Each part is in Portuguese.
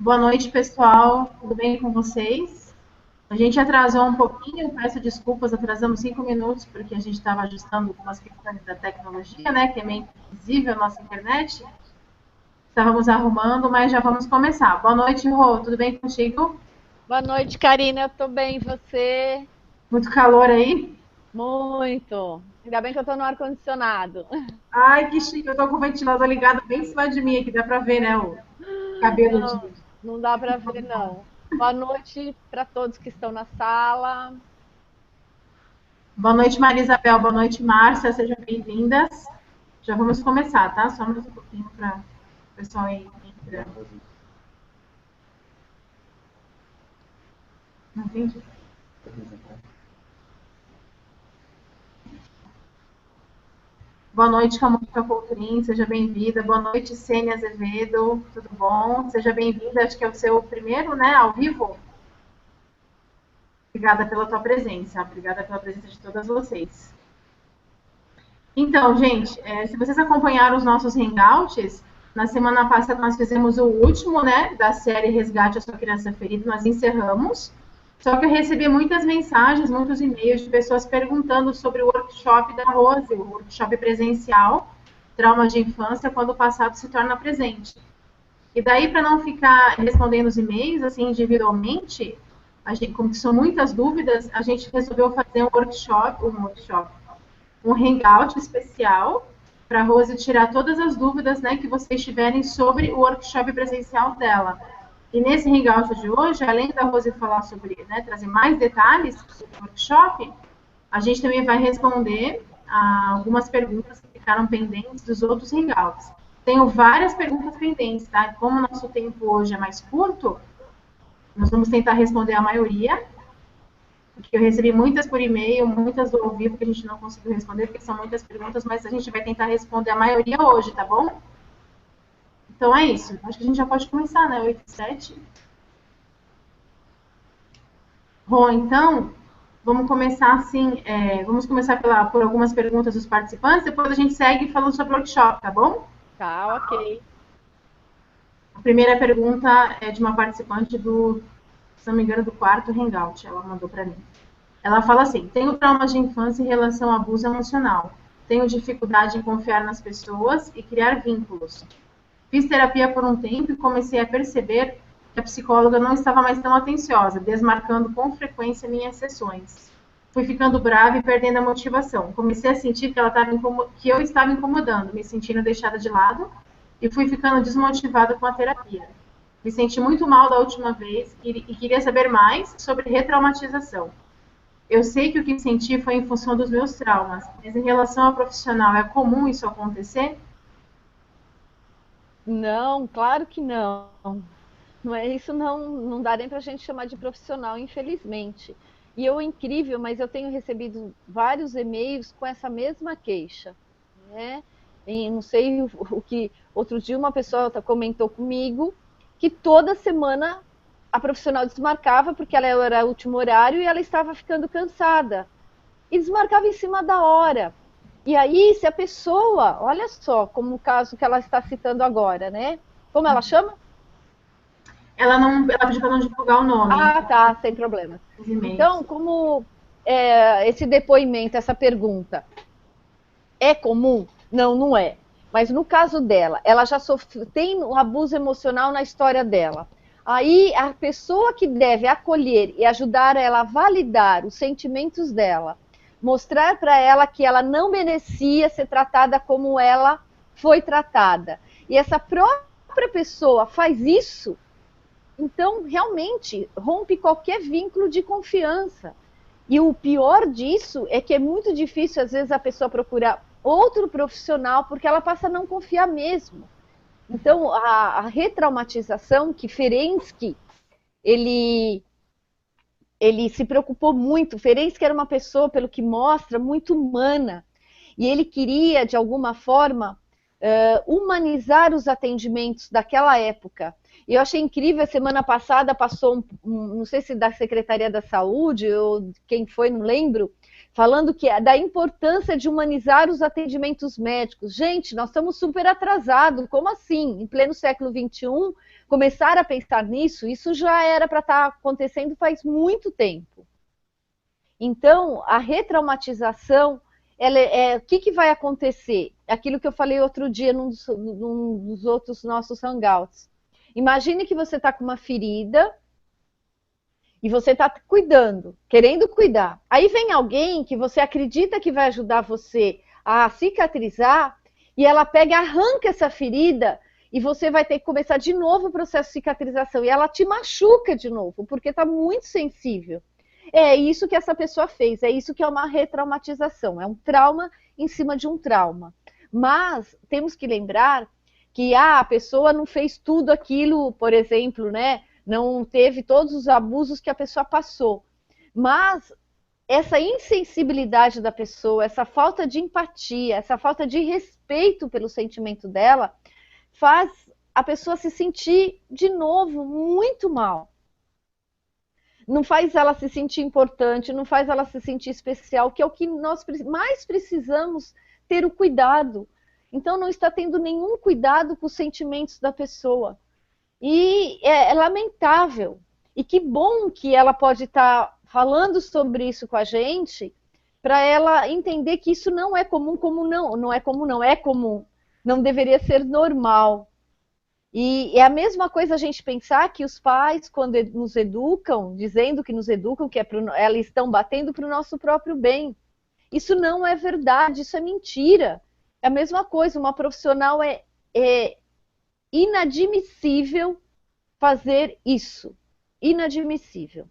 Boa noite, pessoal. Tudo bem com vocês? A gente atrasou um pouquinho, peço desculpas, atrasamos 5 minutos, porque a gente estava ajustando algumas questões da tecnologia, né, que é meio invisível a nossa internet. Estávamos arrumando, mas já vamos começar. Boa noite, Rô. Tudo bem contigo? Boa noite, Karina. Eu tô bem, e você? Muito calor aí? Muito. Ainda bem que eu tô no ar-condicionado. Ai, que chique. Eu tô com o ventilador ligado bem em cima de mim aqui. Dá pra ver, né, o cabelo de... Não, não dá para ver, não. Boa noite para todos que estão na sala. Boa noite, Maria Isabel. Boa noite, Márcia. Sejam bem-vindas. Já vamos começar, tá? Só mais um pouquinho para o pessoal aí entrando. Não entendi. Boa noite, Camila Coutrin, seja bem-vinda. Boa noite, Sênia Azevedo, tudo bom? Seja bem-vinda, acho que é o seu primeiro, né, ao vivo. Obrigada pela tua presença, obrigada pela presença de todas vocês. Então, gente, se vocês acompanharam os nossos hangouts, na semana passada nós fizemos o último, né, da série Resgate a Sua Criança Ferida, nós encerramos. Só que eu recebi muitas mensagens, muitos e-mails de pessoas perguntando sobre o workshop da Rose, o workshop presencial, trauma de infância, quando o passado se torna presente. E daí, para não ficar respondendo os e-mails assim individualmente, como são muitas dúvidas, a gente resolveu fazer um hangout especial para a Rose tirar todas as dúvidas, né, que vocês tiverem sobre o workshop presencial dela. E nesse hangout de hoje, além da Rose falar sobre, né, trazer mais detalhes sobre o workshop, a gente também vai responder algumas perguntas que ficaram pendentes dos outros hangouts. Tenho várias perguntas pendentes, tá? Como o nosso tempo hoje é mais curto, nós vamos tentar responder a maioria, porque eu recebi muitas por e-mail, muitas do ao vivo que a gente não conseguiu responder, porque são muitas perguntas, mas a gente vai tentar responder a maioria hoje, tá bom? Então é isso. Acho que a gente já pode começar, né? 8 e 7. Bom, então, vamos começar assim, vamos começar por algumas perguntas dos participantes, depois a gente segue falando sobre o workshop, tá bom? Tá, ok. A primeira pergunta é de uma participante se não me engano, do quarto Hangout, ela mandou para mim. Ela fala assim: tenho traumas de infância em relação ao abuso emocional. Tenho dificuldade em confiar nas pessoas e criar vínculos. Fiz terapia por um tempo e comecei a perceber que a psicóloga não estava mais tão atenciosa, desmarcando com frequência minhas sessões. Fui ficando brava e perdendo a motivação. Comecei a sentir que eu estava incomodando, me sentindo deixada de lado e fui ficando desmotivada com a terapia. Me senti muito mal da última vez e queria saber mais sobre retraumatização. Eu sei que o que senti foi em função dos meus traumas, mas em relação ao profissional, é comum isso acontecer? Não, claro que não. Não é isso, não dá nem para a gente chamar de profissional, infelizmente. E eu, incrível, mas eu tenho recebido vários e-mails com essa mesma queixa, né? E não sei o que. Outro dia uma pessoa comentou comigo que toda semana a profissional desmarcava porque ela era o último horário e ela estava ficando cansada. E desmarcava em cima da hora. E aí, se a pessoa, olha só, como o caso que ela está citando agora, né? Como ela chama? Ela pediu para não divulgar o nome Ah, tá, sem problema. nos e-mails. Então, como esse depoimento, essa pergunta, é comum? Não, não é. Mas no caso dela, ela já tem um abuso emocional na história dela. Aí a pessoa que deve acolher e ajudar ela a validar os sentimentos dela, mostrar para ela que ela não merecia ser tratada como ela foi tratada. E essa própria pessoa faz isso, então realmente rompe qualquer vínculo de confiança. E o pior disso é que é muito difícil, às vezes, a pessoa procurar outro profissional porque ela passa a não confiar mesmo. Então, a retraumatização que Ferenczi, ele, ele se preocupou muito. Ferenczi era uma pessoa, pelo que mostra, muito humana. E ele queria, de alguma forma, humanizar os atendimentos daquela época. E eu achei incrível, semana passada passou, não sei se da Secretaria da Saúde ou quem foi, não lembro, falando que da importância de humanizar os atendimentos médicos. Gente, nós estamos super atrasados. Como assim? Em pleno século XXI, começar a pensar nisso, isso já era para estar acontecendo faz muito tempo. Então, a retraumatização, o que vai acontecer? Aquilo que eu falei outro dia num dos outros nossos hangouts. Imagine que você está com uma ferida e você está cuidando, querendo cuidar. Aí vem alguém que você acredita que vai ajudar você a cicatrizar e ela pega e arranca essa ferida e você vai ter que começar de novo o processo de cicatrização. E ela te machuca de novo, porque está muito sensível. É isso que essa pessoa fez, é isso que é uma retraumatização. É um trauma em cima de um trauma. Mas temos que lembrar que a pessoa não fez tudo aquilo, por exemplo, né? Não teve todos os abusos que a pessoa passou. Mas essa insensibilidade da pessoa, essa falta de empatia, essa falta de respeito pelo sentimento dela, faz a pessoa se sentir, de novo, muito mal. Não faz ela se sentir importante, não faz ela se sentir especial, que é o que nós mais precisamos ter o cuidado. Então, não está tendo nenhum cuidado com os sentimentos da pessoa. E é lamentável. E que bom que ela pode estar falando sobre isso com a gente, para ela entender que isso não é comum, é comum. Não deveria ser normal. E é a mesma coisa a gente pensar que os pais, quando nos educam, dizendo que nos educam, que elas estão batendo para o nosso próprio bem. Isso não é verdade, isso é mentira. É a mesma coisa, uma profissional é inadmissível fazer isso. Inadmissível.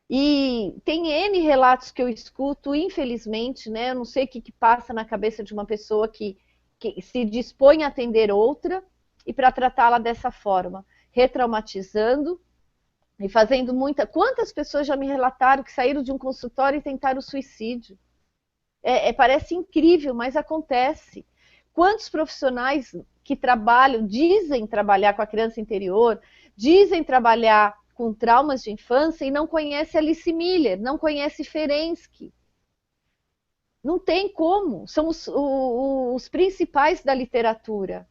E tem N relatos que eu escuto, infelizmente, né? Eu não sei o que passa na cabeça de uma pessoa que se dispõe a atender outra e para tratá-la dessa forma, retraumatizando e fazendo muita... Quantas pessoas já me relataram que saíram de um consultório e tentaram suicídio? Parece incrível, mas acontece. Quantos profissionais que trabalham, dizem trabalhar com a criança interior, dizem trabalhar com traumas de infância e não conhece Alice Miller, não conhece Ferenczi. Não tem como, são os principais da literatura.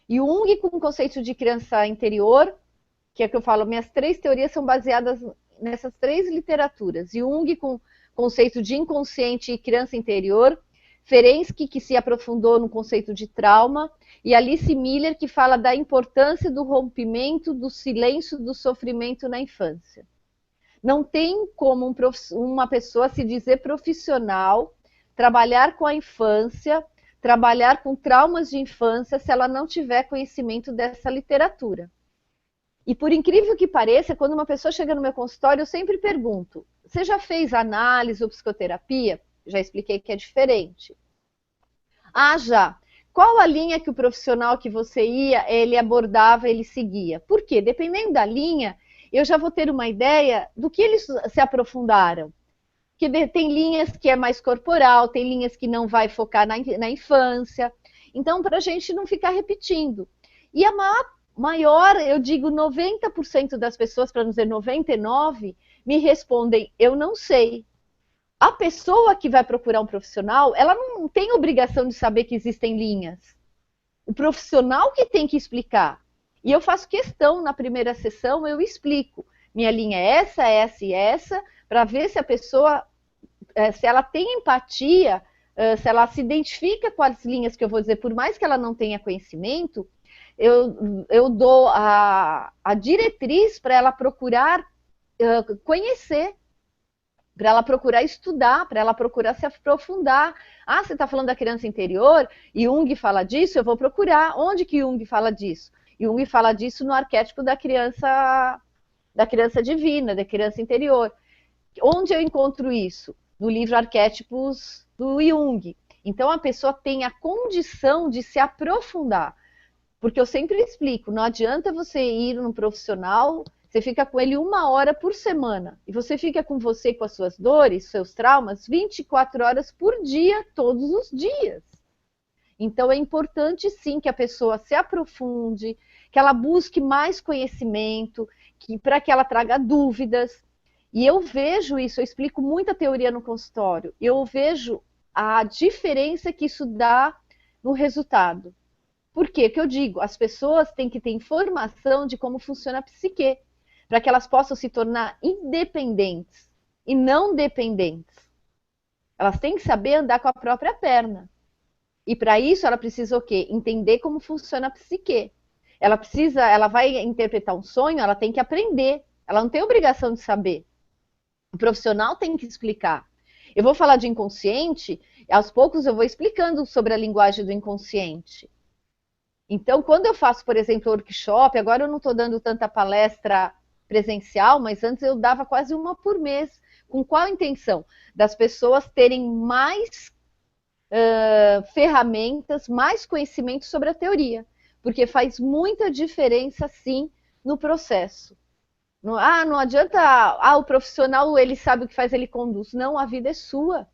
E o Jung, com o conceito de criança interior, que é o que eu falo, minhas 3 teorias são baseadas nessas 3 literaturas. Jung, com o conceito de inconsciente e criança interior, Ferenczi, que se aprofundou no conceito de trauma, e Alice Miller, que fala da importância do rompimento, do silêncio, do sofrimento na infância. Não tem como uma pessoa se dizer profissional, trabalhar com a infância, trabalhar com traumas de infância, se ela não tiver conhecimento dessa literatura. E por incrível que pareça, quando uma pessoa chega no meu consultório, eu sempre pergunto, você já fez análise ou psicoterapia? Já expliquei que é diferente. Ah, já. Qual a linha que o profissional que você ia, ele abordava, ele seguia? Por quê? Dependendo da linha, eu já vou ter uma ideia do que eles se aprofundaram. Porque tem linhas que é mais corporal, tem linhas que não vai focar na infância. Então, para a gente não ficar repetindo. E a maior, eu digo 90% das pessoas, para não dizer 99%, me respondem, eu não sei. A pessoa que vai procurar um profissional, ela não tem obrigação de saber que existem linhas. O profissional que tem que explicar. E eu faço questão, na primeira sessão, eu explico. Minha linha é essa e essa, para ver se a pessoa, se ela tem empatia, se ela se identifica com as linhas que eu vou dizer, por mais que ela não tenha conhecimento, eu dou a diretriz para ela procurar conhecer, para ela procurar estudar, para ela procurar se aprofundar. Ah, você está falando da criança interior, e Jung fala disso, eu vou procurar. Onde que Jung fala disso? Jung fala disso no arquétipo da criança divina, da criança interior. Onde eu encontro isso? No livro Arquétipos do Jung. Então a pessoa tem a condição de se aprofundar. Porque eu sempre explico, não adianta você ir num profissional, você fica com ele 1 hora por semana. E você fica com você, com as suas dores, seus traumas, 24 horas por dia, todos os dias. Então é importante sim que a pessoa se aprofunde, que ela busque mais conhecimento, para que ela traga dúvidas. E eu vejo isso, eu explico muita teoria no consultório, eu vejo a diferença que isso dá no resultado. Por quê? Que eu digo, as pessoas têm que ter informação de como funciona a psique, para que elas possam se tornar independentes e não dependentes. Elas têm que saber andar com a própria perna. E para isso ela precisa o quê? Entender como funciona a psique. Ela vai interpretar um sonho, ela tem que aprender. Ela não tem obrigação de saber. O profissional tem que explicar. Eu vou falar de inconsciente, aos poucos eu vou explicando sobre a linguagem do inconsciente. Então, quando eu faço, por exemplo, workshop, agora eu não estou dando tanta palestra presencial, mas antes eu dava quase uma por mês. Com qual intenção? Das pessoas terem mais ferramentas, mais conhecimento sobre a teoria. Porque faz muita diferença, sim, no processo. Não adianta, o profissional, ele sabe o que faz, ele conduz. Não, a vida é sua.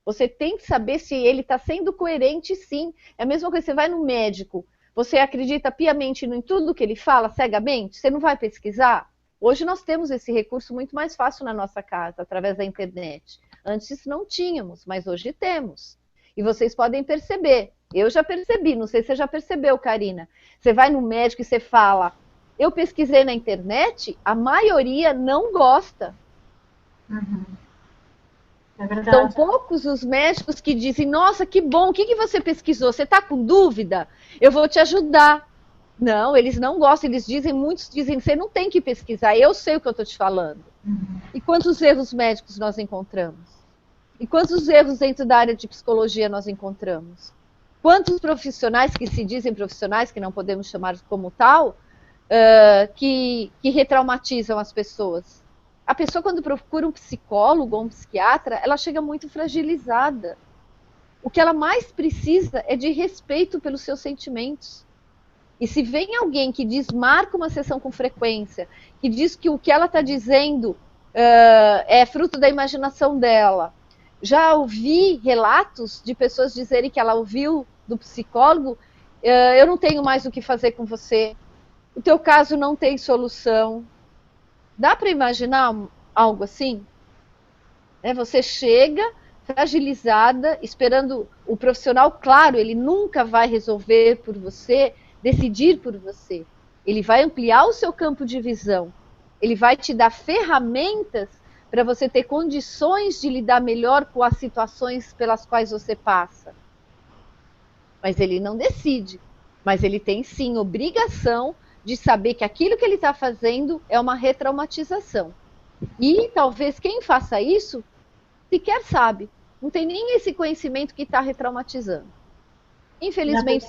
Você tem que saber se ele está sendo coerente, sim. É a mesma coisa, você vai no médico, você acredita piamente em tudo que ele fala, cegamente? Você não vai pesquisar? Hoje nós temos esse recurso muito mais fácil na nossa casa, através da internet. Antes não tínhamos, mas hoje temos. E vocês podem perceber. Eu já percebi, não sei se você já percebeu, Karina. Você vai no médico e você fala, eu pesquisei na internet, a maioria não gosta. Uhum. É verdade. São poucos os médicos que dizem, nossa, que bom, o que você pesquisou? Você está com dúvida? Eu vou te ajudar. Não, eles não gostam, muitos dizem, você não tem que pesquisar, eu sei o que eu estou te falando. Uhum. E quantos erros médicos nós encontramos? E quantos erros dentro da área de psicologia nós encontramos? Quantos profissionais que se dizem profissionais, que não podemos chamar como tal, que retraumatizam as pessoas? A pessoa, quando procura um psicólogo ou um psiquiatra, ela chega muito fragilizada. O que ela mais precisa é de respeito pelos seus sentimentos. E se vem alguém que desmarca uma sessão com frequência, que diz que o que ela está dizendo é fruto da imaginação dela. Já ouvi relatos de pessoas dizerem que ela ouviu do psicólogo, eu não tenho mais o que fazer com você, o teu caso não tem solução. Dá para imaginar algo assim? Você chega fragilizada, esperando o profissional, claro, ele nunca vai resolver por você, decidir por você. Ele vai ampliar o seu campo de visão. Ele vai te dar ferramentas para você ter condições de lidar melhor com as situações pelas quais você passa. Mas ele não decide. Mas ele tem, sim, obrigação de saber que aquilo que ele está fazendo é uma retraumatização. E talvez quem faça isso sequer sabe. Não tem nem esse conhecimento que está retraumatizando. Infelizmente,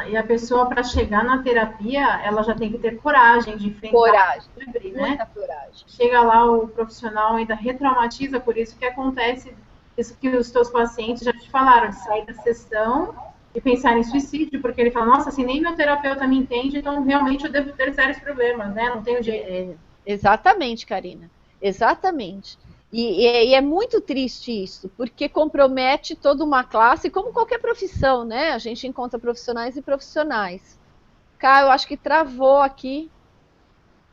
e a pessoa, para chegar na terapia, ela já tem que ter coragem de enfrentar. Coragem, né? Muita coragem. Chega lá, o profissional ainda retraumatiza, por isso que acontece isso que os teus pacientes já te falaram, de sair da sessão e pensar em suicídio, porque ele fala, nossa, assim, nem meu terapeuta me entende, então realmente eu devo ter sérios problemas, né? Não tenho jeito. Exatamente, Karina. Exatamente. E é muito triste isso, porque compromete toda uma classe, como qualquer profissão, né? A gente encontra profissionais e profissionais. Cara, eu acho que travou aqui.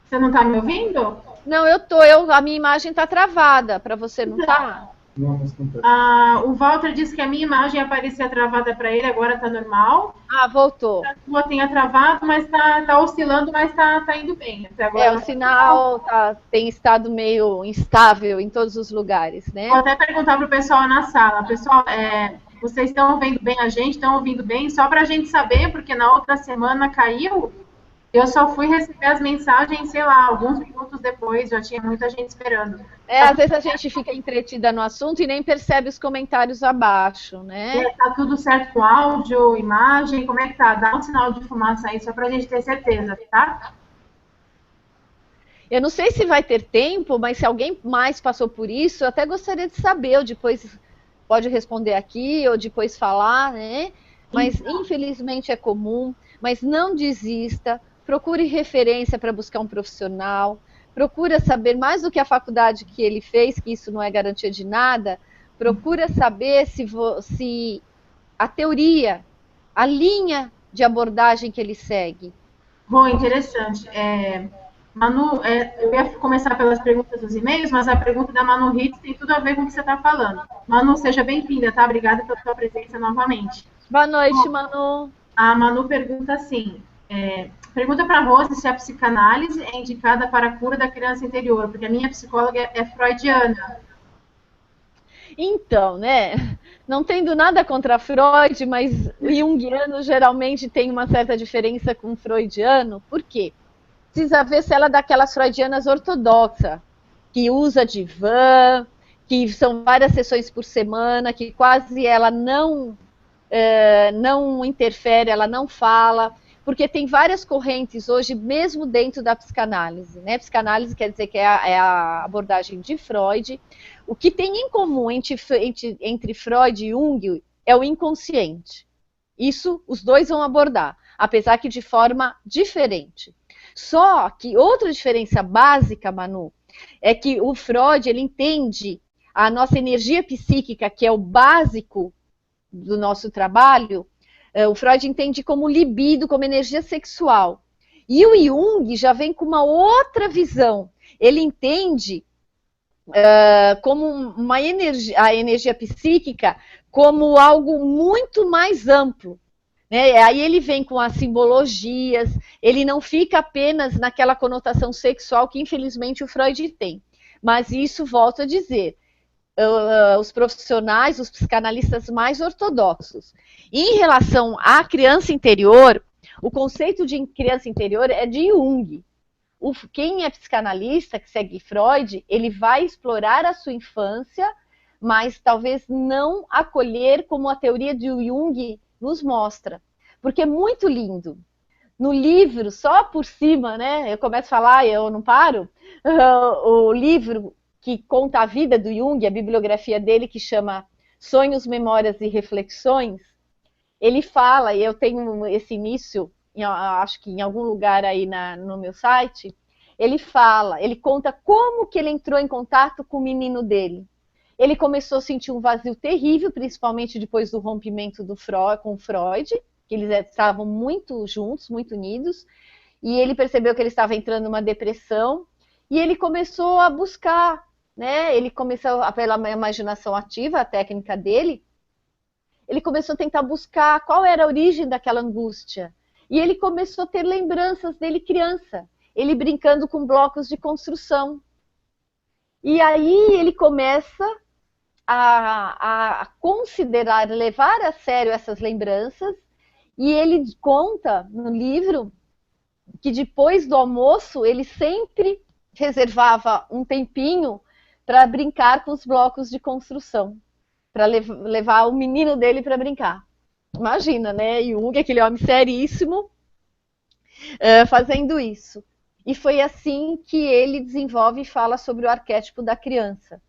Você não está me ouvindo? Não, a minha imagem está travada, para você não tá? O Walter disse que a minha imagem aparecia travada para ele, agora está normal. Voltou. A sua tenha travado, mas está oscilando, mas está indo bem. Até agora o sinal tem estado meio instável em todos os lugares, né? Vou até perguntar para o pessoal na sala. Pessoal, vocês estão ouvindo bem a gente? Estão ouvindo bem? Só para a gente saber, porque na outra semana caiu. Eu só fui receber as mensagens, sei lá, alguns minutos depois, já tinha muita gente esperando. Às vezes a gente fica entretida no assunto e nem percebe os comentários abaixo, né? Tá tudo certo com áudio, imagem, como é que tá? Dá um sinal de fumaça aí, só pra gente ter certeza, tá? Eu não sei se vai ter tempo, mas se alguém mais passou por isso, eu até gostaria de saber, ou depois pode responder aqui, ou depois falar, né? Mas infelizmente é comum, mas não desista. Procure referência para buscar um profissional, procura saber mais do que a faculdade que ele fez, que isso não é garantia de nada, procura saber se a teoria, a linha de abordagem que ele segue. Bom, interessante. Manu, eu ia começar pelas perguntas dos e-mails, mas a pergunta da Manu Hitz tem tudo a ver com o que você está falando. Manu, seja bem-vinda, tá? Obrigada pela sua presença novamente. Boa noite, Bom, Manu. a Manu pergunta assim, pergunta para a Rose se a psicanálise é indicada para a cura da criança interior, porque a minha psicóloga é freudiana. Então, né? Não tendo nada contra Freud, mas o junguiano geralmente tem uma certa diferença com o freudiano. Por quê? Precisa ver se ela é daquelas freudianas ortodoxas, que usa divã, que são várias sessões por semana, que quase ela não interfere, ela não fala, porque tem várias correntes hoje, mesmo dentro da psicanálise. Né? Psicanálise quer dizer que é a abordagem de Freud. O que tem em comum entre Freud e Jung é o inconsciente. Isso os dois vão abordar, apesar que de forma diferente. Só que outra diferença básica, Manu, é que o Freud ele entende a nossa energia psíquica, que é o básico do nosso trabalho, o Freud entende como libido, como energia sexual. E o Jung já vem com uma outra visão. Ele entende como a energia psíquica como algo muito mais amplo. Né? Aí ele vem com as simbologias, ele não fica apenas naquela conotação sexual que infelizmente o Freud tem. Mas isso, volto a dizer, os profissionais, os psicanalistas mais ortodoxos. Em relação à criança interior, o conceito de criança interior é de Jung. Quem é psicanalista, que segue Freud, ele vai explorar a sua infância, mas talvez não acolher como a teoria de Jung nos mostra. Porque é muito lindo. No livro, só por cima, né? Eu começo a falar e eu não paro. O livro que conta a vida do Jung, a bibliografia dele, que chama Sonhos, Memórias e Reflexões, ele fala, e eu tenho esse início, acho que em algum lugar aí no meu site, ele fala, ele conta como que ele entrou em contato com o menino dele. Ele começou a sentir um vazio terrível, principalmente depois do rompimento com Freud, que eles estavam muito juntos, muito unidos, e ele percebeu que ele estava entrando numa depressão, e ele começou a buscar, né? Ele começou, pela imaginação ativa, a técnica dele, ele começou a tentar buscar qual era a origem daquela angústia. E ele começou a ter lembranças dele criança, ele brincando com blocos de construção. E aí ele começa a considerar, levar a sério essas lembranças, e ele conta no livro que depois do almoço ele sempre reservava um tempinho para brincar com os blocos de construção, para levar o menino dele para brincar. Imagina, né? Jung, aquele homem seríssimo, fazendo isso. E foi assim que ele desenvolve e fala sobre o arquétipo da criança.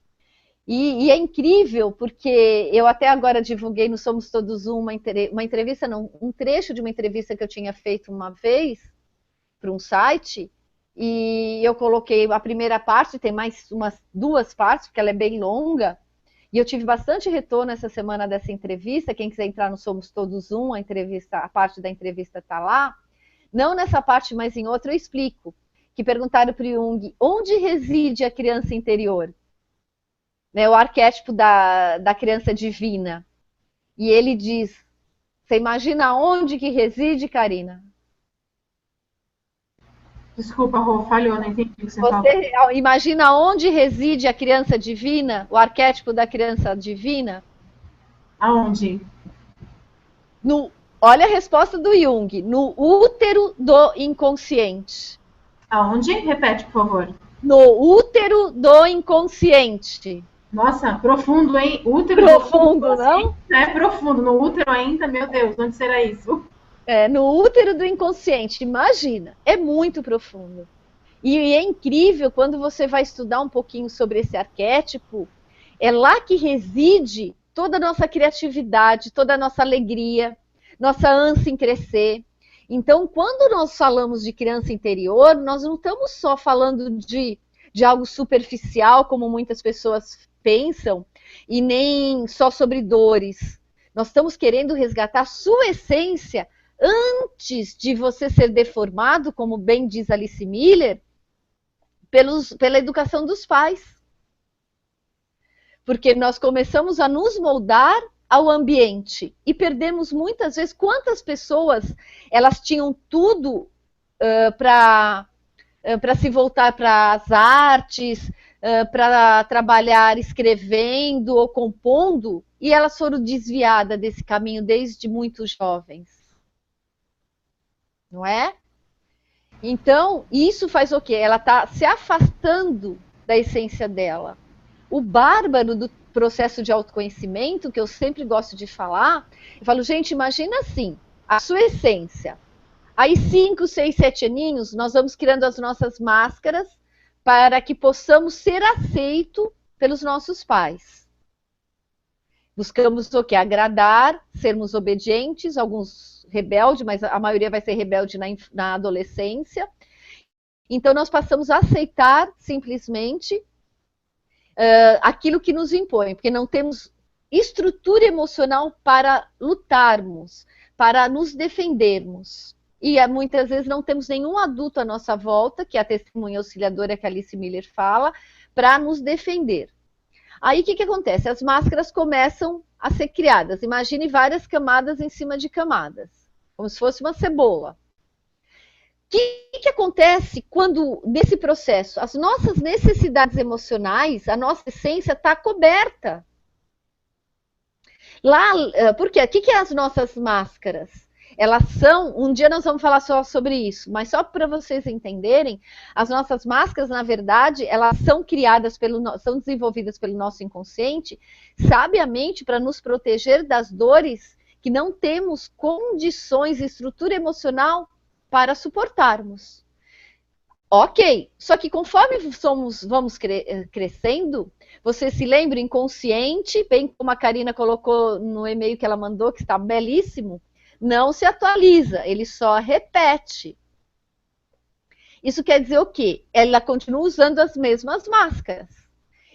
E é incrível, porque eu até agora divulguei no Somos Todos uma entrevista, não, um trecho de uma entrevista que eu tinha feito uma vez para um site, e eu coloquei a primeira parte, tem mais umas 2 partes, porque ela é bem longa, e eu tive bastante retorno essa semana dessa entrevista. Quem quiser entrar no Somos Todos a parte da entrevista está lá. Não nessa parte, mas em outra eu explico. Que perguntaram para o Jung, onde reside a criança interior? Né, o arquétipo da criança divina. E ele diz, você imagina onde que reside, Karina? Desculpa, Rô, falhou, não entendi o que você falou. Você imagina onde reside a criança divina, o arquétipo da criança divina? Aonde? Olha a resposta do Jung, no útero do inconsciente. Aonde? Repete, por favor. No útero do inconsciente. Nossa, profundo, hein? Útero profundo, não? É profundo. No útero ainda, meu Deus, onde será isso? No útero do inconsciente, imagina. É muito profundo. E é incrível quando você vai estudar um pouquinho sobre esse arquétipo, é lá que reside toda a nossa criatividade, toda a nossa alegria, nossa ânsia em crescer. Então, quando nós falamos de criança interior, nós não estamos só falando de algo superficial, como muitas pessoas pensam, e nem só sobre dores. Nós estamos querendo resgatar a sua essência antes de você ser deformado, como bem diz Alice Miller, pela educação dos pais. Porque nós começamos a nos moldar ao ambiente e perdemos muitas vezes. Quantas pessoas elas tinham tudo para se voltar para as artes, para trabalhar escrevendo ou compondo, e elas foram desviadas desse caminho desde muito jovens. Não é? Então, isso faz o quê? Ela está se afastando da essência dela. O bárbaro do processo de autoconhecimento, que eu sempre gosto de falar, eu falo, gente, imagina assim, a sua essência. Aí 5, 6, 7 aninhos, nós vamos criando as nossas máscaras para que possamos ser aceitos pelos nossos pais. Buscamos o quê? Agradar, sermos obedientes, alguns rebeldes, mas a maioria vai ser rebelde na adolescência. Então nós passamos a aceitar simplesmente aquilo que nos impõe, porque não temos estrutura emocional para lutarmos, para nos defendermos. E muitas vezes não temos nenhum adulto à nossa volta, que é a testemunha auxiliadora que a Alice Miller fala, para nos defender. Aí o que acontece? As máscaras começam a ser criadas. Imagine várias camadas em cima de camadas, como se fosse uma cebola. O que acontece quando, nesse processo, as nossas necessidades emocionais, a nossa essência está coberta? Lá, por quê? O que é as nossas máscaras? Elas são, um dia nós vamos falar só sobre isso, mas só para vocês entenderem, as nossas máscaras, na verdade, elas são criadas, são desenvolvidas pelo nosso inconsciente, sabiamente para nos proteger das dores que não temos condições e estrutura emocional para suportarmos. Ok, só que conforme vamos crescendo, você se lembra, inconsciente, bem como a Karina colocou no e-mail que ela mandou, que está belíssimo, não se atualiza, ele só repete. Isso quer dizer o quê? Ela continua usando as mesmas máscaras.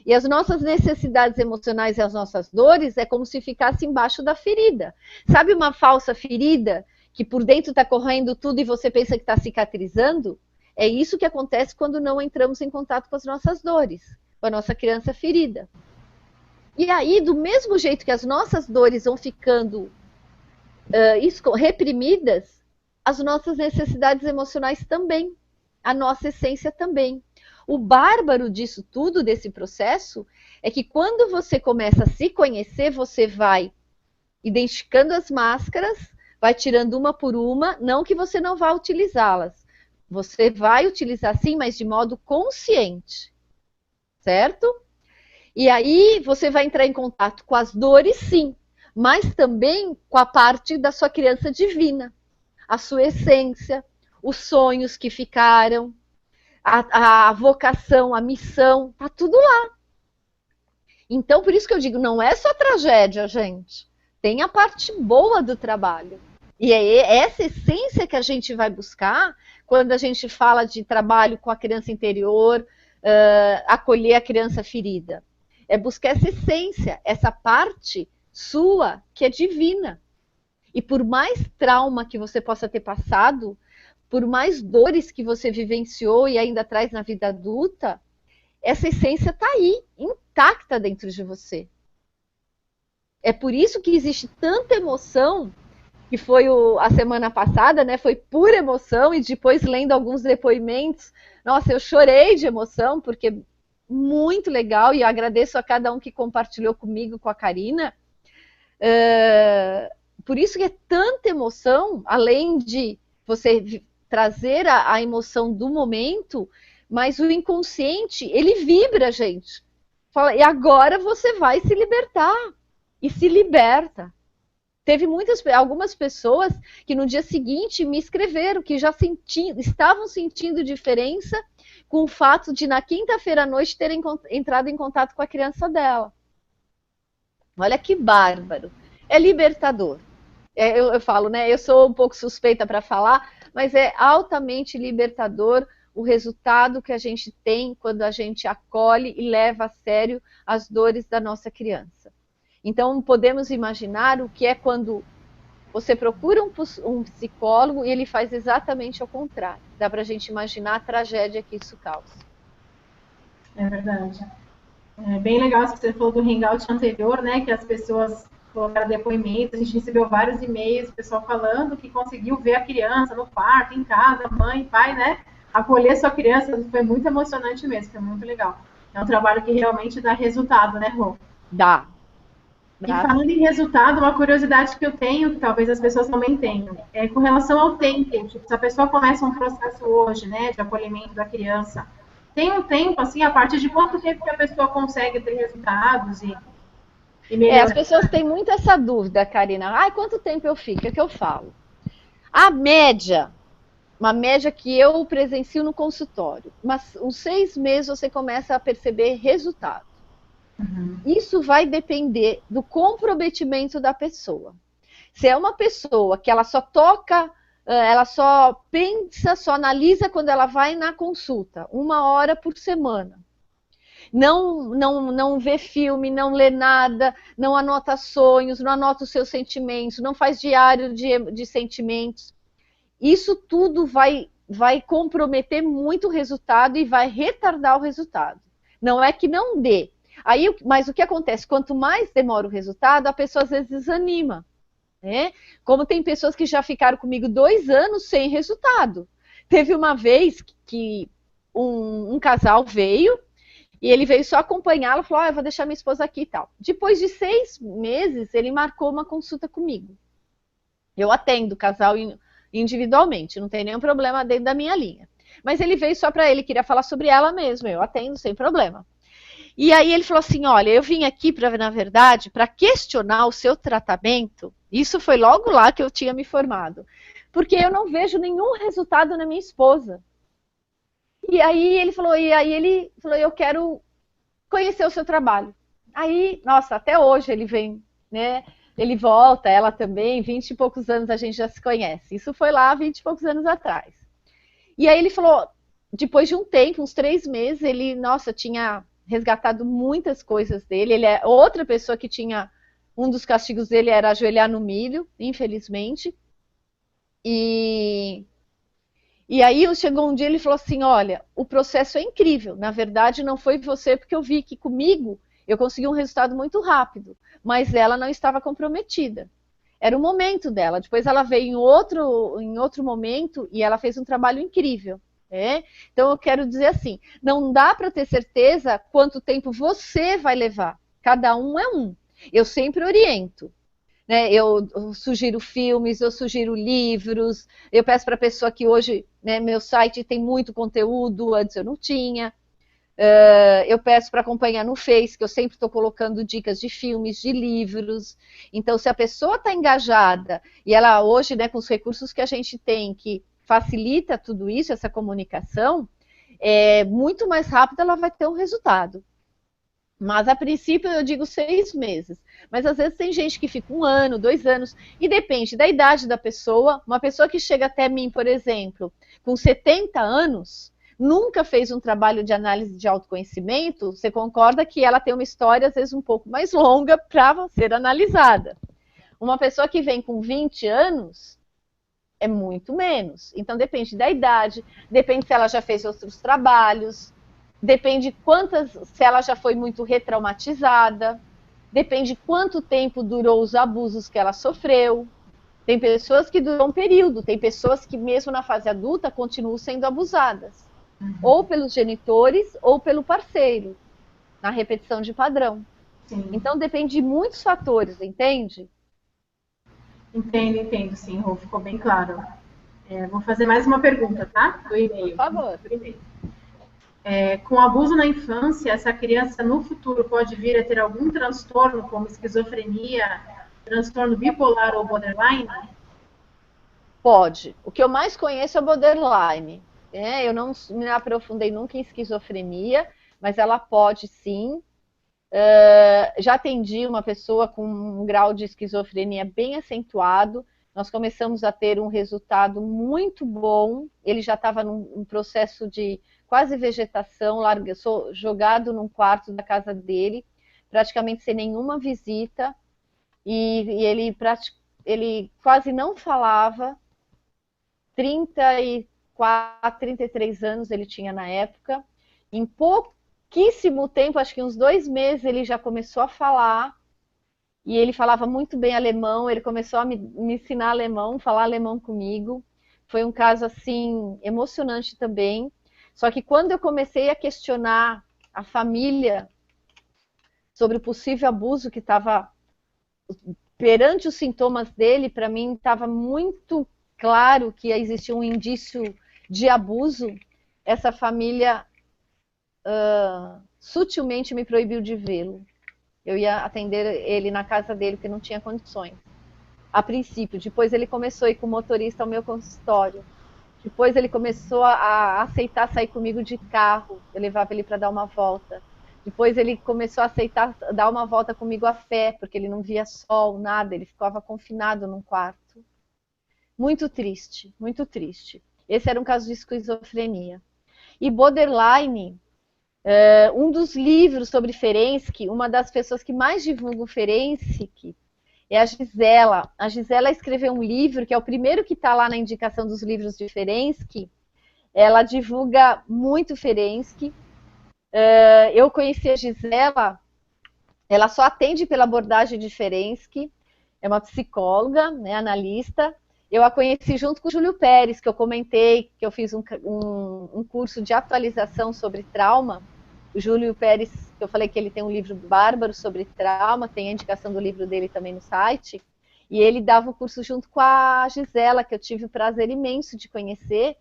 E as nossas necessidades emocionais e as nossas dores é como se ficasse embaixo da ferida. Sabe uma falsa ferida que por dentro está correndo tudo e você pensa que está cicatrizando? É isso que acontece quando não entramos em contato com as nossas dores, com a nossa criança ferida. E aí, do mesmo jeito que as nossas dores vão ficando reprimidas, as nossas necessidades emocionais também, a nossa essência também. O bárbaro disso tudo, desse processo, é que quando você começa a se conhecer, você vai identificando as máscaras, vai tirando uma por uma, não que você não vá utilizá-las. Você vai utilizar sim, mas de modo consciente, certo? E aí você vai entrar em contato com as dores, sim, mas também com a parte da sua criança divina, a sua essência, os sonhos que ficaram, a vocação, a missão, tá tudo lá. Então, por isso que eu digo, não é só tragédia, gente. Tem a parte boa do trabalho. E é essa essência que a gente vai buscar quando a gente fala de trabalho com a criança interior, acolher a criança ferida. É buscar essa essência, essa parte sua que é divina. E por mais trauma que você possa ter passado, por mais dores que você vivenciou e ainda traz na vida adulta, essa essência está aí, intacta dentro de você. É por isso que existe tanta emoção, que foi a semana passada, né? Foi pura emoção, e depois lendo alguns depoimentos, nossa, eu chorei de emoção, porque muito legal, e eu agradeço a cada um que compartilhou comigo, com a Karina. Por isso que é tanta emoção, além de você trazer a emoção do momento, mas o inconsciente, ele vibra, gente. Fala, e agora você vai se libertar. E se liberta. Teve algumas pessoas que no dia seguinte me escreveram que já estavam sentindo diferença com o fato de na quinta-feira à noite terem entrado em contato com a criança dela. Olha que bárbaro. É libertador. Eu falo, né? Eu sou um pouco suspeita para falar, mas é altamente libertador o resultado que a gente tem quando a gente acolhe e leva a sério as dores da nossa criança. Então, podemos imaginar o que é quando você procura um psicólogo e ele faz exatamente ao contrário. Dá para a gente imaginar a tragédia que isso causa. É verdade. É bem legal isso que você falou do hangout anterior, né? Que as pessoas colocaram depoimentos, a gente recebeu vários e-mails, o pessoal falando que conseguiu ver a criança no quarto, em casa, mãe, pai, né? Acolher sua criança, foi muito emocionante mesmo, foi muito legal. É um trabalho que realmente dá resultado, né, Rô? Dá, E dá falando sim. em resultado, uma curiosidade que eu tenho, que talvez as pessoas também tenham, é com relação ao tempo. Tipo, se a pessoa começa um processo hoje, né, de acolhimento da criança, tem um tempo, assim, a partir de quanto tempo que a pessoa consegue ter resultados e As melhorar? pessoas têm muito essa dúvida, Karina. Ai, quanto tempo eu fico? É que eu falo. A média, uma média que eu presencio no consultório, mas uns 6 meses você começa a perceber resultado. Isso vai depender do comprometimento da pessoa. Se é uma pessoa que ela só toca, ela só pensa, só analisa quando ela vai na consulta, 1 hora por semana. Não vê filme, não lê nada, não anota sonhos, não anota os seus sentimentos, não faz diário de sentimentos. Isso tudo vai comprometer muito o resultado e vai retardar o resultado. Não é que não dê. Aí, mas o que acontece? Quanto mais demora o resultado, a pessoa às vezes desanima. Né? Como tem pessoas que já ficaram comigo 2 anos sem resultado. Teve uma vez que um casal veio e ele veio só acompanhá-la, falou: eu vou deixar minha esposa aqui e tal. Depois de 6 meses, ele marcou uma consulta comigo. Eu atendo o casal individualmente, não tem nenhum problema dentro da minha linha. Mas ele veio só para ele, queria falar sobre ela mesmo, eu atendo sem problema. E aí ele falou assim: olha, eu vim aqui na verdade, para questionar o seu tratamento. Isso foi logo lá que eu tinha me formado. Porque eu não vejo nenhum resultado na minha esposa. E aí ele falou, eu quero conhecer o seu trabalho. Aí, nossa, até hoje ele vem, né? Ele volta, ela também, 20 e poucos anos a gente já se conhece. Isso foi lá 20 e poucos anos atrás. E aí ele falou, depois de um tempo, uns 3 meses, ele, nossa, tinha resgatado muitas coisas dele. Ele é outra pessoa que tinha, um dos castigos dele era ajoelhar no milho, infelizmente. E, e aí chegou um dia e ele falou assim, olha, o processo é incrível. Na verdade, não foi você, porque eu vi que comigo eu consegui um resultado muito rápido, mas ela não estava comprometida. Era o momento dela. Depois ela veio em outro momento e ela fez um trabalho incrível. Né? Então eu quero dizer assim, não dá para ter certeza quanto tempo você vai levar. Cada um é um. Eu sempre oriento. Né? Eu sugiro filmes, eu sugiro livros, eu peço para a pessoa que hoje, né, meu site tem muito conteúdo, antes eu não tinha. Eu peço para acompanhar no Face, que eu sempre estou colocando dicas de filmes, de livros. Então, se a pessoa está engajada, e ela hoje, né, com os recursos que a gente tem, que facilita tudo isso, essa comunicação, muito mais rápido ela vai ter um resultado. Mas a princípio eu digo 6 meses. Mas às vezes tem gente que fica 1 ano, 2 anos, e depende da idade da pessoa. Uma pessoa que chega até mim, por exemplo, com 70 anos, nunca fez um trabalho de análise de autoconhecimento, você concorda que ela tem uma história, às vezes, um pouco mais longa para ser analisada. Uma pessoa que vem com 20 anos é muito menos. Então depende da idade, depende se ela já fez outros trabalhos, depende se ela já foi muito retraumatizada, depende quanto tempo durou os abusos que ela sofreu. Tem pessoas que duram um período, tem pessoas que mesmo na fase adulta continuam sendo abusadas, ou pelos genitores ou pelo parceiro, na repetição de padrão. Sim. Então depende de muitos fatores, entende? Entendo, sim, Rô, ficou bem claro. Vou fazer mais uma pergunta, tá? Do Por e-mail. favor. Com abuso na infância, essa criança no futuro pode vir a ter algum transtorno, como esquizofrenia, transtorno bipolar ou borderline? Pode. O que eu mais conheço é o borderline. Eu não me aprofundei nunca em esquizofrenia, mas ela pode sim. Já atendi uma pessoa com um grau de esquizofrenia bem acentuado. Nós começamos a ter um resultado muito bom. Ele já estava num processo de quase vegetação, jogado num quarto da casa dele, praticamente sem nenhuma visita. E ele quase não falava. 34, 33 anos ele tinha na época. Em pouco pouquíssimo tempo, acho que uns 2 meses, ele já começou a falar. E ele falava muito bem alemão, ele começou a me ensinar alemão, falar alemão comigo. Foi um caso, assim, emocionante também. Só que quando eu comecei a questionar a família sobre o possível abuso que estava perante os sintomas dele, para mim estava muito claro que existia um indício de abuso. Essa família sutilmente me proibiu de vê-lo. Eu ia atender ele na casa dele, que não tinha condições. A princípio, depois ele começou a ir com o motorista ao meu consultório. Depois ele começou a aceitar sair comigo de carro. Eu levava ele para dar uma volta. Depois ele começou a aceitar dar uma volta comigo a pé, porque ele não via sol, nada. Ele ficava confinado num quarto. Muito triste, muito triste. Esse era um caso de esquizofrenia. E borderline, um dos livros sobre Ferenczi, uma das pessoas que mais divulgam Ferenczi é a Gisela. A Gisela escreveu um livro, que é o primeiro que está lá na indicação dos livros de Ferenczi. Ela divulga muito Ferenczi. Eu conheci a Gisela, ela só atende pela abordagem de Ferenczi, é uma psicóloga, né, analista. Eu a conheci junto com o Júlio Pérez, que eu comentei, que eu fiz um curso de atualização sobre trauma. O Júlio Pérez, que eu falei que ele tem um livro bárbaro sobre trauma, tem a indicação do livro dele também no site, e ele dava o curso junto com a Gisela, que eu tive o prazer imenso de conhecer,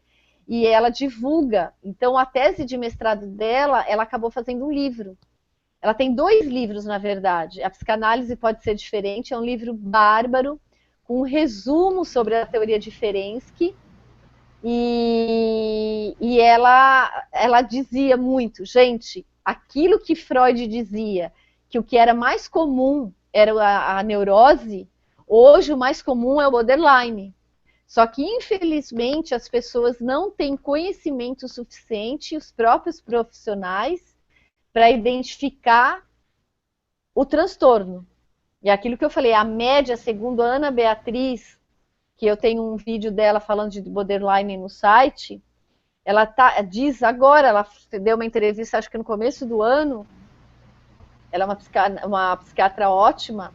e ela divulga. Então, a tese de mestrado dela, ela acabou fazendo um livro. Ela tem 2 livros, na verdade. A Psicanálise Pode Ser Diferente, é um livro bárbaro, com um resumo sobre a teoria de Ferenczi, e ela dizia muito, gente, aquilo que Freud dizia, que o que era mais comum era a neurose, hoje o mais comum é o borderline. Só que, infelizmente, as pessoas não têm conhecimento suficiente, os próprios profissionais, para identificar o transtorno. E aquilo que eu falei, a média, segundo a Ana Beatriz, que eu tenho um vídeo dela falando de borderline no site, ela diz agora, ela deu uma entrevista, acho que no começo do ano, ela é uma psiquiatra ótima,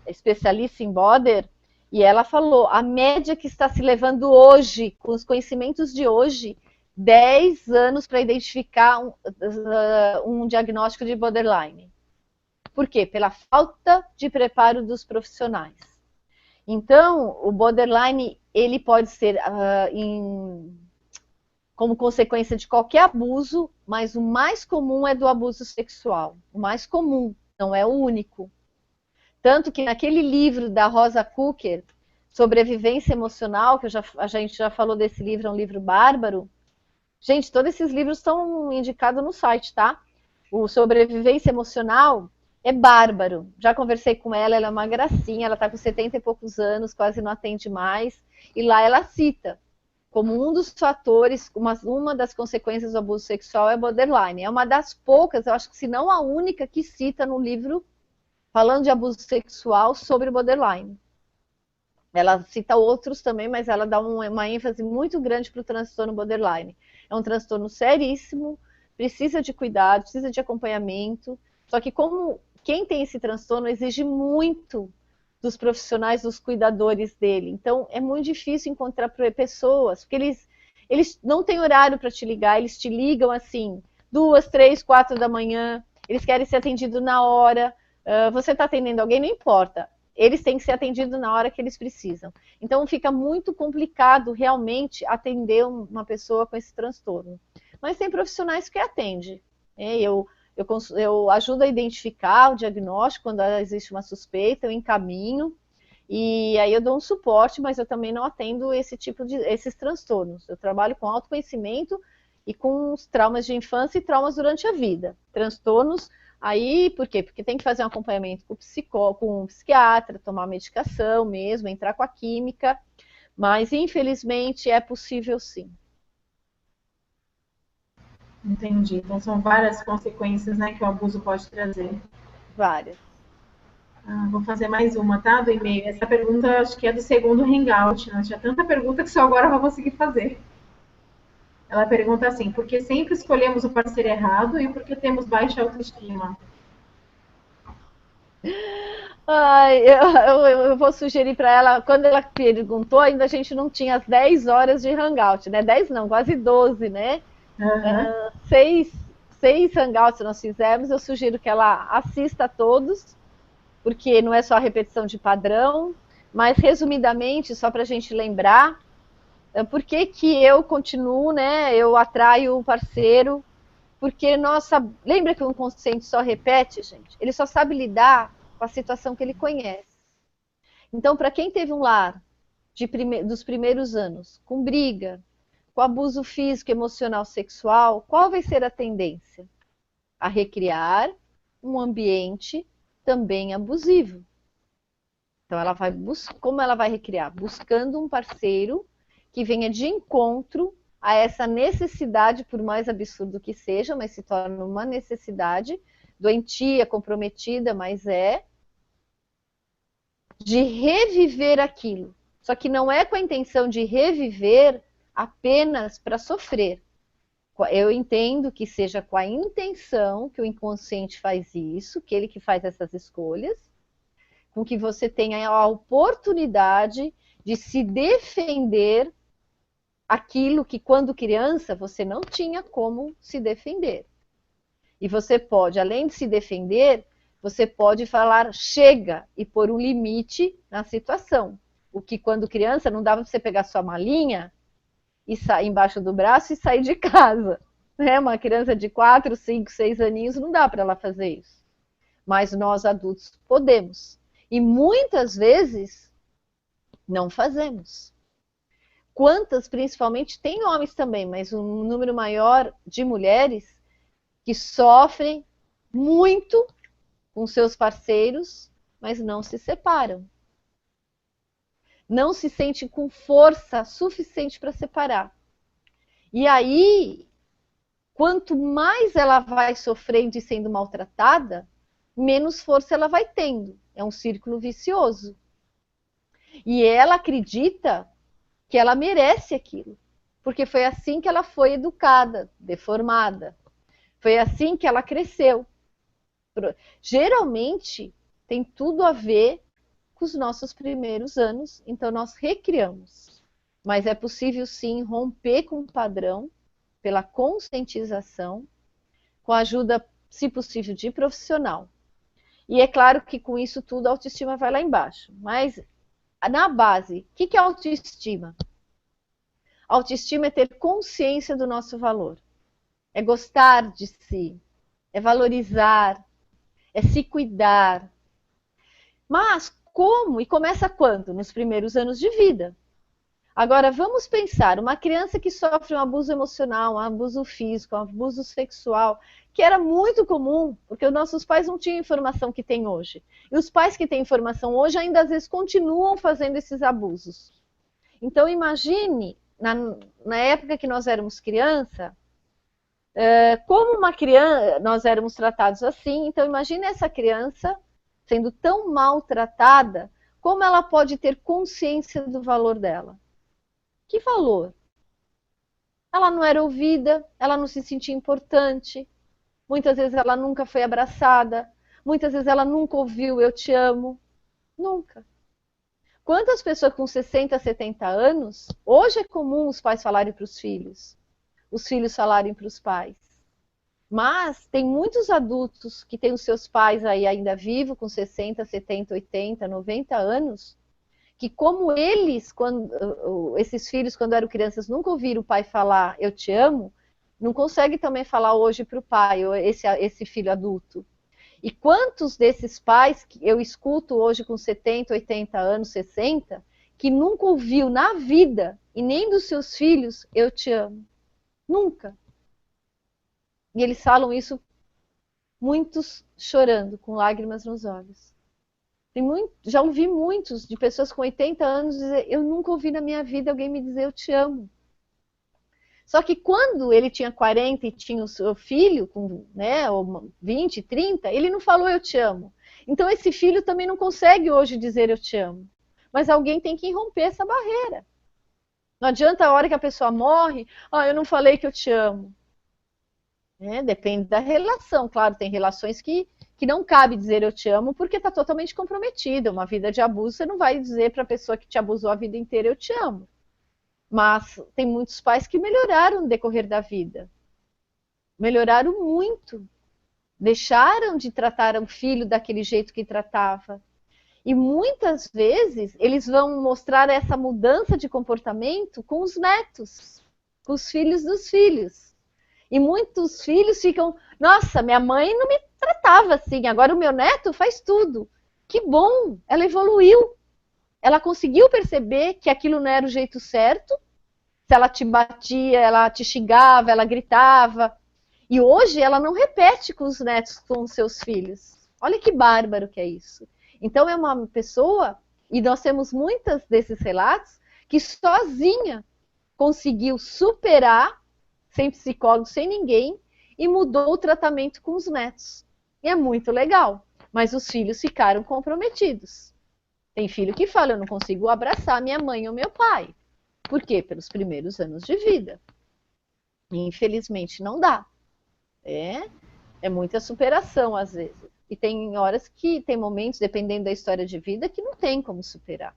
especialista em border, e ela falou, a média que está se levando hoje, com os conhecimentos de hoje, 10 anos para identificar um diagnóstico de borderline. Por quê? Pela falta de preparo dos profissionais. Então, o borderline, ele pode ser como consequência de qualquer abuso, mas o mais comum é do abuso sexual. O mais comum, não é o único. Tanto que naquele livro da Rosa Cooker, Sobrevivência Emocional, que a gente já falou desse livro, é um livro bárbaro. Gente, todos esses livros estão indicados no site, tá? O Sobrevivência Emocional é bárbaro. Já conversei com ela, ela é uma gracinha, ela está com 70 e poucos anos, quase não atende mais. E lá ela cita como um dos fatores, uma das consequências do abuso sexual é borderline. É uma das poucas, eu acho que se não a única que cita no livro falando de abuso sexual sobre borderline. Ela cita outros também, mas ela dá uma ênfase muito grande para o transtorno borderline. É um transtorno seríssimo, precisa de cuidado, precisa de acompanhamento. Só que como quem tem esse transtorno exige muito dos profissionais, dos cuidadores dele. Então, é muito difícil encontrar pessoas, porque eles não têm horário para te ligar, eles te ligam assim, 2, 3, 4 da manhã, eles querem ser atendidos na hora. Você está atendendo alguém, não importa. Eles têm que ser atendidos na hora que eles precisam. Então, fica muito complicado realmente atender uma pessoa com esse transtorno. Mas tem profissionais que atendem. Eu ajudo a identificar o diagnóstico quando existe uma suspeita, eu encaminho, e aí eu dou um suporte, mas eu também não atendo esses transtornos. Eu trabalho com autoconhecimento e com os traumas de infância e traumas durante a vida. Transtornos, aí, por quê? Porque tem que fazer um acompanhamento com um psiquiatra, tomar medicação mesmo, entrar com a química, mas infelizmente é possível sim. Entendi. Então são várias consequências, né, que o abuso pode trazer. Várias. Vou fazer mais uma, tá? Do e-mail. Essa pergunta acho que é do segundo Hangout, né? Tinha tanta pergunta que só agora eu vou conseguir fazer. Ela pergunta assim, por que sempre escolhemos o parceiro errado e por que temos baixa autoestima? Ai, eu vou sugerir para ela, quando ela perguntou, ainda a gente não tinha as 10 horas de hangout, né? 10 não, quase 12, né? Uhum. Seis, seis hangouts nós fizemos, eu sugiro que ela assista a todos, porque não é só a repetição de padrão, mas resumidamente, só para a gente lembrar, por que que eu continuo, né? Eu atraio um parceiro, porque nossa, lembra que o inconsciente só repete, gente? Ele só sabe lidar com a situação que ele conhece. Então, para quem teve um lar dos primeiros anos, com briga, com abuso físico, emocional, sexual, qual vai ser a tendência? A recriar um ambiente também abusivo. Então, ela vai como ela vai recriar? Buscando um parceiro que venha de encontro a essa necessidade, por mais absurdo que seja, mas se torna uma necessidade, doentia, comprometida, mas de reviver aquilo. Só que não é com a intenção de reviver apenas para sofrer. Eu entendo que seja com a intenção que o inconsciente faz isso, que ele que faz essas escolhas, com que você tenha a oportunidade de se defender aquilo que quando criança você não tinha como se defender. E você pode, além de se defender, você pode falar chega e pôr um limite na situação. O que quando criança não dava para você pegar sua malinha e sair embaixo do braço e sair de casa. Né? Uma criança de 4, 5, 6 aninhos não dá para ela fazer isso. Mas nós adultos podemos. E muitas vezes não fazemos. Quantas, principalmente, tem homens também, mas um número maior de mulheres que sofrem muito com seus parceiros, mas não se separam. Não se sente com força suficiente para separar. E aí, quanto mais ela vai sofrendo e sendo maltratada, menos força ela vai tendo. É um círculo vicioso. E ela acredita que ela merece aquilo, porque foi assim que ela foi educada, deformada. Foi assim que ela cresceu. Geralmente tem tudo a ver com os nossos primeiros anos, então nós recriamos. Mas é possível sim romper com o padrão pela conscientização, com a ajuda, se possível, de profissional. E é claro que com isso tudo a autoestima vai lá embaixo. Mas na base, o que é autoestima? Autoestima é ter consciência do nosso valor. É gostar de si, é valorizar, é se cuidar. Mas como? E começa quando? Nos primeiros anos de vida. Agora, vamos pensar, uma criança que sofre um abuso emocional, um abuso físico, um abuso sexual, que era muito comum, porque os nossos pais não tinham a informação que têm hoje. E os pais que têm informação hoje ainda às vezes continuam fazendo esses abusos. Então, imagine, na época que nós éramos criança, como uma criança, nós éramos tratados assim, então imagine essa criança sendo tão maltratada, como ela pode ter consciência do valor dela? Que valor? Ela não era ouvida, ela não se sentia importante, muitas vezes ela nunca foi abraçada, muitas vezes ela nunca ouviu eu te amo, nunca. Quantas pessoas com 60, 70 anos, hoje é comum os pais falarem para os filhos falarem para os pais. Mas tem muitos adultos que têm os seus pais aí ainda vivos, com 60, 70, 80, 90 anos, que como eles, esses filhos, quando eram crianças, nunca ouviram o pai falar eu te amo, não consegue também falar hoje para o pai, esse filho adulto. E quantos desses pais que eu escuto hoje com 70, 80 anos, 60, que nunca ouviu na vida, e nem dos seus filhos, eu te amo. Nunca. E eles falam isso, muitos chorando, com lágrimas nos olhos. Já ouvi muitos de pessoas com 80 anos dizer, eu nunca ouvi na minha vida alguém me dizer eu te amo. Só que quando ele tinha 40 e tinha o seu filho, com 20, 30, ele não falou eu te amo. Então esse filho também não consegue hoje dizer eu te amo. Mas alguém tem que romper essa barreira. Não adianta a hora que a pessoa morre, eu não falei que eu te amo. Depende da relação. Claro, tem relações que não cabe dizer eu te amo porque está totalmente comprometida. Uma vida de abuso, você não vai dizer para a pessoa que te abusou a vida inteira eu te amo. Mas tem muitos pais que melhoraram no decorrer da vida. Melhoraram muito. Deixaram de tratar o filho daquele jeito que tratava. E muitas vezes eles vão mostrar essa mudança de comportamento com os netos, com os filhos dos filhos. E muitos filhos ficam, nossa, minha mãe não me tratava assim, agora o meu neto faz tudo. Que bom, ela evoluiu. Ela conseguiu perceber que aquilo não era o jeito certo. Se ela te batia, ela te xingava, ela gritava. E hoje ela não repete com os netos, com os seus filhos. Olha que bárbaro que é isso. Então é uma pessoa, e nós temos muitos desses relatos, que sozinha conseguiu superar, sem psicólogo, sem ninguém, e mudou o tratamento com os netos. E é muito legal, mas os filhos ficaram comprometidos. Tem filho que fala, eu não consigo abraçar minha mãe ou meu pai. Por quê? Pelos primeiros anos de vida. E, infelizmente não dá. É muita superação às vezes. E tem horas que, tem momentos, dependendo da história de vida, que não tem como superar.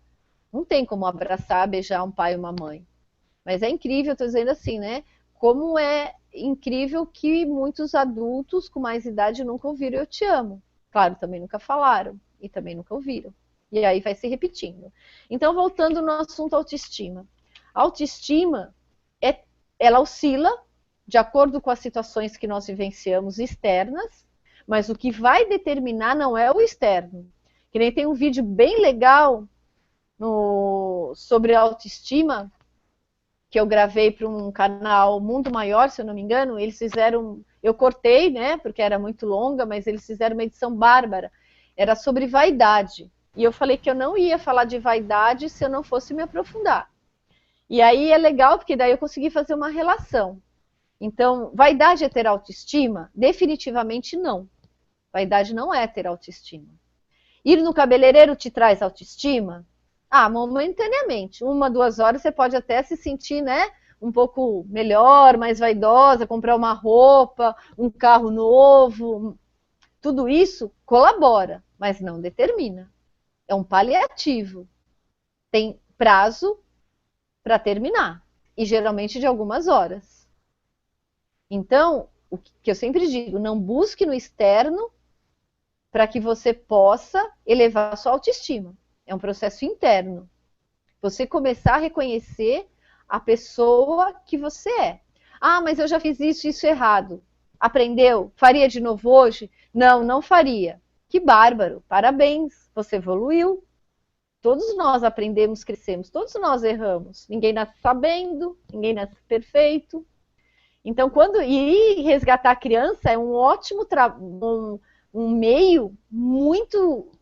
Não tem como abraçar, beijar um pai e uma mãe. Mas é incrível, estou dizendo assim, né? Como é incrível que muitos adultos com mais idade nunca ouviram eu te amo. Claro, também nunca falaram e também nunca ouviram. E aí vai se repetindo. Então, voltando no assunto autoestima. A autoestima, ela oscila de acordo com as situações que nós vivenciamos externas, mas o que vai determinar não é o externo. Que nem tem um vídeo bem legal sobre autoestima, que eu gravei para um canal Mundo Maior, se eu não me engano. Eles fizeram, eu cortei, né, porque era muito longa, mas eles fizeram uma edição bárbara. Era sobre vaidade. E eu falei que eu não ia falar de vaidade se eu não fosse me aprofundar. E aí é legal, porque daí eu consegui fazer uma relação. Então, vaidade é ter autoestima? Definitivamente não. Vaidade não é ter autoestima. Ir no cabeleireiro te traz autoestima? Momentaneamente. 1, 2 horas você pode até se sentir, né, um pouco melhor, mais vaidosa, comprar uma roupa, um carro novo. Tudo isso colabora, mas não determina. É um paliativo. Tem prazo para terminar. E geralmente de algumas horas. Então, o que eu sempre digo, não busque no externo para que você possa elevar a sua autoestima. É um processo interno. Você começar a reconhecer a pessoa que você é. Mas eu já fiz isso errado. Aprendeu? Faria de novo hoje? Não, não faria. Que bárbaro, parabéns, você evoluiu. Todos nós aprendemos, crescemos, todos nós erramos. Ninguém nasce sabendo, ninguém nasce perfeito. Então, quando ir resgatar a criança é um ótimo um meio muito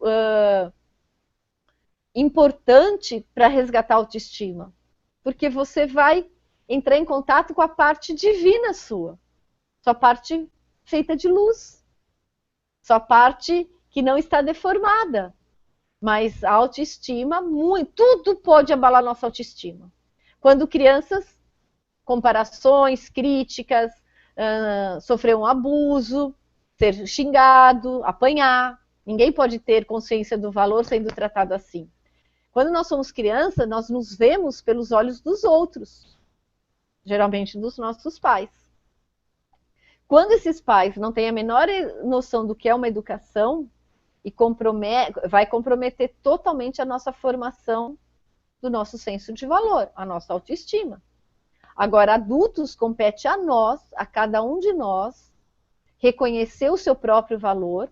importante para resgatar a autoestima. Porque você vai entrar em contato com a parte divina sua parte feita de luz, sua parte que não está deformada. Mas a autoestima, tudo pode abalar nossa autoestima. Quando crianças, comparações, críticas, sofrer um abuso, ser xingado, apanhar. Ninguém pode ter consciência do valor sendo tratado assim. Quando nós somos crianças, nós nos vemos pelos olhos dos outros, geralmente dos nossos pais. Quando esses pais não têm a menor noção do que é uma educação, e vai comprometer totalmente a nossa formação do nosso senso de valor, a nossa autoestima. Agora, adultos, compete a nós, a cada um de nós, reconhecer o seu próprio valor,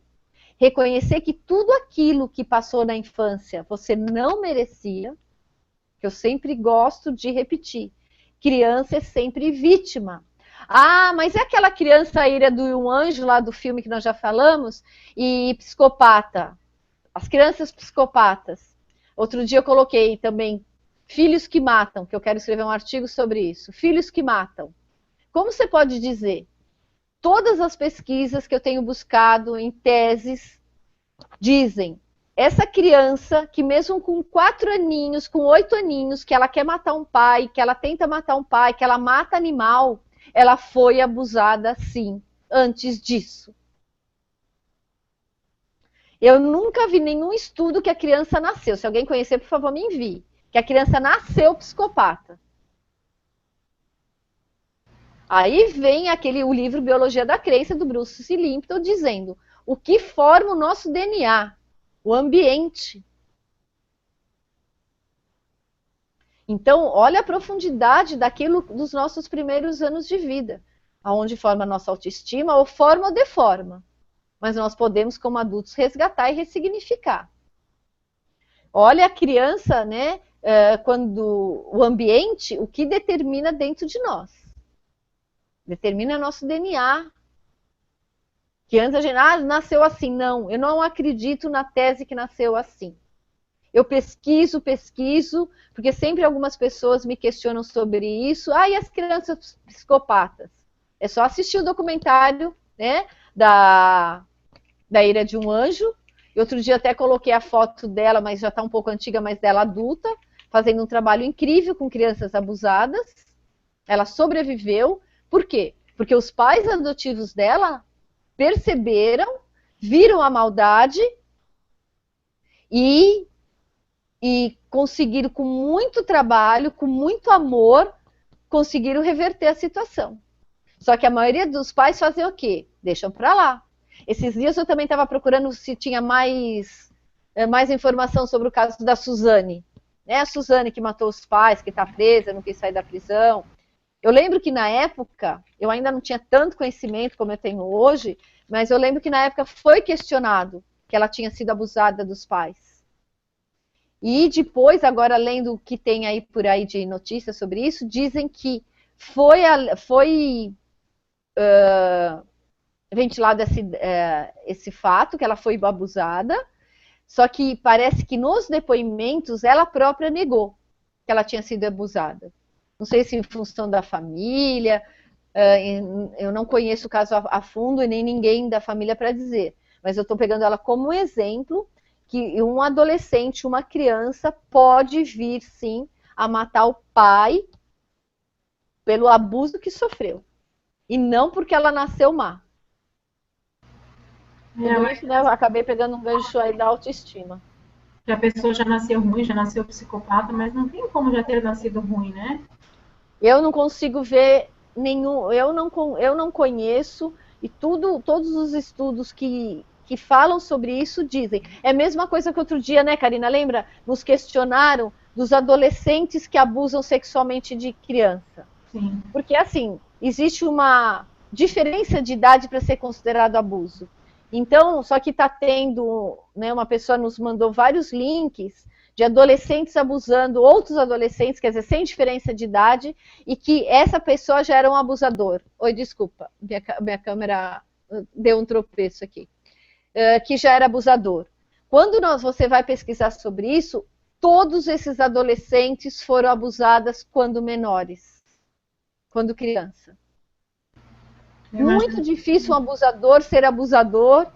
reconhecer que tudo aquilo que passou na infância você não merecia, que eu sempre gosto de repetir, criança é sempre vítima. Mas é aquela criança a ira do anjo lá do filme que nós já falamos, e psicopata. As crianças psicopatas. Outro dia eu coloquei também filhos que matam, que eu quero escrever um artigo sobre isso. Filhos que matam. Como você pode dizer? Todas as pesquisas que eu tenho buscado em teses dizem essa criança que mesmo com 4 aninhos, com 8 aninhos, que ela quer matar um pai, que ela tenta matar um pai, que ela mata animal, ela foi abusada sim, antes disso. Eu nunca vi nenhum estudo que a criança nasceu. Se alguém conhecer, por favor, me envie. Que a criança nasceu psicopata. Aí vem o livro Biologia da Crença, do Bruce C. Lipton, dizendo o que forma o nosso DNA, o ambiente. Então, olha a profundidade daquilo dos nossos primeiros anos de vida, aonde forma a nossa autoestima, ou forma ou deforma. Mas nós podemos, como adultos, resgatar e ressignificar. Olha a criança, né, quando o ambiente, o que determina dentro de nós. Determina nosso DNA. Que antes a gente, nasceu assim. Não, eu não acredito na tese que nasceu assim. Eu pesquiso, porque sempre algumas pessoas me questionam sobre isso. E as crianças psicopatas? É só assistir o documentário, né, da Ira de um Anjo. E outro dia até coloquei a foto dela, mas já está um pouco antiga, mas dela adulta, fazendo um trabalho incrível com crianças abusadas. Ela sobreviveu. Por quê? Porque os pais adotivos dela perceberam, viram a maldade e conseguiram, com muito trabalho, com muito amor, conseguiram reverter a situação. Só que a maioria dos pais fazem o quê? Deixam para lá. Esses dias eu também estava procurando se tinha mais informação sobre o caso da Suzane. Né? A Suzane que matou os pais, que está presa, não quis sair da prisão. Eu lembro que na época, eu ainda não tinha tanto conhecimento como eu tenho hoje, mas eu lembro que na época foi questionado que ela tinha sido abusada dos pais. E depois, agora lendo o que tem aí por aí de notícias sobre isso, dizem que foi ventilado esse fato, que ela foi abusada, só que parece que nos depoimentos ela própria negou que ela tinha sido abusada. Não sei se em função da família, eu não conheço o caso a fundo e nem ninguém da família para dizer, mas eu estou pegando ela como exemplo que um adolescente, uma criança, pode vir sim a matar o pai pelo abuso que sofreu. E não porque ela nasceu má. Tudo isso, né, eu acabei pegando um gancho aí da autoestima. Que a pessoa já nasceu ruim, já nasceu psicopata, mas não tem como já ter nascido ruim, né? Eu não consigo ver nenhum, eu não conheço, e todos os estudos que falam sobre isso dizem. É a mesma coisa que outro dia, né, Karina, lembra? Nos questionaram dos adolescentes que abusam sexualmente de criança. Sim. Porque, assim, existe uma diferença de idade para ser considerado abuso. Então, só que está tendo, né, uma pessoa nos mandou vários links de adolescentes abusando outros adolescentes, quer dizer, sem diferença de idade, e que essa pessoa já era um abusador. Oi, desculpa, minha câmera deu um tropeço aqui. Que já era abusador. Quando você vai pesquisar sobre isso, todos esses adolescentes foram abusadas quando menores, quando criança. Muito difícil um abusador ser abusador,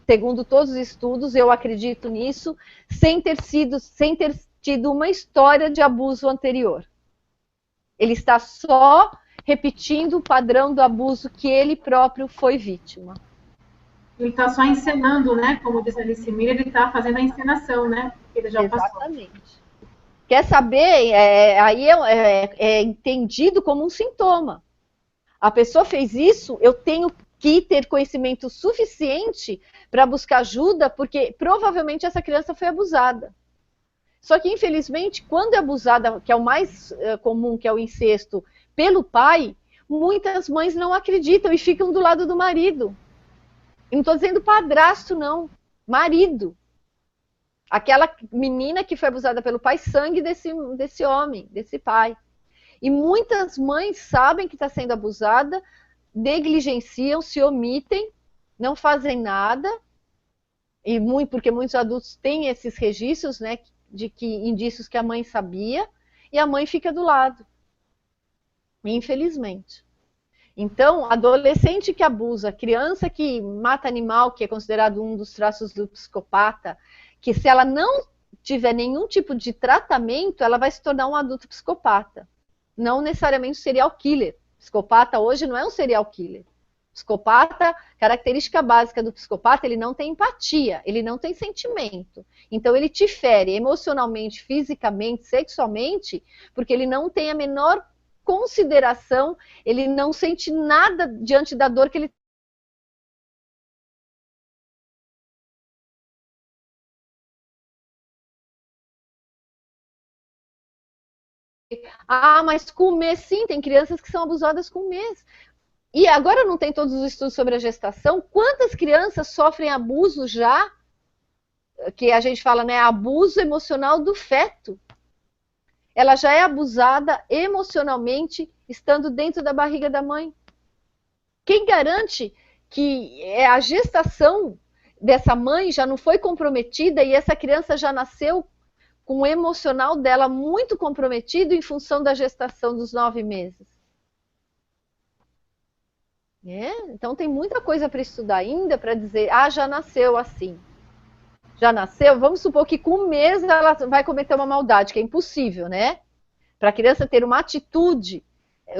segundo todos os estudos, eu acredito nisso, sem ter tido uma história de abuso anterior. Ele está só repetindo o padrão do abuso que ele próprio foi vítima. Ele está só encenando, né? Como diz a Alice Miller, ele está fazendo a encenação, né? Ele já Exatamente. Passou. Quer saber? Aí é entendido como um sintoma. A pessoa fez isso, eu tenho que ter conhecimento suficiente para buscar ajuda, porque provavelmente essa criança foi abusada. Só que, infelizmente, quando é abusada, que é o mais comum, que é o incesto, pelo pai, muitas mães não acreditam e ficam do lado do marido. E não estou dizendo padrasto, não. Marido. Aquela menina que foi abusada pelo pai, sangue desse homem, desse pai. E muitas mães sabem que está sendo abusada, negligenciam, se omitem, não fazem nada, e porque muitos adultos têm esses registros, né, indícios que a mãe sabia, e a mãe fica do lado. Infelizmente. Então, adolescente que abusa, criança que mata animal, que é considerado um dos traços do psicopata, que se ela não tiver nenhum tipo de tratamento, ela vai se tornar um adulto psicopata. Não necessariamente um serial killer. Psicopata hoje não é um serial killer. Psicopata, característica básica do psicopata, ele não tem empatia, ele não tem sentimento. Então ele te fere emocionalmente, fisicamente, sexualmente, porque ele não tem a menor consideração, ele não sente nada diante da dor que ele. Ah, mas com um mês, sim, tem crianças que são abusadas com um mês. E agora não tem todos os estudos sobre a gestação. Quantas crianças sofrem abuso já? Que a gente fala, né? Abuso emocional do feto. Ela já é abusada emocionalmente estando dentro da barriga da mãe. Quem garante que a gestação dessa mãe já não foi comprometida e essa criança já nasceu com o emocional dela muito comprometido em função da gestação dos 9 meses? Então tem muita coisa para estudar ainda para dizer, já nasceu assim. Já nasceu, vamos supor que com um mês ela vai cometer uma maldade, que é impossível, né? Para a criança ter uma atitude,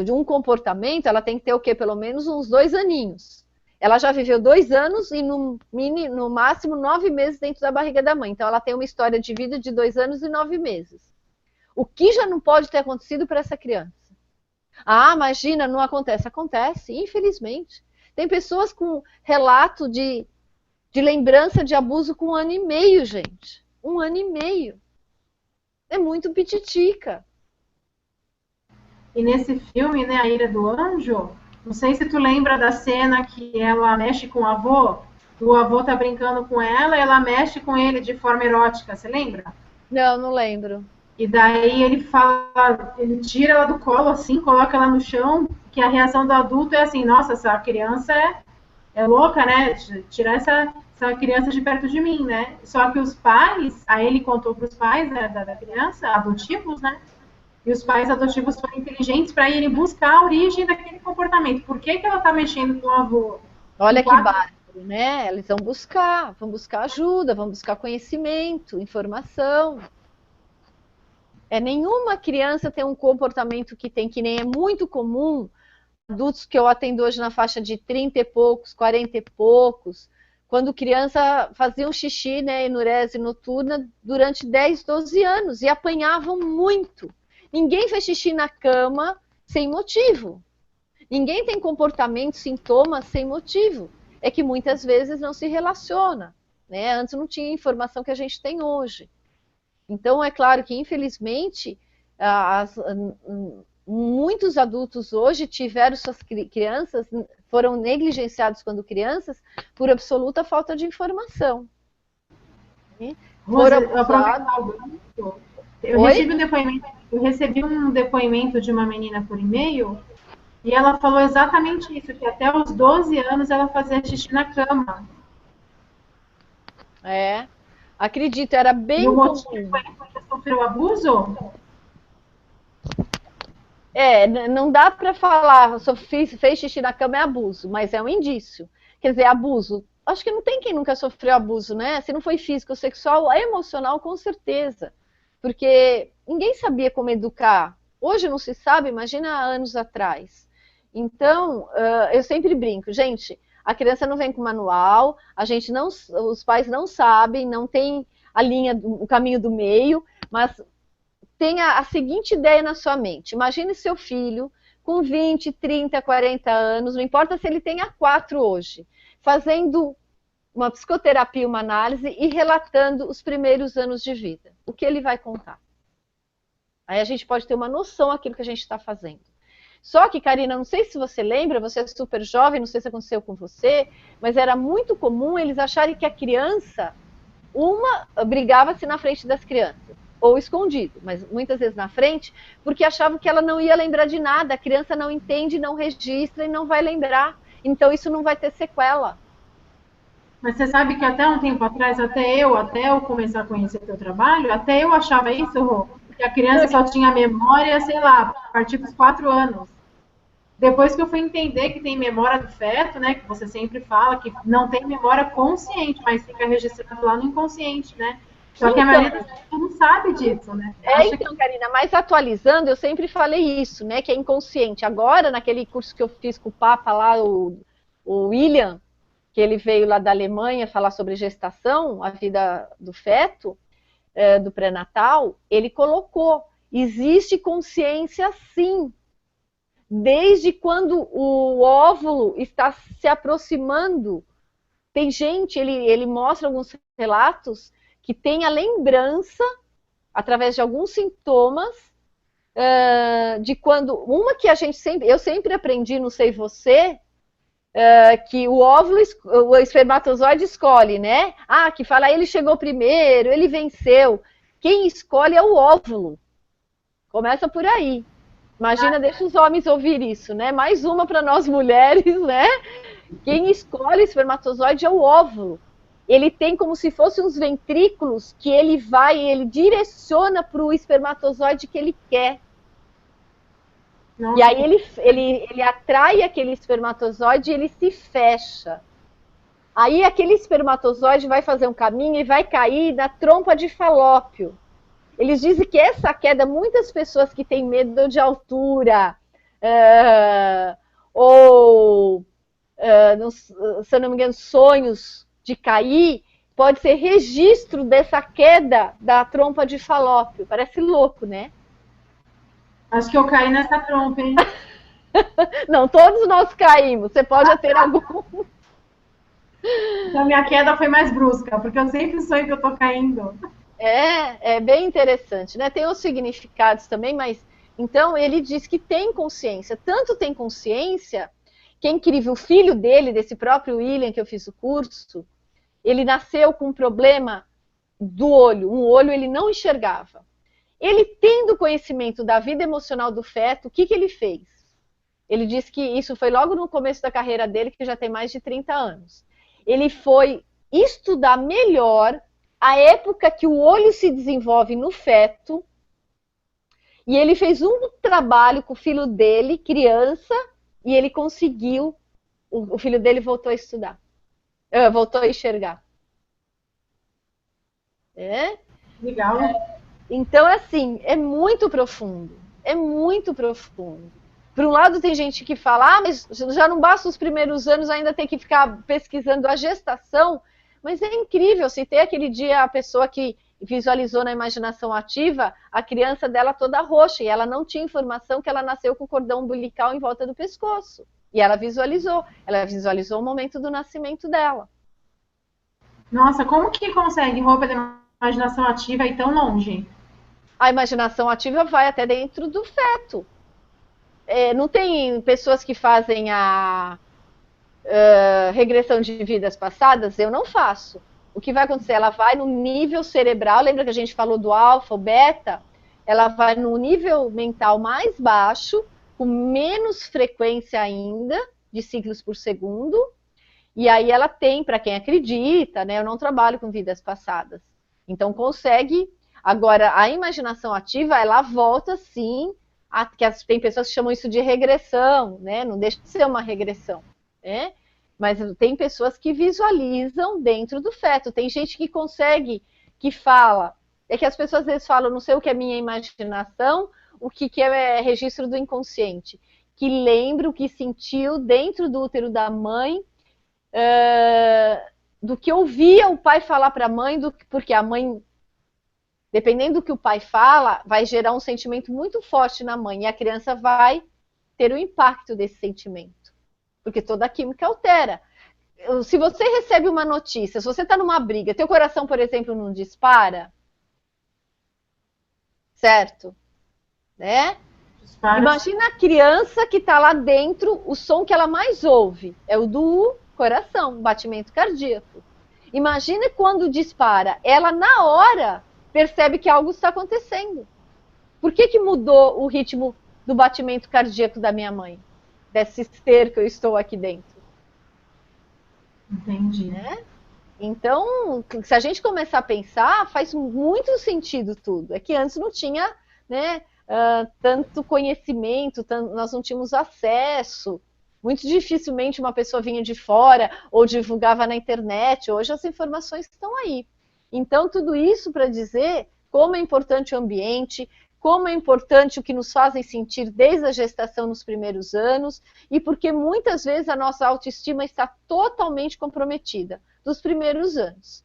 de um comportamento, ela tem que ter o quê? Pelo menos uns 2 aninhos. Ela já viveu 2 anos e no máximo 9 meses dentro da barriga da mãe. Então ela tem uma história de vida de 2 anos e 9 meses. O que já não pode ter acontecido para essa criança? Imagina, não acontece. Acontece, infelizmente. Tem pessoas com relato de lembrança de abuso com 1 ano e meio, gente. 1 ano e meio. É muito pititica. E nesse filme, né, A Ira do Anjo, não sei se tu lembra da cena que ela mexe com o avô tá brincando com ela e ela mexe com ele de forma erótica, você lembra? Não lembro. E daí ele fala, ele tira ela do colo assim, coloca ela no chão, que a reação do adulto é assim, nossa, essa criança é louca, né? Tirar essa criança de perto de mim, né? Só que os pais, aí ele contou para os pais, né, da criança, adotivos, né? E os pais adotivos foram inteligentes para irem buscar a origem daquele comportamento. Por que ela está mexendo com o avô? Olha que bárbaro, né? Eles vão buscar ajuda, vão buscar conhecimento, informação. Nenhuma criança tem um comportamento que nem é muito comum. Adultos que eu atendo hoje na faixa de 30 e poucos, 40 e poucos, quando criança faziam xixi, né, enurese noturna durante 10, 12 anos e apanhavam muito. Ninguém faz xixi na cama sem motivo. Ninguém tem comportamento, sintomas sem motivo. É que muitas vezes não se relaciona, né? Antes não tinha a informação que a gente tem hoje. Então, é claro que, infelizmente, muitos adultos hoje tiveram suas crianças, foram negligenciados quando crianças, por absoluta falta de informação. Eu recebi um depoimento de uma menina por e-mail e ela falou exatamente isso, que até os 12 anos ela fazia xixi na cama. Acredito, era bem comum. E o motivo foi porque sofreu abuso? Não dá para falar, fez xixi na cama é abuso, mas é um indício. Quer dizer, abuso, acho que não tem quem nunca sofreu abuso, né? Se não foi físico, sexual, emocional, com certeza. Porque ninguém sabia como educar. Hoje não se sabe, imagina há anos atrás. Então, eu sempre brinco, gente, a criança não vem com manual, os pais não sabem, não tem o caminho do meio, mas tenha a seguinte ideia na sua mente. Imagine seu filho com 20, 30, 40 anos, não importa se ele tenha 4 hoje, fazendo uma psicoterapia, uma análise e relatando os primeiros anos de vida. O que ele vai contar? Aí a gente pode ter uma noção daquilo que a gente está fazendo. Só que, Karina, não sei se você lembra, você é super jovem, não sei se aconteceu com você, mas era muito comum eles acharem que a criança, brigava-se na frente das crianças, ou escondido, mas muitas vezes na frente, porque achavam que ela não ia lembrar de nada, a criança não entende, não registra e não vai lembrar. Então isso não vai ter sequela. Mas você sabe que até um tempo atrás, até eu começar a conhecer teu trabalho, até eu achava isso, Rô, que a criança só tinha memória, sei lá, a partir dos 4 anos. Depois que eu fui entender que tem memória do feto, né? Que você sempre fala que não tem memória consciente, mas fica registrado lá no inconsciente, né? Só que a Então, maioria das pessoas não sabe disso, né? Acha que então, Karina, mas atualizando, eu sempre falei isso, né? Que é inconsciente. Agora, naquele curso que eu fiz com o Papa lá, o William, que ele veio lá da Alemanha falar sobre gestação, a vida do feto, do pré-natal, ele colocou, existe consciência sim, desde quando o óvulo está se aproximando. Tem gente, ele mostra alguns relatos que tem a lembrança, através de alguns sintomas, de quando, uma que eu sempre aprendi, não sei você, que o óvulo, o espermatozoide escolhe, né? Ah, que fala, ele chegou primeiro, ele venceu. Quem escolhe é o óvulo. Começa por aí. Imagina, deixa os homens ouvir isso, né? Mais uma para nós mulheres, né? Quem escolhe o espermatozoide é o óvulo. Ele tem como se fossem uns ventrículos que ele direciona para o espermatozoide que ele quer. Nossa, E aí ele atrai aquele espermatozoide e ele se fecha. Aí aquele espermatozoide vai fazer um caminho e vai cair na trompa de Falópio. Eles dizem que essa queda, muitas pessoas que têm medo de altura, ou, se eu não me engano, sonhos de cair, pode ser registro dessa queda da trompa de Falópio. Parece louco, né? acho que eu caí nessa trompa, hein? Não, todos nós caímos. Você pode ter algum. Então minha queda foi mais brusca, porque eu sempre sonho que eu tô caindo. É bem interessante, né? Tem os significados também, mas então ele diz que tem consciência. Tanto tem consciência que é incrível. O filho dele, desse próprio William que eu fiz o curso, ele nasceu com um problema do olho. Um olho ele não enxergava. Ele, tendo conhecimento da vida emocional do feto, o que ele fez? Ele disse que isso foi logo no começo da carreira dele, que já tem mais de 30 anos. Ele foi estudar melhor a época que o olho se desenvolve no feto, e ele fez um trabalho com o filho dele, criança, e ele conseguiu, o filho dele voltou a estudar, voltou a enxergar. É? Legal. Então, assim, é muito profundo. É muito profundo. Por um lado, tem gente que fala, mas já não basta os primeiros anos, ainda tem que ficar pesquisando a gestação. Mas é incrível, se tem aquele dia a pessoa que visualizou na imaginação ativa a criança dela toda roxa, e ela não tinha informação que ela nasceu com o cordão umbilical em volta do pescoço. E ela visualizou o momento do nascimento dela. Nossa, como que consegue roupa de imaginação ativa e tão longe? A imaginação ativa vai até dentro do feto. Não tem pessoas que fazem a regressão de vidas passadas? Eu não faço. O que vai acontecer? Ela vai no nível cerebral, lembra que a gente falou do alfa, o beta? Ela vai no nível mental mais baixo, com menos frequência ainda, de ciclos por segundo, e aí ela tem, para quem acredita, né? Eu não trabalho com vidas passadas. Então consegue. Agora, a imaginação ativa, ela volta sim, tem pessoas que chamam isso de regressão, né? Não deixa de ser uma regressão, né? Mas tem pessoas que visualizam dentro do feto. Tem gente que consegue, que fala. É que as pessoas às vezes falam, não sei o que é minha imaginação, o que é registro do inconsciente. Que lembra o que sentiu dentro do útero da mãe, do que ouvia o pai falar para a mãe, porque a mãe, dependendo do que o pai fala, vai gerar um sentimento muito forte na mãe, e a criança vai ter o impacto desse sentimento. Porque toda a química altera. Se você recebe uma notícia, se você está numa briga, teu coração, por exemplo, não dispara, certo? Né? Dispara. Imagina a criança que está lá dentro, o som que ela mais ouve é o do coração, batimento cardíaco. Imagina quando dispara, ela na hora percebe que algo está acontecendo. Por que mudou o ritmo do batimento cardíaco da minha mãe? Desse ser que eu estou aqui dentro. Entendi. Né? Então, se a gente começar a pensar, faz muito sentido tudo. É que antes não tinha, né, tanto conhecimento, nós não tínhamos acesso. Muito dificilmente uma pessoa vinha de fora ou divulgava na internet. Hoje as informações estão aí. Então, tudo isso para dizer como é importante o ambiente, como é importante o que nos fazem sentir desde a gestação nos primeiros anos, e porque muitas vezes a nossa autoestima está totalmente comprometida dos primeiros anos.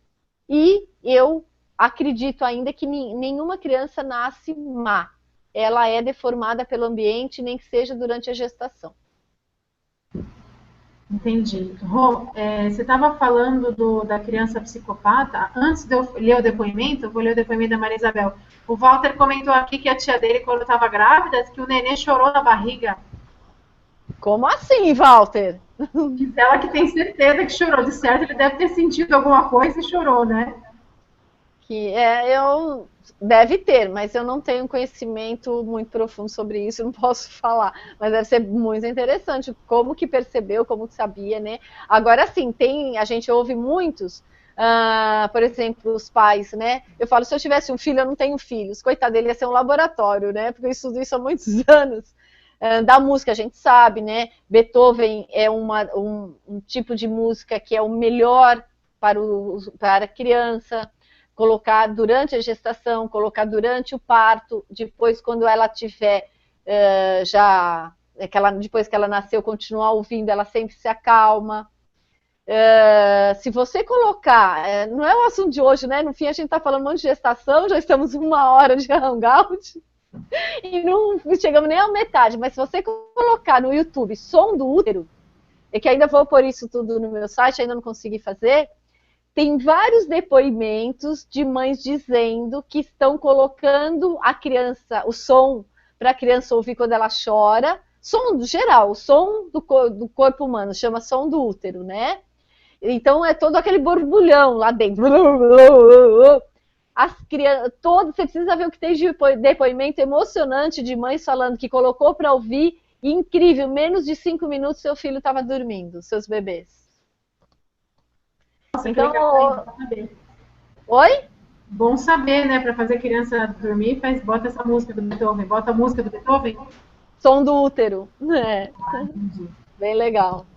E eu acredito ainda que nenhuma criança nasce má. Ela é deformada pelo ambiente, nem que seja durante a gestação. Entendi. Rô, você estava falando da criança psicopata. Antes de eu ler o depoimento, eu vou ler o depoimento da Maria Isabel. O Walter comentou aqui que a tia dele, quando estava grávida, que o nenê chorou na barriga. Como assim, Walter? Diz ela que tem certeza que chorou. De certo, ele deve ter sentido alguma coisa e chorou, né? Deve ter, mas eu não tenho conhecimento muito profundo sobre isso, não posso falar. Mas deve ser muito interessante como que percebeu, como que sabia, né? Agora sim, a gente ouve muitos, por exemplo, os pais, né? Eu falo, se eu tivesse um filho, eu não tenho filhos. Coitado, ele ia ser um laboratório, né? Porque eu estudo isso há muitos anos. Da música a gente sabe, né? Beethoven é um tipo de música que é o melhor para a criança. Colocar durante a gestação, colocar durante o parto, depois quando ela tiver depois que ela nasceu, continuar ouvindo, ela sempre se acalma. Se você colocar, não é o assunto de hoje, né? No fim a gente está falando um monte de gestação, já estamos 1 hora de hangout e não chegamos nem à metade, mas se você colocar no YouTube som do útero, é que ainda vou pôr isso tudo no meu site, ainda não consegui fazer. Tem vários depoimentos de mães dizendo que estão colocando a criança, o som para a criança ouvir quando ela chora, som geral, o som do corpo humano, chama som do útero, né? Então é todo aquele borbulhão lá dentro. As crianças, você precisa ver o que tem de depoimento emocionante de mães falando que colocou para ouvir, e incrível, menos de 5 minutos seu filho estava dormindo, seus bebês. Nossa, então, que legal, bom saber. Oi? Bom saber, né? Para fazer a criança dormir, bota essa música do Beethoven. Bota a música do Beethoven. Som do útero. Bem legal.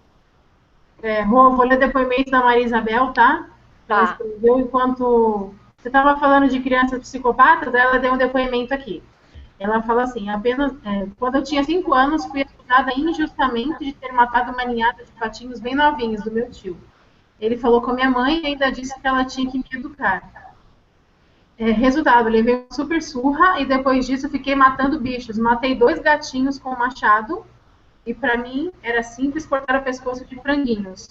Vou ler o depoimento da Maria Isabel, tá? Ela escreveu enquanto você estava falando de crianças psicopatas, ela deu um depoimento aqui. Ela fala assim, quando eu tinha 5 anos, fui acusada injustamente de ter matado uma ninhada de patinhos bem novinhos do meu tio. Ele falou com a minha mãe e ainda disse que ela tinha que me educar. Resultado, levei uma super surra e depois disso fiquei matando bichos. Matei 2 gatinhos com um machado e para mim era simples cortar o pescoço de franguinhos.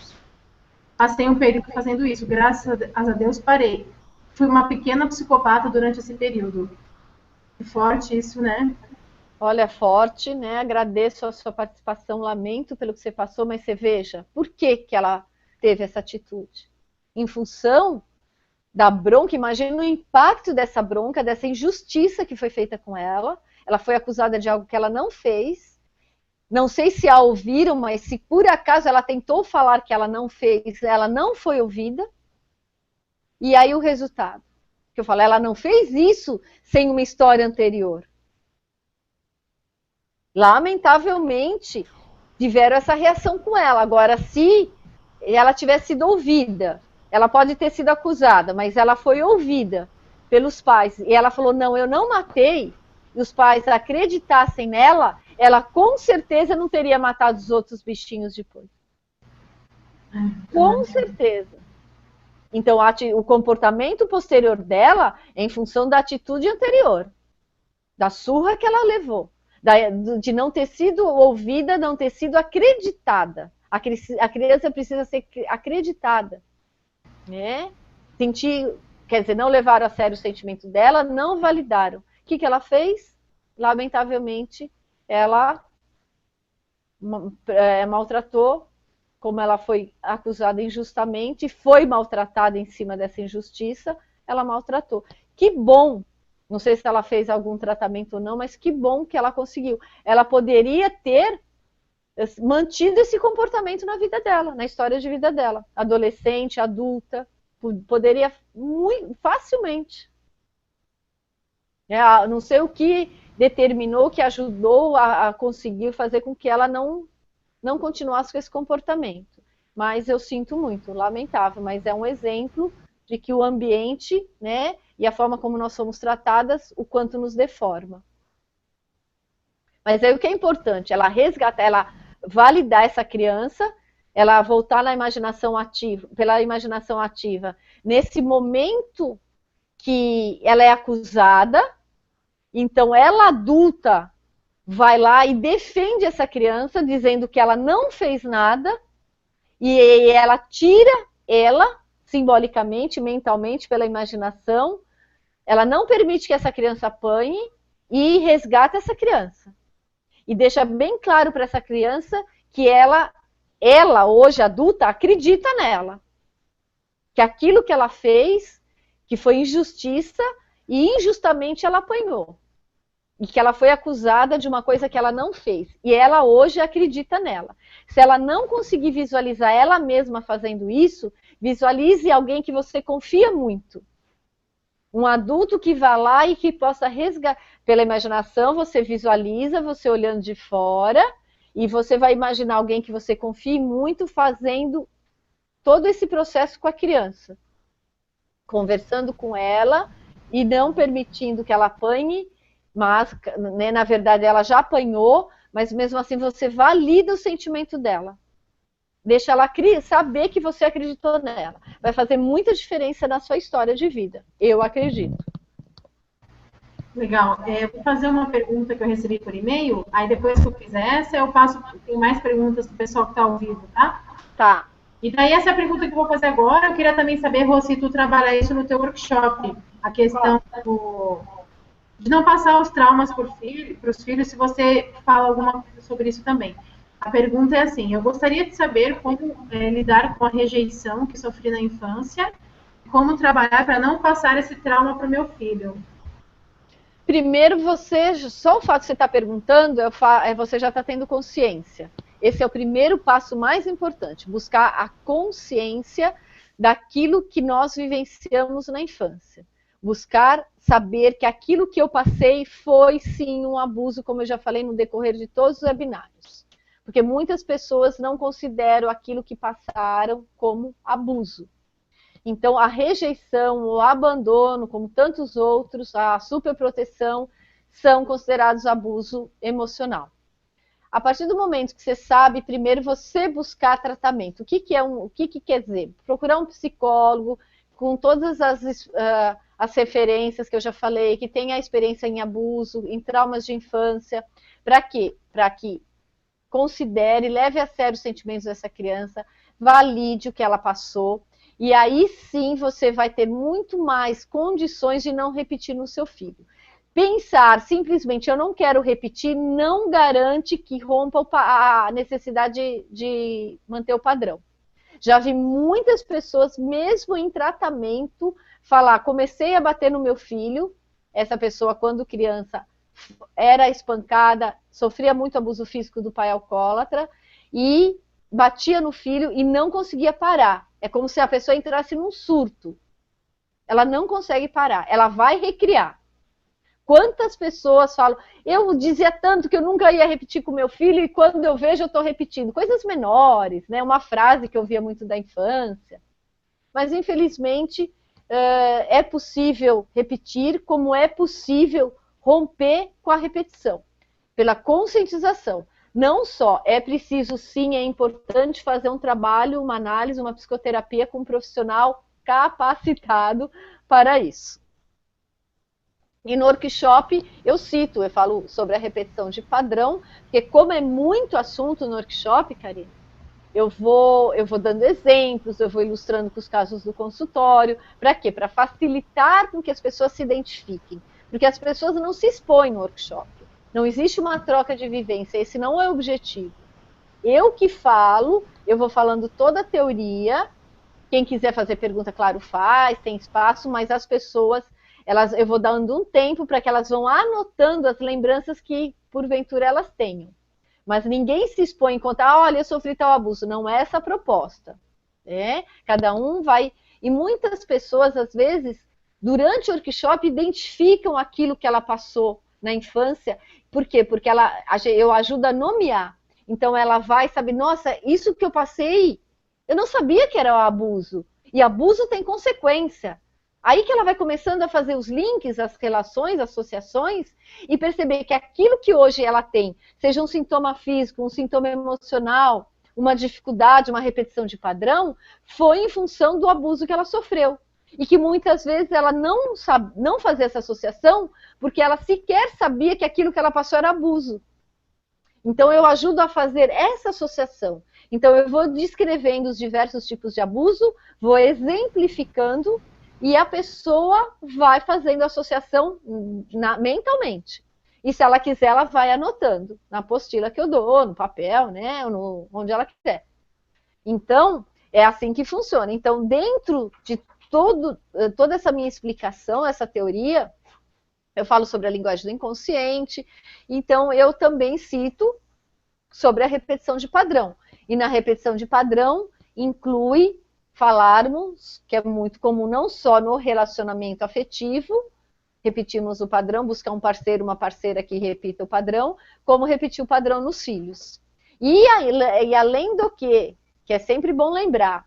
Passei um período fazendo isso, graças a Deus parei. Fui uma pequena psicopata durante esse período. Forte isso, né? Olha, forte, né? Agradeço a sua participação, lamento pelo que você passou, mas você veja, por que ela teve essa atitude? Em função da bronca, imagina o impacto dessa bronca, dessa injustiça que foi feita com ela. Ela foi acusada de algo que ela não fez. Não sei se a ouviram, mas se por acaso ela tentou falar que ela não fez, ela não foi ouvida. E aí o resultado? Que eu falo, ela não fez isso sem uma história anterior. Lamentavelmente, tiveram essa reação com ela. Agora, se ela tivesse sido ouvida, ela pode ter sido acusada, mas ela foi ouvida pelos pais. E ela falou, não, eu não matei. E os pais acreditassem nela, ela com certeza não teria matado os outros bichinhos depois. Com certeza. Então, o comportamento posterior dela é em função da atitude anterior. Da surra que ela levou. De não ter sido ouvida, não ter sido acreditada. A criança precisa ser acreditada. Né? Quer dizer, não levaram a sério o sentimento dela, não validaram. O que ela fez? Lamentavelmente, ela maltratou, como ela foi acusada injustamente, foi maltratada em cima dessa injustiça, ela maltratou. Que bom! Não sei se ela fez algum tratamento ou não, mas que bom que ela conseguiu. Ela poderia ter mantido esse comportamento na vida dela, na história de vida dela. Adolescente, adulta, poderia muito facilmente. Não sei o que determinou, que ajudou a conseguir fazer com que ela não continuasse com esse comportamento. Mas eu sinto muito, lamentável, mas é um exemplo de que o ambiente, né, e a forma como nós somos tratadas, o quanto nos deforma. Mas aí o que é importante? Ela resgatar, ela validar essa criança, ela voltar na imaginação ativa, pela imaginação ativa, nesse momento que ela é acusada, então ela adulta vai lá e defende essa criança, dizendo que ela não fez nada, e ela tira ela, simbolicamente, mentalmente, pela imaginação, ela não permite que essa criança apanhe e resgata essa criança. E deixa bem claro para essa criança que ela, hoje adulta, acredita nela. Que aquilo que ela fez, que foi injustiça, e injustamente ela apanhou. E que ela foi acusada de uma coisa que ela não fez. E ela hoje acredita nela. Se ela não conseguir visualizar ela mesma fazendo isso, visualize alguém que você confia muito. Um adulto que vá lá e que possa resgatar. Pela imaginação, você visualiza, você olhando de fora, e você vai imaginar alguém que você confie muito fazendo todo esse processo com a criança. Conversando com ela e não permitindo que ela apanhe, mas, né, na verdade, ela já apanhou, mas mesmo assim você valida o sentimento dela. Deixa ela saber que você acreditou nela. Vai fazer muita diferença na sua história de vida. Eu acredito. Legal. Eu vou fazer uma pergunta que eu recebi por e-mail, aí depois que eu fizer essa, eu passo, tem mais perguntas do pessoal que está ao vivo, tá? Tá. E daí essa pergunta que eu vou fazer agora, eu queria também saber, Rô, se tu trabalha isso no teu workshop, a questão de não passar os traumas para os filhos, se você fala alguma coisa sobre isso também. A pergunta é assim, eu gostaria de saber como lidar com a rejeição que sofri na infância, como trabalhar para não passar esse trauma para o meu filho. Primeiro, só o fato de você estar perguntando, você já está tendo consciência. Esse é o primeiro passo mais importante, buscar a consciência daquilo que nós vivenciamos na infância. Buscar saber que aquilo que eu passei foi, sim, um abuso, como eu já falei no decorrer de todos os webinários. Porque muitas pessoas não consideram aquilo que passaram como abuso. Então, a rejeição, o abandono, como tantos outros, a superproteção, são considerados abuso emocional. A partir do momento que você sabe, primeiro você buscar tratamento. O que quer dizer? Procurar um psicólogo com todas as referências que eu já falei, que tenha experiência em abuso, em traumas de infância. Para quê? Para que considere, leve a sério os sentimentos dessa criança, valide o que ela passou, e aí sim você vai ter muito mais condições de não repetir no seu filho. Pensar simplesmente, eu não quero repetir, não garante que rompa a necessidade de manter o padrão. Já vi muitas pessoas, mesmo em tratamento, falar, comecei a bater no meu filho, essa pessoa quando criança era espancada, sofria muito abuso físico do pai alcoólatra, e batia no filho e não conseguia parar. É como se a pessoa entrasse num surto. Ela não consegue parar, ela vai recriar. Quantas pessoas falam, eu dizia tanto que eu nunca ia repetir com meu filho e quando eu vejo eu estou repetindo. Coisas menores, né? Uma frase que eu via muito da infância. Mas, infelizmente, é possível repetir, como é possível romper com a repetição. Pela conscientização. Não só, é preciso sim, é importante fazer um trabalho, uma análise, uma psicoterapia com um profissional capacitado para isso. E no workshop eu falo sobre a repetição de padrão, porque como é muito assunto no workshop, Karine, eu vou dando exemplos, eu vou ilustrando com os casos do consultório. Para quê? Para facilitar com que as pessoas se identifiquem. Porque as pessoas não se expõem no workshop. Não existe uma troca de vivência, esse não é o objetivo. Eu que falo, eu vou falando toda a teoria, quem quiser fazer pergunta, claro, faz, tem espaço, mas as pessoas, eu vou dando um tempo para que elas vão anotando as lembranças que, porventura, elas tenham. Mas ninguém se expõe em contar, olha, eu sofri tal abuso, não é essa a proposta. Cada um vai... E muitas pessoas, às vezes, durante o workshop, identificam aquilo que ela passou na infância. Por quê? Porque eu ajudo a nomear. Então ela vai saber, nossa, isso que eu passei, eu não sabia que era o abuso. E abuso tem consequência. Aí que ela vai começando a fazer os links, as relações, associações, e perceber que aquilo que hoje ela tem, seja um sintoma físico, um sintoma emocional, uma dificuldade, uma repetição de padrão, foi em função do abuso que ela sofreu. E que muitas vezes ela não fazia essa associação, porque ela sequer sabia que aquilo que ela passou era abuso. Então eu ajudo a fazer essa associação. Então eu vou descrevendo os diversos tipos de abuso, vou exemplificando, e a pessoa vai fazendo a associação mentalmente. E se ela quiser, ela vai anotando na apostila que eu dou, no papel, né, onde ela quiser. Então, é assim que funciona. Então, dentro de toda essa minha explicação, essa teoria, eu falo sobre a linguagem do inconsciente, então eu também cito sobre a repetição de padrão. E na repetição de padrão, inclui falarmos, que é muito comum não só no relacionamento afetivo, repetimos o padrão, buscar um parceiro, uma parceira que repita o padrão, como repetir o padrão nos filhos. E além do que é sempre bom lembrar,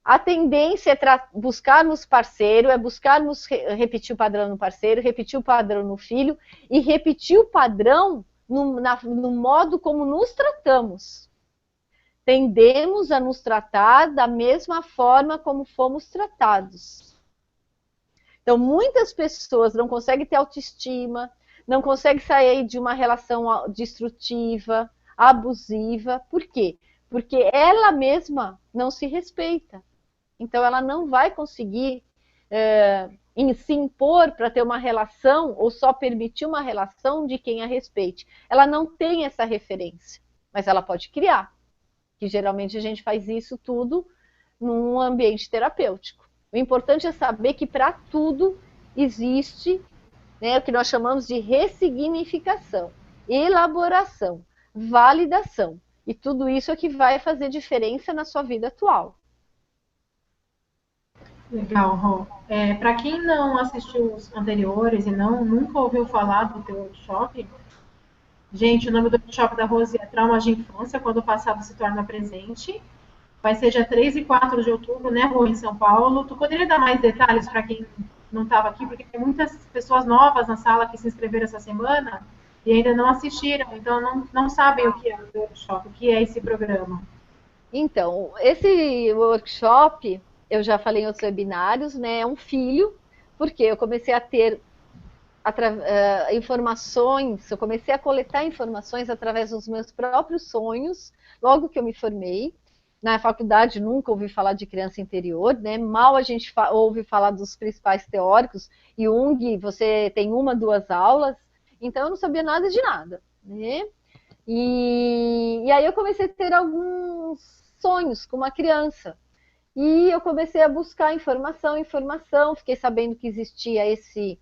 a tendência é buscarmos parceiro, é buscarmos repetir o padrão no parceiro, repetir o padrão no filho, e repetir o padrão no modo como nos tratamos. Tendemos a nos tratar da mesma forma como fomos tratados. Então, muitas pessoas não conseguem ter autoestima, não conseguem sair de uma relação destrutiva, abusiva. Por quê? Porque ela mesma não se respeita. Então, ela não vai conseguir se impor para ter uma relação ou só permitir uma relação de quem a respeite. Ela não tem essa referência, mas ela pode criar. Que geralmente a gente faz isso tudo num ambiente terapêutico. O importante é saber que para tudo existe, né, o que nós chamamos de ressignificação, elaboração, validação. E tudo isso é que vai fazer diferença na sua vida atual. Legal, Rô. Para quem não assistiu os anteriores e nunca ouviu falar do teu workshop, gente, o nome do workshop da Rose é Traumas de Infância, quando o passado se torna presente. Vai ser dia 3 e 4 de outubro, né, Rô, em São Paulo. Tu poderia dar mais detalhes para quem não estava aqui? Porque tem muitas pessoas novas na sala que se inscreveram essa semana e ainda não assistiram, então não sabem o que é o workshop, o que é esse programa. Então, esse workshop, eu já falei em outros webinários, né, é um filho, porque eu comecei a ter informações, eu comecei a coletar informações através dos meus próprios sonhos, logo que eu me formei. Na faculdade nunca ouvi falar de criança interior, né? Mal a gente ouve falar dos principais teóricos, Jung, você tem 1, 2 aulas, então eu não sabia nada de nada, né? E aí eu comecei a ter alguns sonhos com uma criança, e eu comecei a buscar informação, fiquei sabendo que existia esse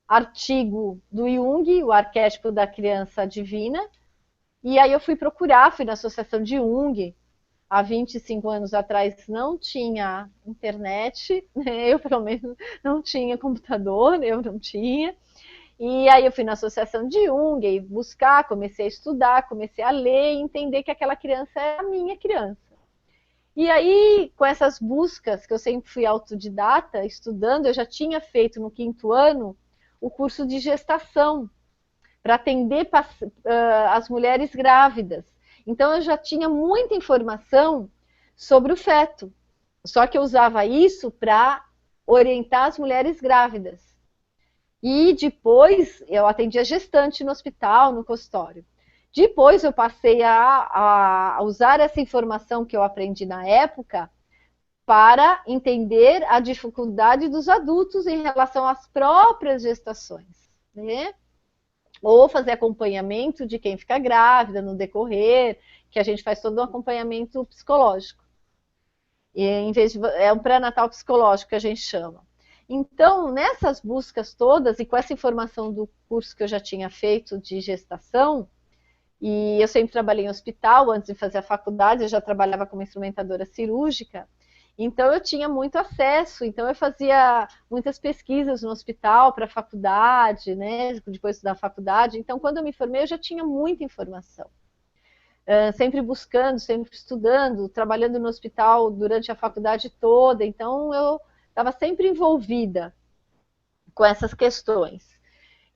artigo do Jung, o arquétipo da criança divina, e aí eu fui procurar, fui na associação de Jung. Há 25 anos atrás não tinha internet, né? Eu pelo menos não tinha computador, eu não tinha. E aí eu fui na associação de Jung, buscar, comecei a estudar, comecei a ler e entender que aquela criança é a minha criança. E aí, com essas buscas, que eu sempre fui autodidata, estudando, eu já tinha feito no 5º ano o curso de gestação, para atender as mulheres grávidas. Então, eu já tinha muita informação sobre o feto. Só que eu usava isso para orientar as mulheres grávidas. E depois, eu atendia gestante no hospital, no consultório. Depois, eu passei a usar essa informação que eu aprendi na época para entender a dificuldade dos adultos em relação às próprias gestações, né? Ou fazer acompanhamento de quem fica grávida no decorrer, que a gente faz todo um acompanhamento psicológico. E em vez de, é um pré-natal psicológico que a gente chama. Então, nessas buscas todas, e com essa informação do curso que eu já tinha feito de gestação, e eu sempre trabalhei em hospital, antes de fazer a faculdade, eu já trabalhava como instrumentadora cirúrgica, Então eu tinha muito acesso, então eu fazia muitas pesquisas no hospital para a faculdade, né, depois da faculdade. Então quando eu me formei eu já tinha muita informação. Sempre buscando, sempre estudando, trabalhando no hospital durante a faculdade toda, então eu estava sempre envolvida com essas questões.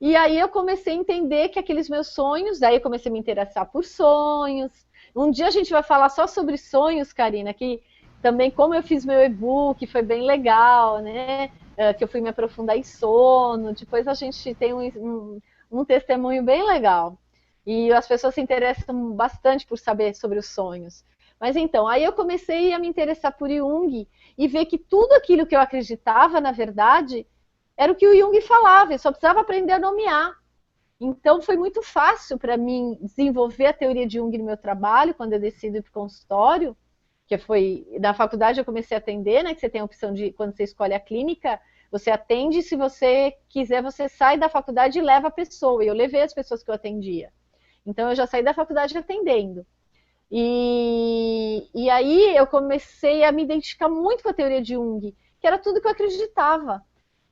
E aí eu comecei a entender que aqueles meus sonhos, daí eu comecei a me interessar por sonhos. Um dia a gente vai falar só sobre sonhos, Karina, que também como eu fiz meu e-book, foi bem legal, né? Que eu fui me aprofundar em sono, depois a gente tem um testemunho bem legal. E as pessoas se interessam bastante por saber sobre os sonhos. Mas então, aí eu comecei a me interessar por Jung e ver que tudo aquilo que eu acreditava, na verdade, era o que o Jung falava, eu só precisava aprender a nomear. Então foi muito fácil para mim desenvolver a teoria de Jung no meu trabalho, quando eu decido ir para o consultório, que foi, na faculdade eu comecei a atender, né, que você tem a opção de, quando você escolhe a clínica, você atende, se você quiser, você sai da faculdade e leva a pessoa, e eu levei as pessoas que eu atendia. Então eu já saí da faculdade atendendo. E aí eu comecei a me identificar muito com a teoria de Jung, que era tudo que eu acreditava.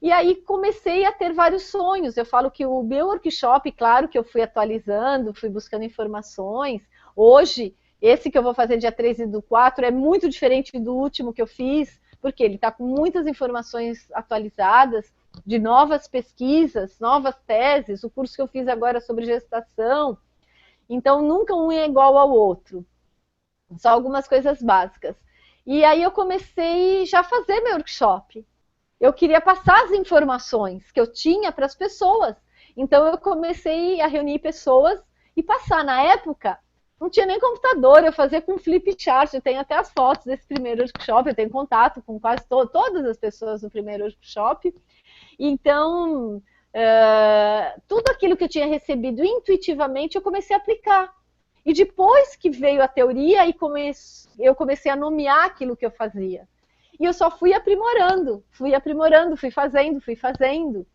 E aí comecei a ter vários sonhos. Eu falo que o meu workshop, claro que eu fui atualizando, fui buscando informações. Hoje, esse que eu vou fazer dia 13/4 é muito diferente do último que eu fiz, porque ele está com muitas informações atualizadas, de novas pesquisas, novas teses. O curso que eu fiz agora sobre gestação. Então, nunca um é igual ao outro. Só algumas coisas básicas. E aí eu comecei já a fazer meu workshop. Eu queria passar as informações que eu tinha para as pessoas. Então, eu comecei a reunir pessoas e passar. Na época, não tinha nem computador, eu fazia com flipchart. Eu tenho até as fotos desse primeiro workshop, eu tenho contato com quase todas as pessoas do primeiro workshop. Então, tudo aquilo que eu tinha recebido intuitivamente, eu comecei a aplicar. E depois que veio a teoria, eu comecei a nomear aquilo que eu fazia. E eu só fui aprimorando, fui fazendo.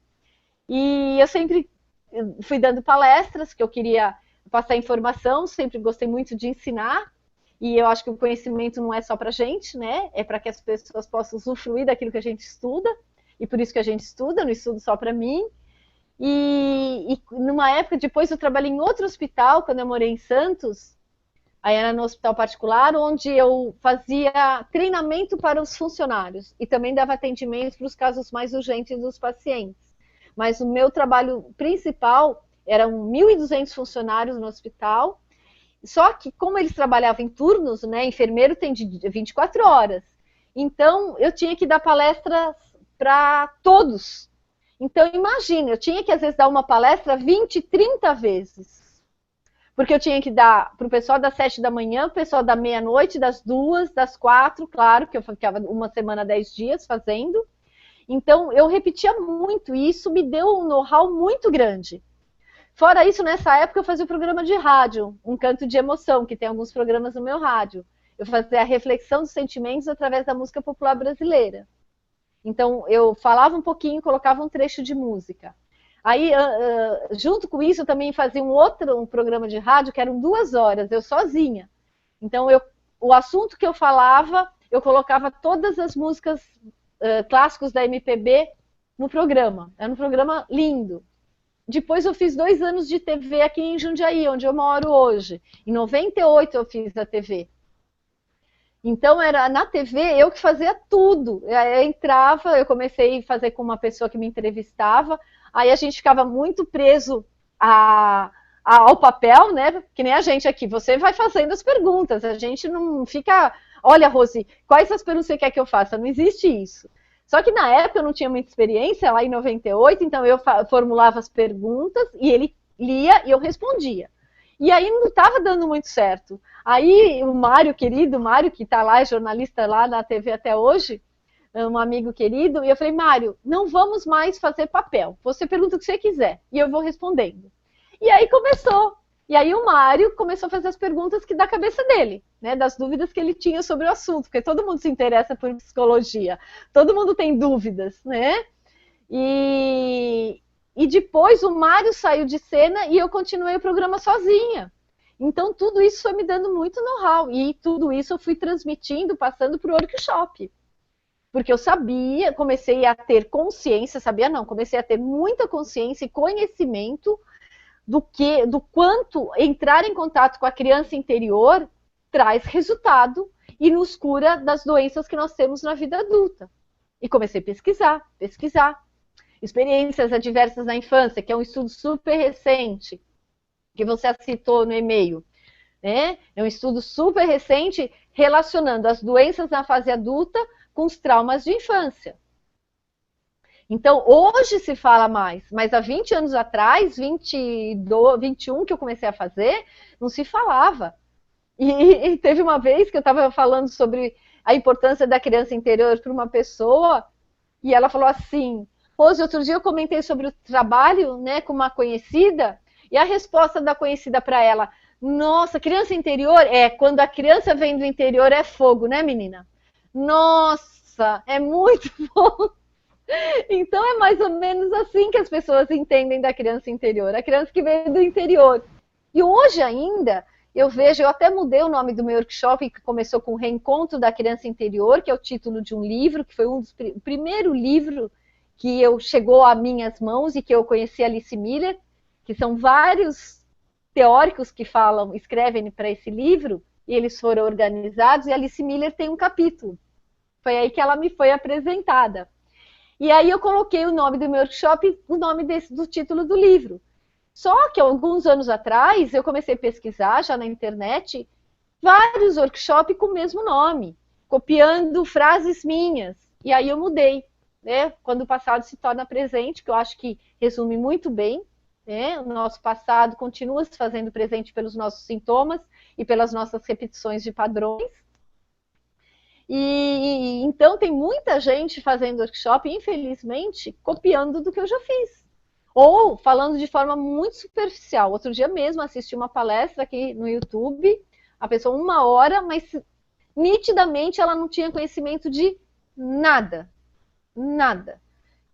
E eu sempre fui dando palestras, que eu queria passar informação, sempre gostei muito de ensinar. E eu acho que o conhecimento não é só para a gente, né? É para que as pessoas possam usufruir daquilo que a gente estuda. E por isso que a gente estuda, não estudo só para mim. E numa época, depois eu trabalhei em outro hospital, quando eu morei em Santos, aí era no hospital particular, onde eu fazia treinamento para os funcionários e também dava atendimento para os casos mais urgentes dos pacientes. Mas o meu trabalho principal eram 1.200 funcionários no hospital, só que como eles trabalhavam em turnos, né, enfermeiro tem de 24 horas, então eu tinha que dar palestras para todos. Então, imagina, eu tinha que, às vezes, dar uma palestra 20, 30 vezes. Porque eu tinha que dar para o pessoal das 7 da manhã, para o pessoal da meia-noite, das 2, das 4, claro, que eu ficava uma semana, 10 dias fazendo. Então, eu repetia muito, e isso me deu um know-how muito grande. Fora isso, nessa época, eu fazia o programa de rádio, Um Canto de Emoção, que tem alguns programas no meu rádio. Eu fazia a reflexão dos sentimentos através da música popular brasileira. Então, eu falava um pouquinho, colocava um trecho de música. Aí, junto com isso, eu também fazia um programa de rádio, que eram 2 horas, eu sozinha. Então, o assunto que eu falava, eu colocava todas as músicas clássicos da MPB no programa. Era um programa lindo. Depois eu fiz 2 anos de TV aqui em Jundiaí, onde eu moro hoje. Em 98 eu fiz a TV. Então, era na TV eu que fazia tudo. Eu entrava, eu comecei a fazer com uma pessoa que me entrevistava, aí a gente ficava muito preso ao papel, né? Que nem a gente aqui, você vai fazendo as perguntas, a gente não fica... Olha, Rose, quais as perguntas você quer que eu faça? Não existe isso. Só que na época eu não tinha muita experiência, lá em 98, então eu formulava as perguntas e ele lia e eu respondia. E aí não estava dando muito certo. Aí o Mário, querido, Mário, que está lá, é jornalista lá na TV até hoje, um amigo querido, e eu falei, Mário, não vamos mais fazer papel. Você pergunta o que você quiser e eu vou respondendo. E aí começou. E aí o Mário começou a fazer as perguntas que da cabeça dele, né, das dúvidas que ele tinha sobre o assunto, porque todo mundo se interessa por psicologia, todo mundo tem dúvidas, né? E depois o Mário saiu de cena e eu continuei o programa sozinha. Então tudo isso foi me dando muito know-how e tudo isso eu fui transmitindo, passando para o workshop. Porque eu sabia, comecei a ter consciência, sabia não, comecei a ter muita consciência e conhecimento do quanto entrar em contato com a criança interior traz resultado e nos cura das doenças que nós temos na vida adulta. E comecei a pesquisar. Experiências adversas na infância, que é um estudo super recente, que você citou no e-mail. Né? É um estudo super recente relacionando as doenças na fase adulta com os traumas de infância. Então, hoje se fala mais, mas há 20 anos atrás, 21 que eu comecei a fazer, não se falava. E teve uma vez que eu estava falando sobre a importância da criança interior para uma pessoa, e ela falou assim, Rose, outro dia eu comentei sobre o trabalho, né, com uma conhecida, e a resposta da conhecida para ela, nossa, criança interior, quando a criança vem do interior é fogo, né, menina? Nossa, é muito bom. Então é mais ou menos assim que as pessoas entendem da criança interior, a criança que veio do interior. E hoje ainda, eu até mudei o nome do meu workshop, que começou com o Reencontro da Criança Interior, que é o título de um livro, que foi o primeiro livro que chegou a minhas mãos e que eu conheci a Alice Miller, que são vários teóricos que escrevem para esse livro, e eles foram organizados, e a Alice Miller tem um capítulo. Foi aí que ela me foi apresentada. E aí eu coloquei o nome do meu workshop, o nome do título do livro. Só que alguns anos atrás eu comecei a pesquisar já na internet vários workshops com o mesmo nome, copiando frases minhas. E aí eu mudei, né? Quando o passado se torna presente, que eu acho que resume muito bem, né? O nosso passado continua se fazendo presente pelos nossos sintomas e pelas nossas repetições de padrões. E então tem muita gente fazendo workshop, infelizmente, copiando do que eu já fiz. Ou falando de forma muito superficial. Outro dia mesmo assisti uma palestra aqui no YouTube, a pessoa 1 hora, mas nitidamente ela não tinha conhecimento de nada. Nada.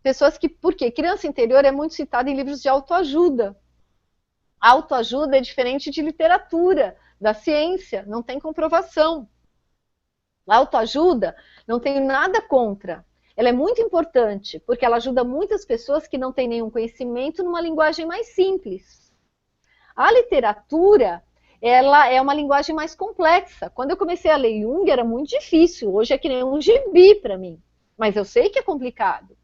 Pessoas que, por quê? Criança interior é muito citada em livros de autoajuda. Autoajuda é diferente de literatura, da ciência, não tem comprovação. A autoajuda, não tenho nada contra. Ela é muito importante, porque ela ajuda muitas pessoas que não têm nenhum conhecimento numa linguagem mais simples. A literatura, ela é uma linguagem mais complexa. Quando eu comecei a ler Jung, era muito difícil. Hoje é que nem um gibi para mim. Mas eu sei que é complicado.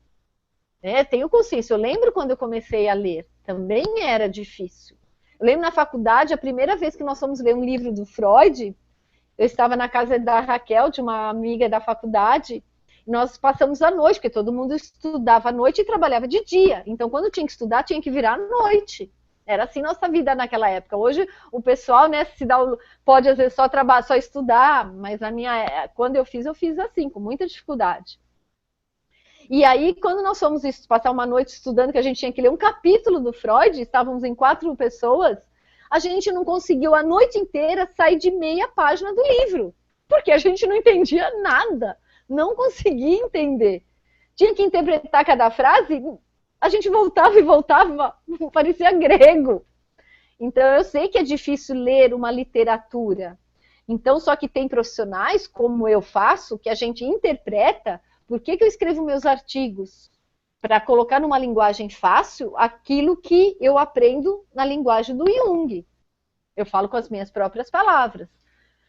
Tenho consciência. Eu lembro quando eu comecei a ler. Também era difícil. Eu lembro na faculdade, a primeira vez que nós fomos ler um livro do Freud, eu estava na casa da Raquel, de uma amiga da faculdade, e nós passamos a noite, porque todo mundo estudava à noite e trabalhava de dia. Então, quando tinha que estudar, tinha que virar à noite. Era assim nossa vida naquela época. Hoje, o pessoal, né, pode às vezes só estudar, mas quando eu fiz assim, com muita dificuldade. E aí, quando nós fomos passar uma noite estudando, que a gente tinha que ler um capítulo do Freud, estávamos em 4 pessoas, a gente não conseguiu a noite inteira sair de meia página do livro, porque a gente não entendia nada, não conseguia entender. Tinha que interpretar cada frase, a gente voltava e voltava, parecia grego. Então eu sei que é difícil ler uma literatura. Então, só que tem profissionais, como eu faço, que a gente interpreta. Por que eu escrevo meus artigos? Para colocar numa linguagem fácil aquilo que eu aprendo na linguagem do Jung. Eu falo com as minhas próprias palavras.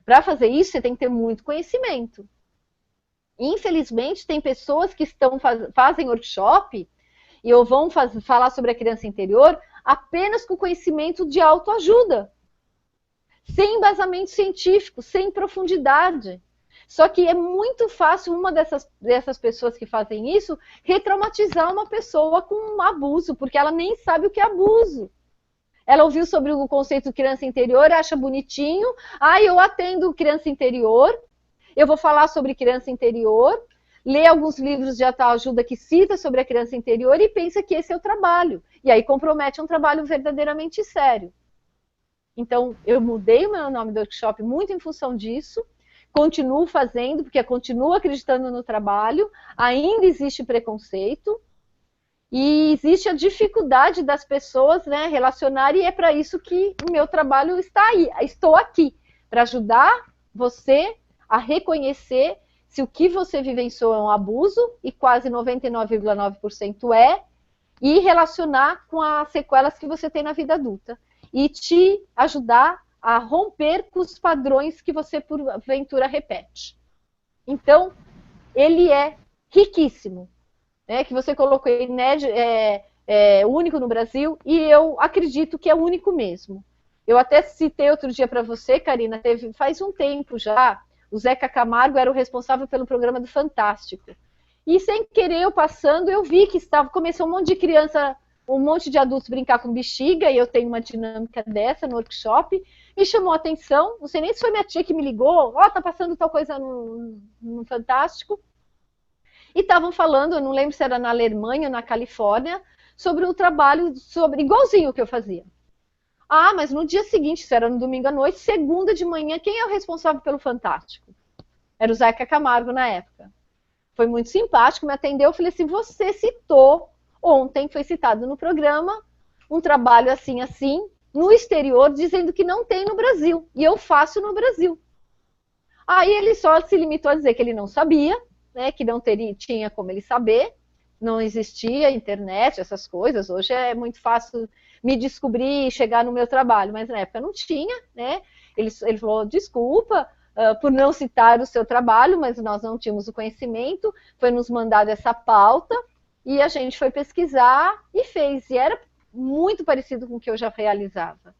Para fazer isso, você tem que ter muito conhecimento. Infelizmente, tem pessoas que fazem workshop e vão falar sobre a criança interior apenas com conhecimento de autoajuda. Sem embasamento científico, sem profundidade. Só que é muito fácil uma dessas pessoas que fazem isso retraumatizar uma pessoa com um abuso, porque ela nem sabe o que é abuso. Ela ouviu sobre o conceito de criança interior, acha bonitinho. Eu atendo criança interior, eu vou falar sobre criança interior, lê alguns livros de autoajuda que cita sobre a criança interior e pensa que esse é o trabalho. E aí compromete um trabalho verdadeiramente sério. Então, eu mudei o meu nome do workshop muito em função disso. Continuo fazendo, porque continuo acreditando no trabalho, ainda existe preconceito e existe a dificuldade das pessoas, né, relacionarem, e é para isso que o meu trabalho está aí. Estou aqui, para ajudar você a reconhecer se o que você vivenciou é um abuso, e quase 99,9% é, e relacionar com as sequelas que você tem na vida adulta. E te ajudar a romper com os padrões que você, porventura, repete. Então, ele é riquíssimo, né? Que você colocou inédito, único no Brasil, e eu acredito que é único mesmo. Eu até citei outro dia para você, Karina, faz um tempo já, o Zeca Camargo era o responsável pelo programa do Fantástico. E sem querer, eu passando, eu vi que começou um monte de criança, um monte de adultos brincar com bexiga, e eu tenho uma dinâmica dessa no workshop, me chamou a atenção, não sei nem se foi minha tia que me ligou, tá passando tal coisa no Fantástico. E estavam falando, eu não lembro se era na Alemanha ou na Califórnia, sobre um trabalho igualzinho o que eu fazia. Mas no dia seguinte, isso era no domingo à noite, segunda de manhã, quem é o responsável pelo Fantástico? Era o Zeca Camargo na época. Foi muito simpático, me atendeu, eu falei assim, você citou, ontem foi citado no programa, um trabalho assim, assim, no exterior, dizendo que não tem no Brasil, e eu faço no Brasil. Aí ele só se limitou a dizer que ele não sabia, né, que não tinha como ele saber, não existia internet, essas coisas, hoje é muito fácil me descobrir e chegar no meu trabalho, mas na época não tinha, né? Ele falou, desculpa por não citar o seu trabalho, mas nós não tínhamos o conhecimento, foi nos mandada essa pauta, e a gente foi pesquisar e fez, e era muito parecido com o que eu já realizava.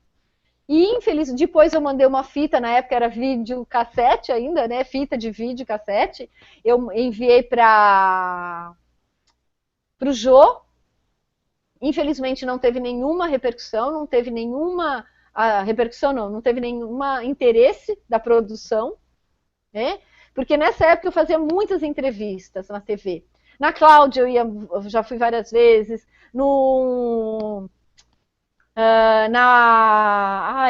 E, depois eu mandei uma fita, na época era vídeo cassete ainda, né? Fita de vídeo cassete. Eu enviei para o Jô. Infelizmente não teve nenhuma repercussão, não teve nenhuma não teve nenhum interesse da produção, né? Porque nessa época eu fazia muitas entrevistas na TV. Na Cláudia eu já fui várias vezes,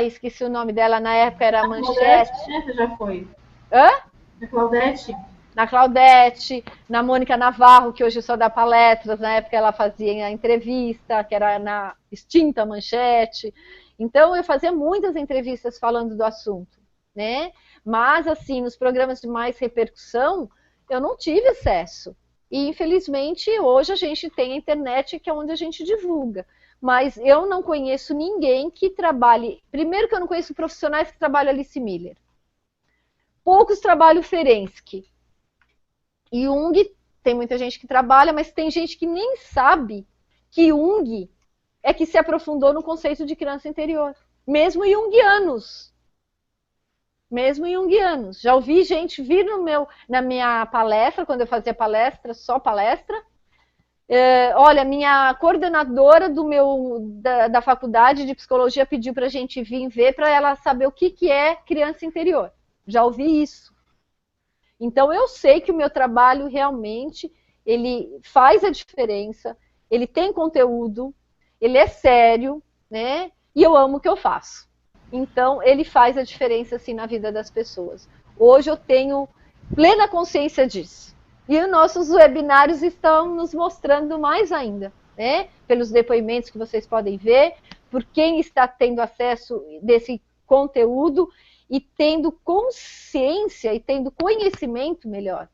esqueci o nome dela, na época era a Manchete. Você já foi? Hã? Na Claudete? Na Claudete, na Mônica Navarro, que hoje só dá palestras, na época ela fazia a entrevista, que era na extinta Manchete. Então eu fazia muitas entrevistas falando do assunto, né? Mas assim, nos programas de mais repercussão, eu não tive acesso. E infelizmente hoje a gente tem a internet, que é onde a gente divulga. Mas eu não conheço ninguém que trabalhe... Primeiro que eu não conheço profissionais que trabalham Alice Miller. Poucos trabalham Ferenczi. Jung, tem muita gente que trabalha, mas tem gente que nem sabe que Jung é que se aprofundou no conceito de criança interior. Mesmo junguianos. Mesmo junguianos. Já ouvi gente vir na minha palestra, quando eu fazia palestra, só palestra. Olha, minha coordenadora da faculdade de psicologia pediu para a gente vir ver para ela saber o que é criança interior. Já ouvi isso. Então eu sei que o meu trabalho realmente ele faz a diferença, ele tem conteúdo, ele é sério, né? E eu amo o que eu faço. Então ele faz a diferença assim na vida das pessoas. Hoje eu tenho plena consciência disso. E os nossos webinários estão nos mostrando mais ainda, né? Pelos depoimentos que vocês podem ver, por quem está tendo acesso desse conteúdo e tendo consciência e tendo conhecimento melhor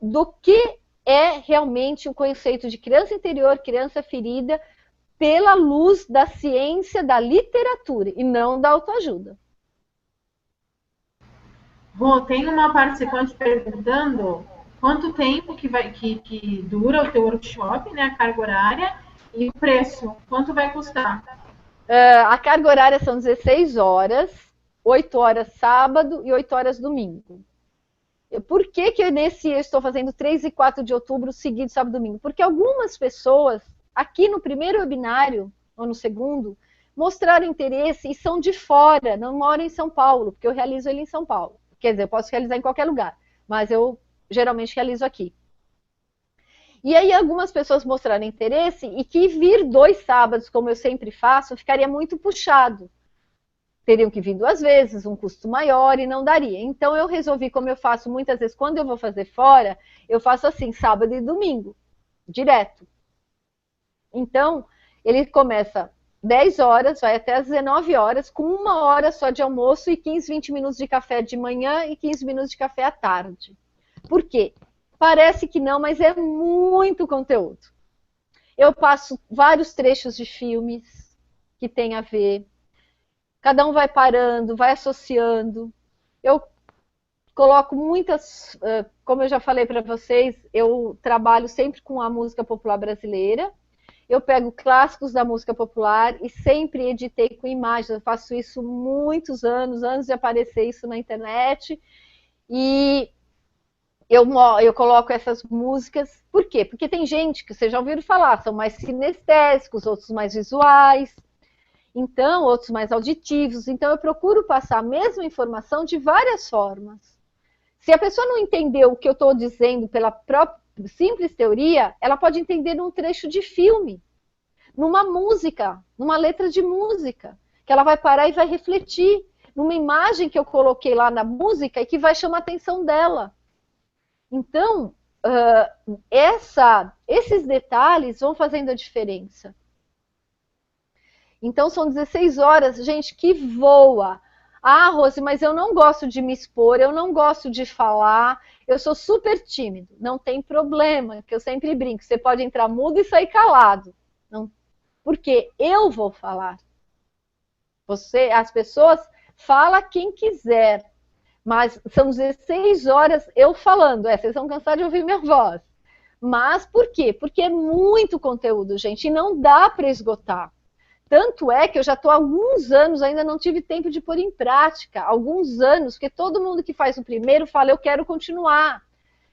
do que é realmente o conceito de criança interior, criança ferida, pela luz da ciência, da literatura e não da autoajuda. Rô, tem uma participante perguntando quanto tempo que dura o teu workshop, né, a carga horária, e o preço, quanto vai custar? A carga horária são 16 horas, 8 horas sábado e 8 horas domingo. Por que eu estou fazendo 3 e 4 de outubro seguido sábado e domingo? Porque algumas pessoas, aqui no primeiro webinário, ou no segundo, mostraram interesse e são de fora, não moram em São Paulo, porque eu realizo ele em São Paulo. Quer dizer, eu posso realizar em qualquer lugar, mas eu geralmente realizo aqui. E aí algumas pessoas mostraram interesse e que vir 2 sábados, como eu sempre faço, ficaria muito puxado. Teriam que vir 2 vezes, um custo maior e não daria. Então eu resolvi, como eu faço muitas vezes, quando eu vou fazer fora, eu faço assim, sábado e domingo, direto. Então, ele começa 10 horas, vai até às 19 horas, com 1 hora só de almoço e 15, 20 minutos de café de manhã e 15 minutos de café à tarde. Por quê? Parece que não, mas é muito conteúdo. Eu passo vários trechos de filmes que tem a ver. Cada um vai parando, vai associando. Eu coloco muitas, como eu já falei para vocês, eu trabalho sempre com a música popular brasileira. Eu pego clássicos da música popular e sempre editei com imagens. Eu faço isso muitos anos, antes de aparecer isso na internet. E eu coloco essas músicas. Por quê? Porque tem gente que vocês já ouviram falar, são mais sinestésicos, outros mais visuais, então outros mais auditivos. Então eu procuro passar a mesma informação de várias formas. Se a pessoa não entendeu o que eu estou dizendo pela própria simples teoria, ela pode entender num trecho de filme, numa música, numa letra de música, que ela vai parar e vai refletir, numa imagem que eu coloquei lá na música e que vai chamar a atenção dela. Então, esses detalhes vão fazendo a diferença. Então, são 16 horas, gente, que voa. Ah, Rose, mas eu não gosto de me expor, eu não gosto de falar, eu sou super tímido. Não tem problema, que eu sempre brinco. Você pode entrar mudo e sair calado. Não, porque eu vou falar. As pessoas, fala quem quiser. Mas são 16 horas eu falando. Vocês vão cansar de ouvir minha voz. Mas por quê? Porque é muito conteúdo, gente, e não dá para esgotar. Tanto é que eu já estou há alguns anos, ainda não tive tempo de pôr em prática. Alguns anos, porque todo mundo que faz o primeiro fala, eu quero continuar.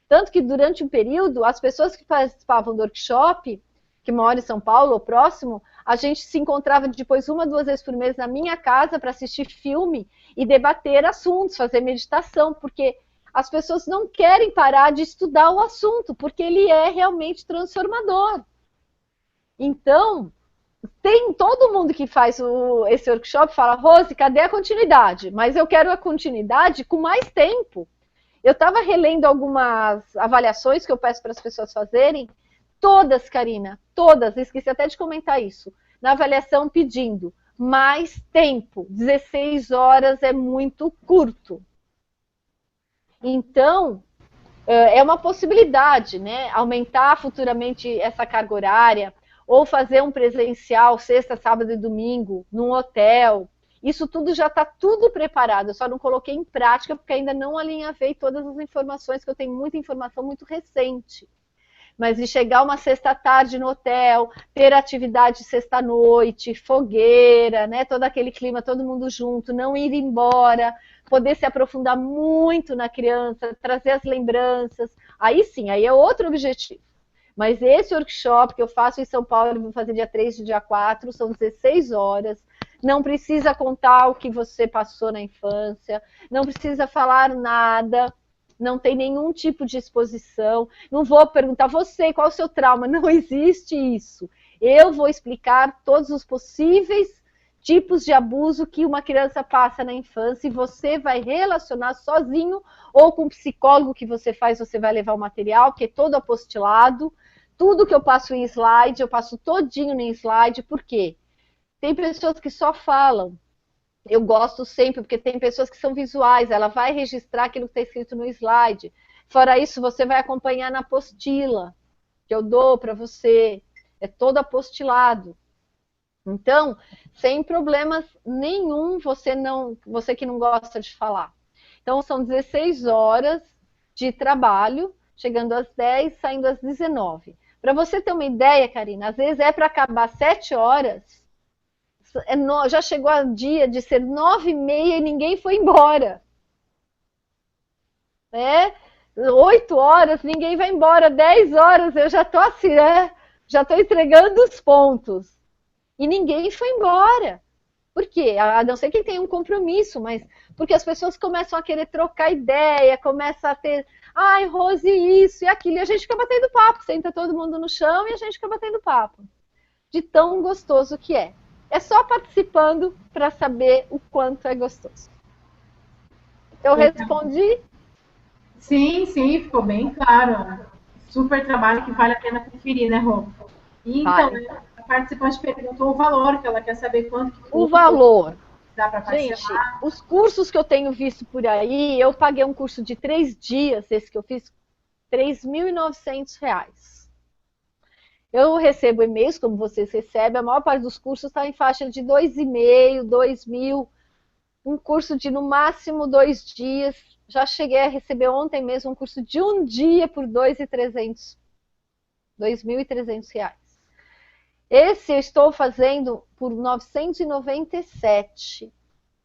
Tanto que durante um período, as pessoas que participavam do workshop, que moram em São Paulo ou próximo, a gente se encontrava depois 1, 2 vezes por mês na minha casa para assistir filme e debater assuntos, fazer meditação, porque as pessoas não querem parar de estudar o assunto, porque ele é realmente transformador. Então, tem todo mundo que faz esse workshop fala, Rose, cadê a continuidade? Mas eu quero a continuidade com mais tempo. Eu estava relendo algumas avaliações que eu peço para as pessoas fazerem, todas, Karina, todas, esqueci até de comentar isso, na avaliação pedindo mais tempo, 16 horas é muito curto. Então, é uma possibilidade, né? Aumentar futuramente essa carga horária, ou fazer um presencial sexta, sábado e domingo, num hotel. Isso tudo já está tudo preparado, eu só não coloquei em prática porque ainda não alinhavei todas as informações, que eu tenho muita informação muito recente. Mas de chegar uma sexta-tarde no hotel, ter atividade sexta-noite, fogueira, né? Todo aquele clima, todo mundo junto, não ir embora, poder se aprofundar muito na criança, trazer as lembranças. Aí sim, aí é outro objetivo. Mas esse workshop que eu faço em São Paulo, eu vou fazer dia 3 e dia 4, são 16 horas. Não precisa contar o que você passou na infância, não precisa falar nada, não tem nenhum tipo de exposição. Não vou perguntar, você, qual é o seu trauma? Não existe isso. Eu vou explicar todos os possíveis tipos de abuso que uma criança passa na infância e você vai relacionar sozinho ou com o psicólogo que você faz, você vai levar o material, que é todo apostilado. Tudo que eu passo em slide, eu passo todinho em slide. Por quê? Tem pessoas que só falam. Eu gosto sempre, porque tem pessoas que são visuais, ela vai registrar aquilo que está escrito no slide. Fora isso, você vai acompanhar na apostila, que eu dou para você. É todo apostilado. Então, sem problemas nenhum, você que não gosta de falar. Então, são 16 horas de trabalho, chegando às 10, saindo às 19. Para você ter uma ideia, Karina, às vezes é para acabar 7 horas, já chegou o dia de ser 9h30 e ninguém foi embora. 8 horas, ninguém vai embora. 10 horas, eu já estou assim, já estou entregando os pontos. E ninguém foi embora. Por quê? A não ser que tenha um compromisso, mas porque as pessoas começam a querer trocar ideia, começam a ter, ai, Rose, isso e aquilo, e a gente fica batendo papo, senta todo mundo no chão e a gente fica batendo papo. De tão gostoso que é. É só participando para saber o quanto é gostoso. Eu respondi? Sim, sim, ficou bem claro. Super trabalho que vale a pena conferir, né, Rô? E então, participante perguntou o valor, que ela quer saber quanto que o valor. Dá para parcelar. Gente, os cursos que eu tenho visto por aí, eu paguei um curso de 3 dias, esse que eu fiz, R$ 3.900. Eu recebo e-mails, como vocês recebem, a maior parte dos cursos está em faixa de 2.500, 2.000, um curso de no máximo 2 dias. Já cheguei a receber ontem mesmo um curso de 1 dia por R$ 2.300. Esse eu estou fazendo por 997,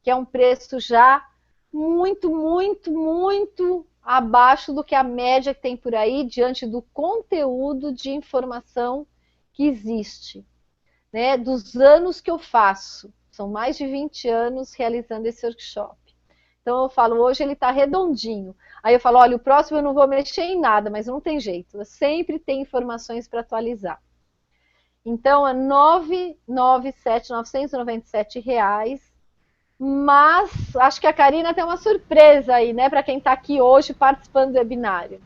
que é um preço já muito, muito, muito abaixo do que a média que tem por aí, diante do conteúdo de informação que existe, né? Dos anos que eu faço. São mais de 20 anos realizando esse workshop. Então eu falo, hoje ele está redondinho. Aí eu falo, olha, o próximo eu não vou mexer em nada, mas não tem jeito. Eu sempre tenho informações para atualizar. Então é R$ 997 reais. Mas acho que a Karina tem uma surpresa aí, né, para quem está aqui hoje participando do webinário.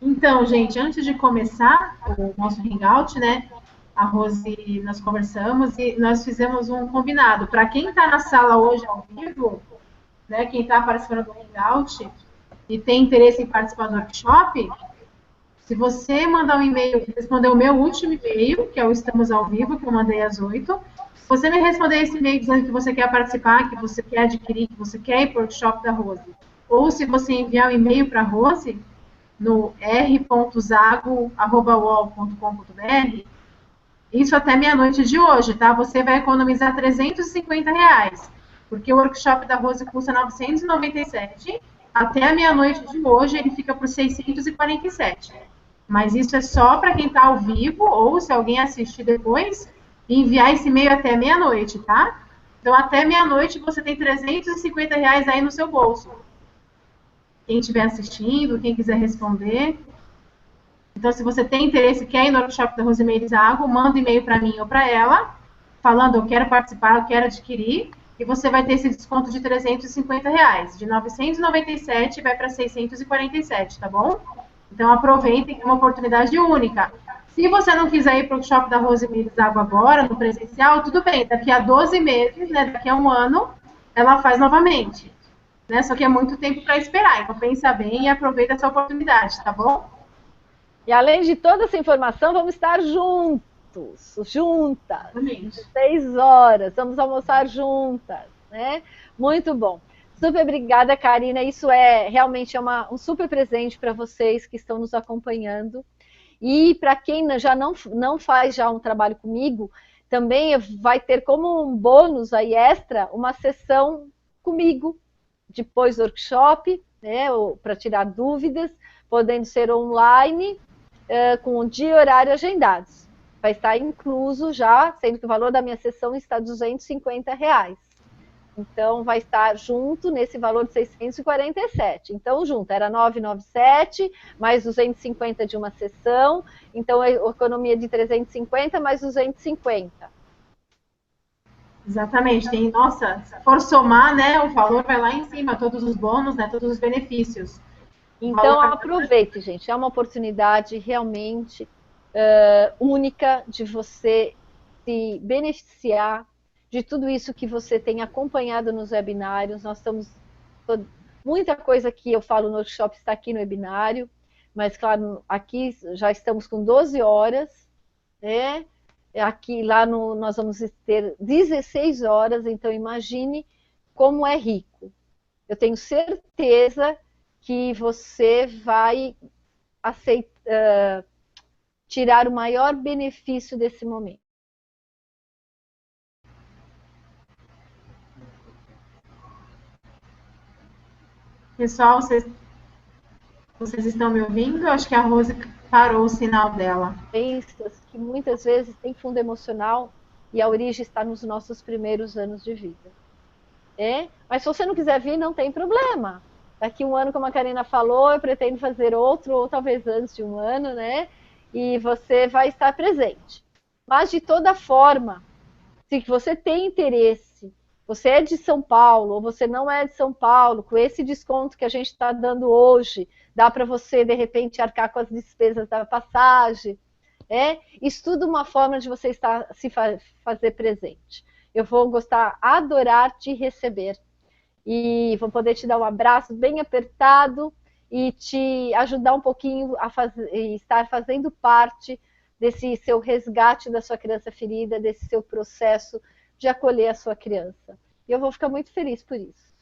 Então, gente, antes de começar o nosso hangout, né, a Rose, nós conversamos e nós fizemos um combinado. Para quem está na sala hoje ao vivo, né, quem está participando do hangout e tem interesse em participar do workshop, se você mandar um e-mail, responder o meu último e-mail, que é o Estamos ao Vivo, que eu mandei às 8, se você me responder esse e-mail dizendo que você quer participar, que você quer adquirir, que você quer ir para o workshop da Rose, ou se você enviar um e-mail para a Rose, no r.zago@uol.com.br, isso até meia-noite de hoje, tá? Você vai economizar R$ 350, porque o workshop da Rose custa 997, até a meia-noite de hoje ele fica por 647. Mas isso é só para quem está ao vivo, ou se alguém assistir depois, enviar esse e-mail até meia-noite, tá? Então, até meia-noite você tem R$ 350 aí no seu bolso. Quem estiver assistindo, quem quiser responder. Então, se você tem interesse, quer ir no workshop da Rosemeire Zago, manda um e-mail para mim ou para ela, falando, eu quero participar, eu quero adquirir, e você vai ter esse desconto de R$ 350. De 997 vai para 647, tá bom? Então, aproveitem, que é uma oportunidade única. Se você não quiser ir para o workshop da Rosemeire Zago agora, no presencial, tudo bem, daqui a 12 meses, né, daqui a um ano, ela faz novamente. Né? Só que é muito tempo para esperar, então pensa bem e aproveita essa oportunidade, tá bom? E além de toda essa informação, vamos estar juntas, 6 horas, vamos almoçar juntas, né? Muito bom. Super obrigada, Karina. Isso é realmente um super presente para vocês que estão nos acompanhando. E para quem já não faz já um trabalho comigo, também vai ter como um bônus aí extra uma sessão comigo, depois do workshop, né, para tirar dúvidas, podendo ser online, com o dia e horário agendados. Vai estar incluso já, sendo que o valor da minha sessão está R$ 250. Então, vai estar junto nesse valor de 647. Então, junto, era 997, mais 250 de uma sessão. Então, a economia de 350 mais 250. Exatamente. Tem, nossa, se for somar, né, o valor vai lá em cima, todos os bônus, né, todos os benefícios. Então, aproveite, gente. É uma oportunidade realmente única de você se beneficiar de tudo isso que você tem acompanhado nos webinários. Nós estamos... Muita coisa que eu falo no workshop está aqui no webinário, mas, claro, aqui já estamos com 12 horas, né? Aqui, lá nós vamos ter 16 horas, então imagine como é rico. Eu tenho certeza que você vai tirar o maior benefício desse momento. Pessoal, vocês estão me ouvindo? Eu acho que a Rose parou o sinal dela. Crenças que muitas vezes têm fundo emocional e a origem está nos nossos primeiros anos de vida. Mas se você não quiser vir, não tem problema. Daqui um ano, como a Karina falou, eu pretendo fazer outro, ou talvez antes de um ano, né? E você vai estar presente. Mas, de toda forma, se você tem interesse, você é de São Paulo, ou você não é de São Paulo, com esse desconto que a gente está dando hoje, dá para você, de repente, arcar com as despesas da passagem. Estuda uma forma de você fazer presente. Eu vou adorar te receber. E vou poder te dar um abraço bem apertado e te ajudar um pouquinho a estar fazendo parte desse seu resgate da sua criança ferida, desse seu processo de acolher a sua criança. E eu vou ficar muito feliz por isso.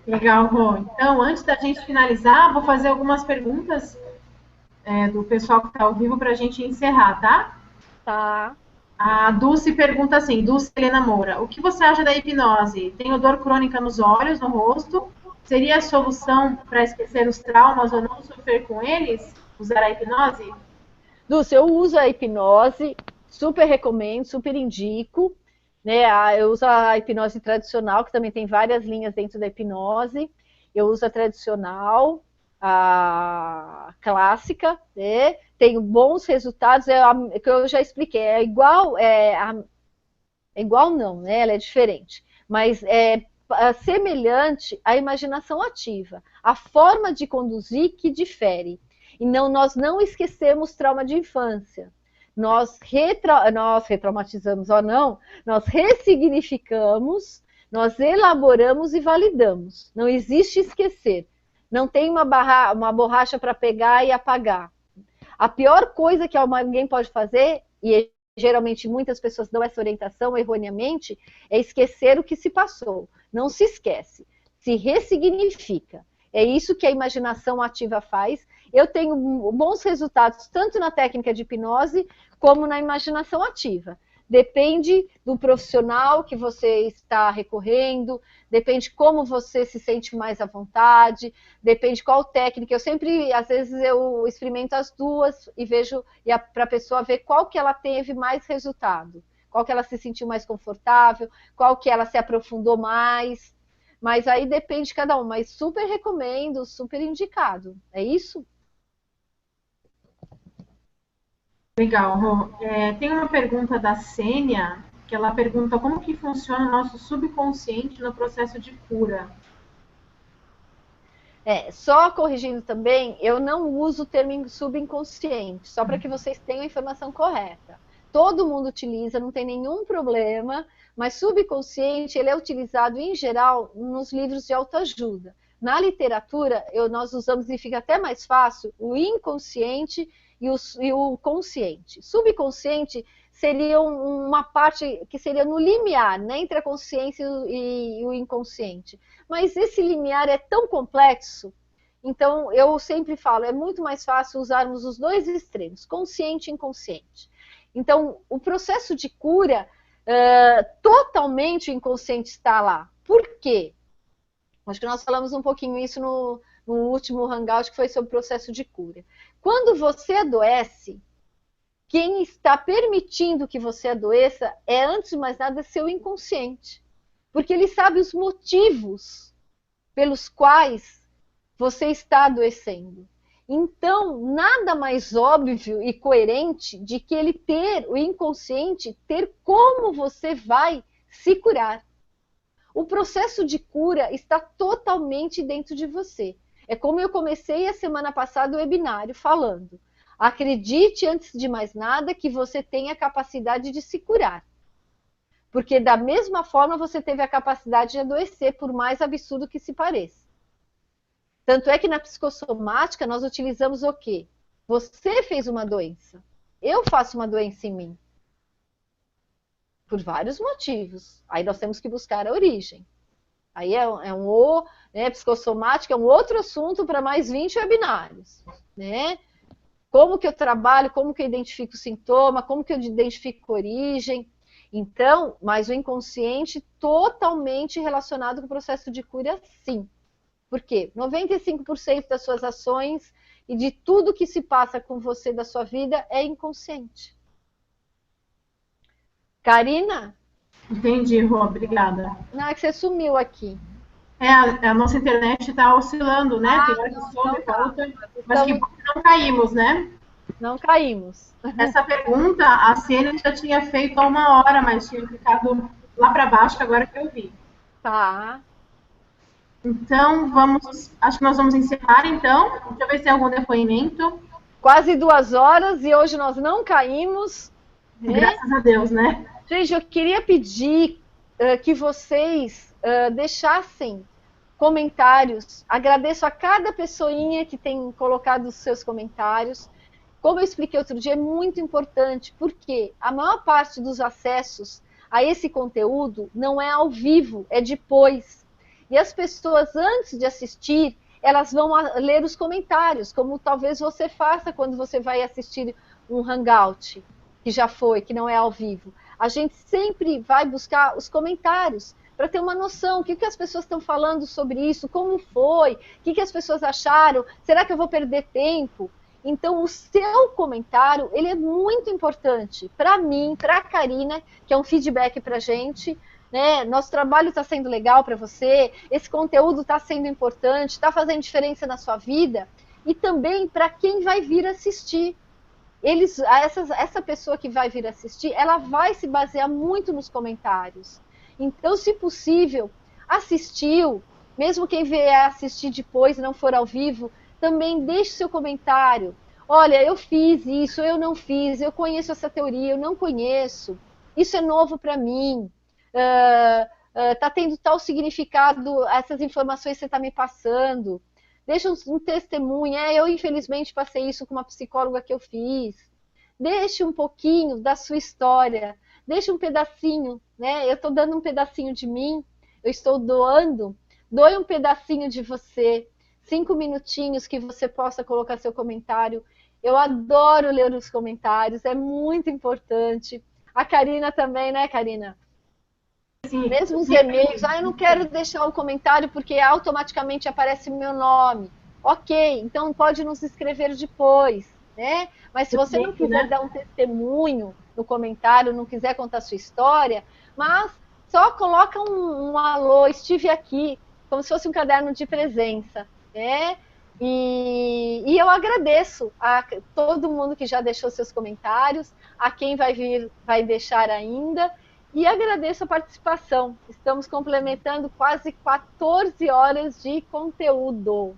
Legal, Rô. Então, antes da gente finalizar, vou fazer algumas perguntas do pessoal que está ao vivo para a gente encerrar, tá? Tá. A Dulce pergunta assim, Dulce Helena Moura, o que você acha da hipnose? Tenho dor crônica nos olhos, no rosto. Seria a solução para esquecer os traumas ou não sofrer com eles? Usar a hipnose? Dulce, eu uso a hipnose, super recomendo, super indico. Né? Eu uso a hipnose tradicional, que também tem várias linhas dentro da hipnose. Eu uso a tradicional, a clássica, né? Tenho bons resultados, que eu já expliquei, é igual não, né? Ela é diferente, mas é semelhante à imaginação ativa, a forma de conduzir que difere. E nós não esquecemos trauma de infância. Nós retraumatizamos ou não, nós ressignificamos, nós elaboramos e validamos. Não existe esquecer. Não tem uma borracha para pegar e apagar. A pior coisa que alguém pode fazer, e geralmente muitas pessoas dão essa orientação erroneamente, é esquecer o que se passou. Não se esquece, se ressignifica. É isso que a imaginação ativa faz. Eu tenho bons resultados tanto na técnica de hipnose como na imaginação ativa. Depende do profissional que você está recorrendo, depende como você se sente mais à vontade, depende qual técnica. Eu sempre, às vezes, eu experimento as duas e vejo, para a pessoa ver qual que ela teve mais resultado, qual que ela se sentiu mais confortável, qual que ela se aprofundou mais. Mas aí depende de cada um, mas super recomendo, super indicado. É isso? Legal, Rô. Tem uma pergunta da Sênia, que ela pergunta como que funciona o nosso subconsciente no processo de cura. Só corrigindo também, eu não uso o termo subconsciente, só para que vocês tenham a informação correta. Todo mundo utiliza, não tem nenhum problema, mas subconsciente ele é utilizado em geral nos livros de autoajuda. Na literatura, nós usamos, e fica até mais fácil, o inconsciente e o consciente. Subconsciente seria uma parte que seria no limiar, né, entre a consciência e o inconsciente. Mas esse limiar é tão complexo, então eu sempre falo, é muito mais fácil usarmos os dois extremos, consciente e inconsciente. Então, o processo de cura, totalmente o inconsciente está lá. Por quê? Acho que nós falamos um pouquinho isso no último hangout, que foi sobre o processo de cura. Quando você adoece, quem está permitindo que você adoeça é, antes de mais nada, seu inconsciente. Porque ele sabe os motivos pelos quais você está adoecendo. Então, nada mais óbvio e coerente de que o inconsciente, ter como você vai se curar. O processo de cura está totalmente dentro de você. É como eu comecei a semana passada o webinário falando. Acredite, antes de mais nada, que você tem a capacidade de se curar. Porque da mesma forma você teve a capacidade de adoecer, por mais absurdo que se pareça. Tanto é que na psicossomática nós utilizamos o quê? Você fez uma doença. Eu faço uma doença em mim. Por vários motivos. Aí nós temos que buscar a origem. Aí psicossomática é um outro assunto para mais 20 webinários. Né? Como que eu trabalho, como que eu identifico o sintoma, como que eu identifico a origem. Então, mas o inconsciente totalmente relacionado com o processo de cura, sim. Por quê? 95% das suas ações e de tudo que se passa com você da sua vida é inconsciente. Karina? Entendi, Rô, obrigada. Não, é que você sumiu aqui. A nossa internet está oscilando, né? Tem hora que sobe e volta. Mas que bom que não caímos, né? Não caímos. Essa pergunta a Sênia já tinha feito há 1 hora, mas tinha ficado lá para baixo, agora que eu vi. Tá. Então, acho que nós vamos encerrar, então. Deixa eu ver se tem algum depoimento. quase 2 horas e hoje nós não caímos. Graças a Deus, né? Gente, eu queria pedir que vocês deixassem comentários. Agradeço a cada pessoinha que tem colocado os seus comentários. Como eu expliquei outro dia, é muito importante, porque a maior parte dos acessos a esse conteúdo não é ao vivo, é depois. E as pessoas, antes de assistir, elas vão ler os comentários, como talvez você faça quando você vai assistir um Hangout, que já foi, que não é ao vivo. A gente sempre vai buscar os comentários, para ter uma noção, o que as pessoas estão falando sobre isso, como foi, o que as pessoas acharam, será que eu vou perder tempo? Então, o seu comentário, ele é muito importante para mim, para a Karina, que é um feedback para a gente, né? Nosso trabalho está sendo legal para você, esse conteúdo está sendo importante, está fazendo diferença na sua vida, e também para quem vai vir assistir. Essa pessoa que vai vir assistir, ela vai se basear muito nos comentários. Então, se possível, assistiu, mesmo quem vier assistir depois, não for ao vivo, também deixe seu comentário. Olha, eu fiz isso, eu não fiz, eu conheço essa teoria, eu não conheço, isso é novo para mim, está tendo tal significado, essas informações que você está me passando. Deixa um testemunho, eu infelizmente passei isso com uma psicóloga que eu fiz. Deixe um pouquinho da sua história, deixe um pedacinho, né? Eu estou dando um pedacinho de mim, eu estou doando, doe um pedacinho de você, 5 minutinhos que você possa colocar seu comentário. Eu adoro ler os comentários, é muito importante. A Karina também, né, Karina? Sim. Mesmo os e-mails, eu não quero deixar o comentário porque automaticamente aparece meu nome. Ok, então pode nos escrever depois, né? Mas se você não quiser dar um testemunho no comentário, não quiser contar a sua história, mas só coloca um alô, estive aqui, como se fosse um caderno de presença, né? E eu agradeço a todo mundo que já deixou seus comentários, a quem vai vir, vai deixar ainda, e agradeço a participação. Estamos complementando quase 14 horas de conteúdo.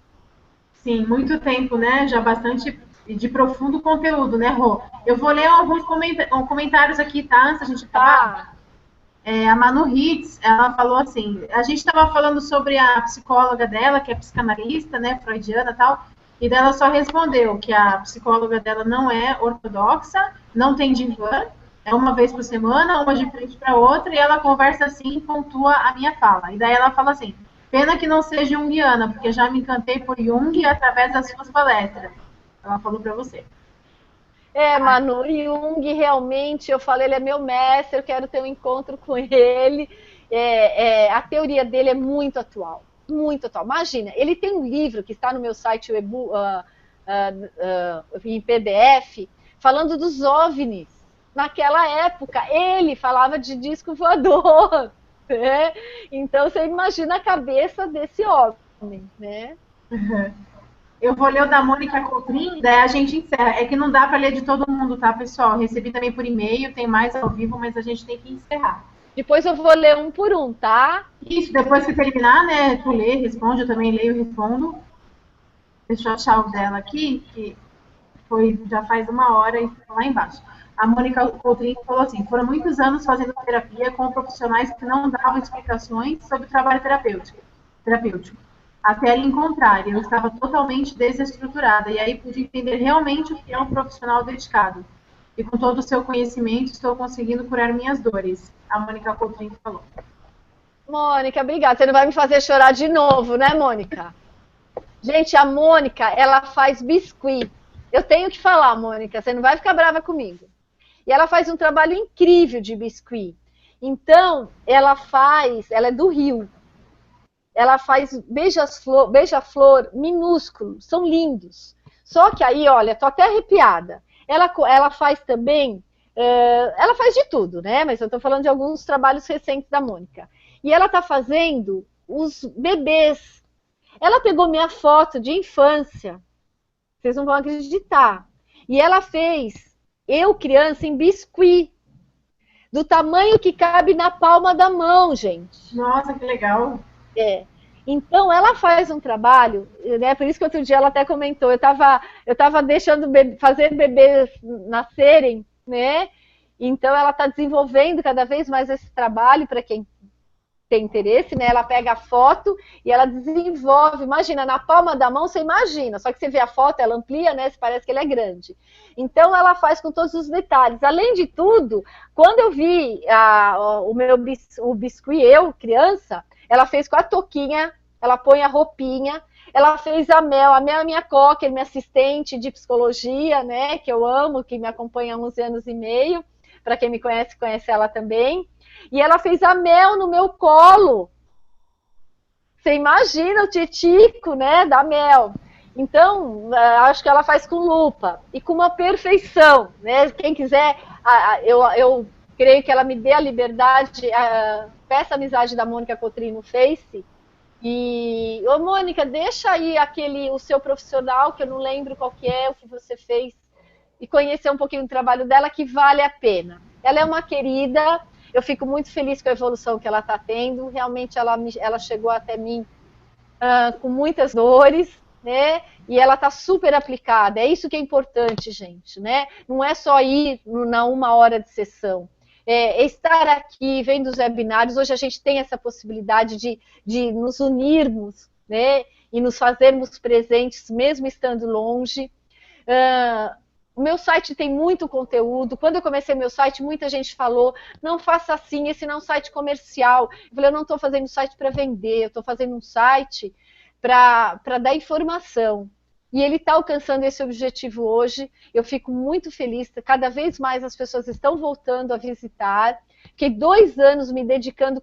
Sim, muito tempo, né? Já bastante de profundo conteúdo, né, Rô? Eu vou ler alguns comentários aqui, tá? Antes a gente acabar. A Manu Hitz, ela falou assim, a gente estava falando sobre a psicóloga dela, que é psicanalista, né, freudiana e tal, e dela só respondeu que a psicóloga dela não é ortodoxa, não tem divã, é uma vez por semana, uma de frente para outra, e ela conversa assim e pontua a minha fala. E daí ela fala assim, pena que não seja junguiana, porque já me encantei por Jung através das suas palestras. Ela falou para você. Manu, Jung realmente, eu falei, ele é meu mestre, eu quero ter um encontro com ele. A teoria dele é muito atual, muito atual. Imagina, ele tem um livro que está no meu site em PDF, falando dos OVNIs. Naquela época, ele falava de disco voador. Né? Então, você imagina a cabeça desse homem, né? Uhum. Eu vou ler o da Mônica Coutrin, daí a gente encerra. É que não dá para ler de todo mundo, tá, pessoal? Recebi também por e-mail, tem mais ao vivo, mas a gente tem que encerrar. Depois eu vou ler um por um, tá? Isso, depois que terminar, né, tu lê, responde, eu também leio e respondo. Deixa eu achar o dela aqui, que já faz 1 hora e tá lá embaixo. A Mônica Coutrin falou assim, foram muitos anos fazendo terapia com profissionais que não davam explicações sobre o trabalho terapêutico. Até ela encontrar, eu estava totalmente desestruturada, e aí pude entender realmente o que é um profissional dedicado. E com todo o seu conhecimento, estou conseguindo curar minhas dores. A Mônica Coutrin falou. Mônica, obrigada. Você não vai me fazer chorar de novo, né, Mônica? Gente, a Mônica, ela faz biscuit. Eu tenho que falar, Mônica, você não vai ficar brava comigo. E ela faz um trabalho incrível de biscuit. Então, ela é do Rio. Ela faz beija-flor minúsculos, são lindos. Só que aí, olha, tô até arrepiada. Ela faz também, ela faz de tudo, né? Mas eu tô falando de alguns trabalhos recentes da Mônica. E ela tá fazendo os bebês. Ela pegou minha foto de infância, vocês não vão acreditar. E ela fez eu, criança, em biscuit, do tamanho que cabe na palma da mão, gente. Nossa, que legal. Então, ela faz um trabalho, né? Por isso que outro dia ela até comentou, eu tava deixando fazer bebês nascerem, né? Então, ela está desenvolvendo cada vez mais esse trabalho para quem tem interesse, né? Ela pega a foto e ela desenvolve. Imagina, na palma da mão, você imagina. Só que você vê a foto, ela amplia, né? Parece que ele é grande. Então, ela faz com todos os detalhes. Além de tudo, quando eu vi o biscuit, eu, criança, ela fez com a touquinha, ela põe a roupinha, ela fez a Mel é minha cocker, minha assistente de psicologia, né? Que eu amo, que me acompanha há 11 anos e meio. Para quem me conhece, conhece ela também. E ela fez a Mel no meu colo. Você imagina o titico, né, da Mel. Então, acho que ela faz com lupa e com uma perfeição, né? Quem quiser, eu creio que ela me dê a liberdade, peça a amizade da Mônica Cotrim no Face. E, ô Mônica, deixa aí o seu profissional, que eu não lembro qual que é, o que você fez, e conhecer um pouquinho do trabalho dela, que vale a pena. Ela é uma querida, eu fico muito feliz com a evolução que ela está tendo, realmente ela chegou até mim com muitas dores, né? E ela está super aplicada, é isso que é importante, gente, né? Não é só ir na 1 hora de sessão, é estar aqui, vendo os webinários. Hoje a gente tem essa possibilidade de nos unirmos, né? E nos fazermos presentes, mesmo estando longe. O meu site tem muito conteúdo. Quando eu comecei meu site, muita gente falou, não faça assim, esse não é um site comercial. Eu falei, eu não estou fazendo um site para vender, eu estou fazendo um site para dar informação. E ele está alcançando esse objetivo hoje. Eu fico muito feliz, cada vez mais as pessoas estão voltando a visitar. Fiquei 2 anos me dedicando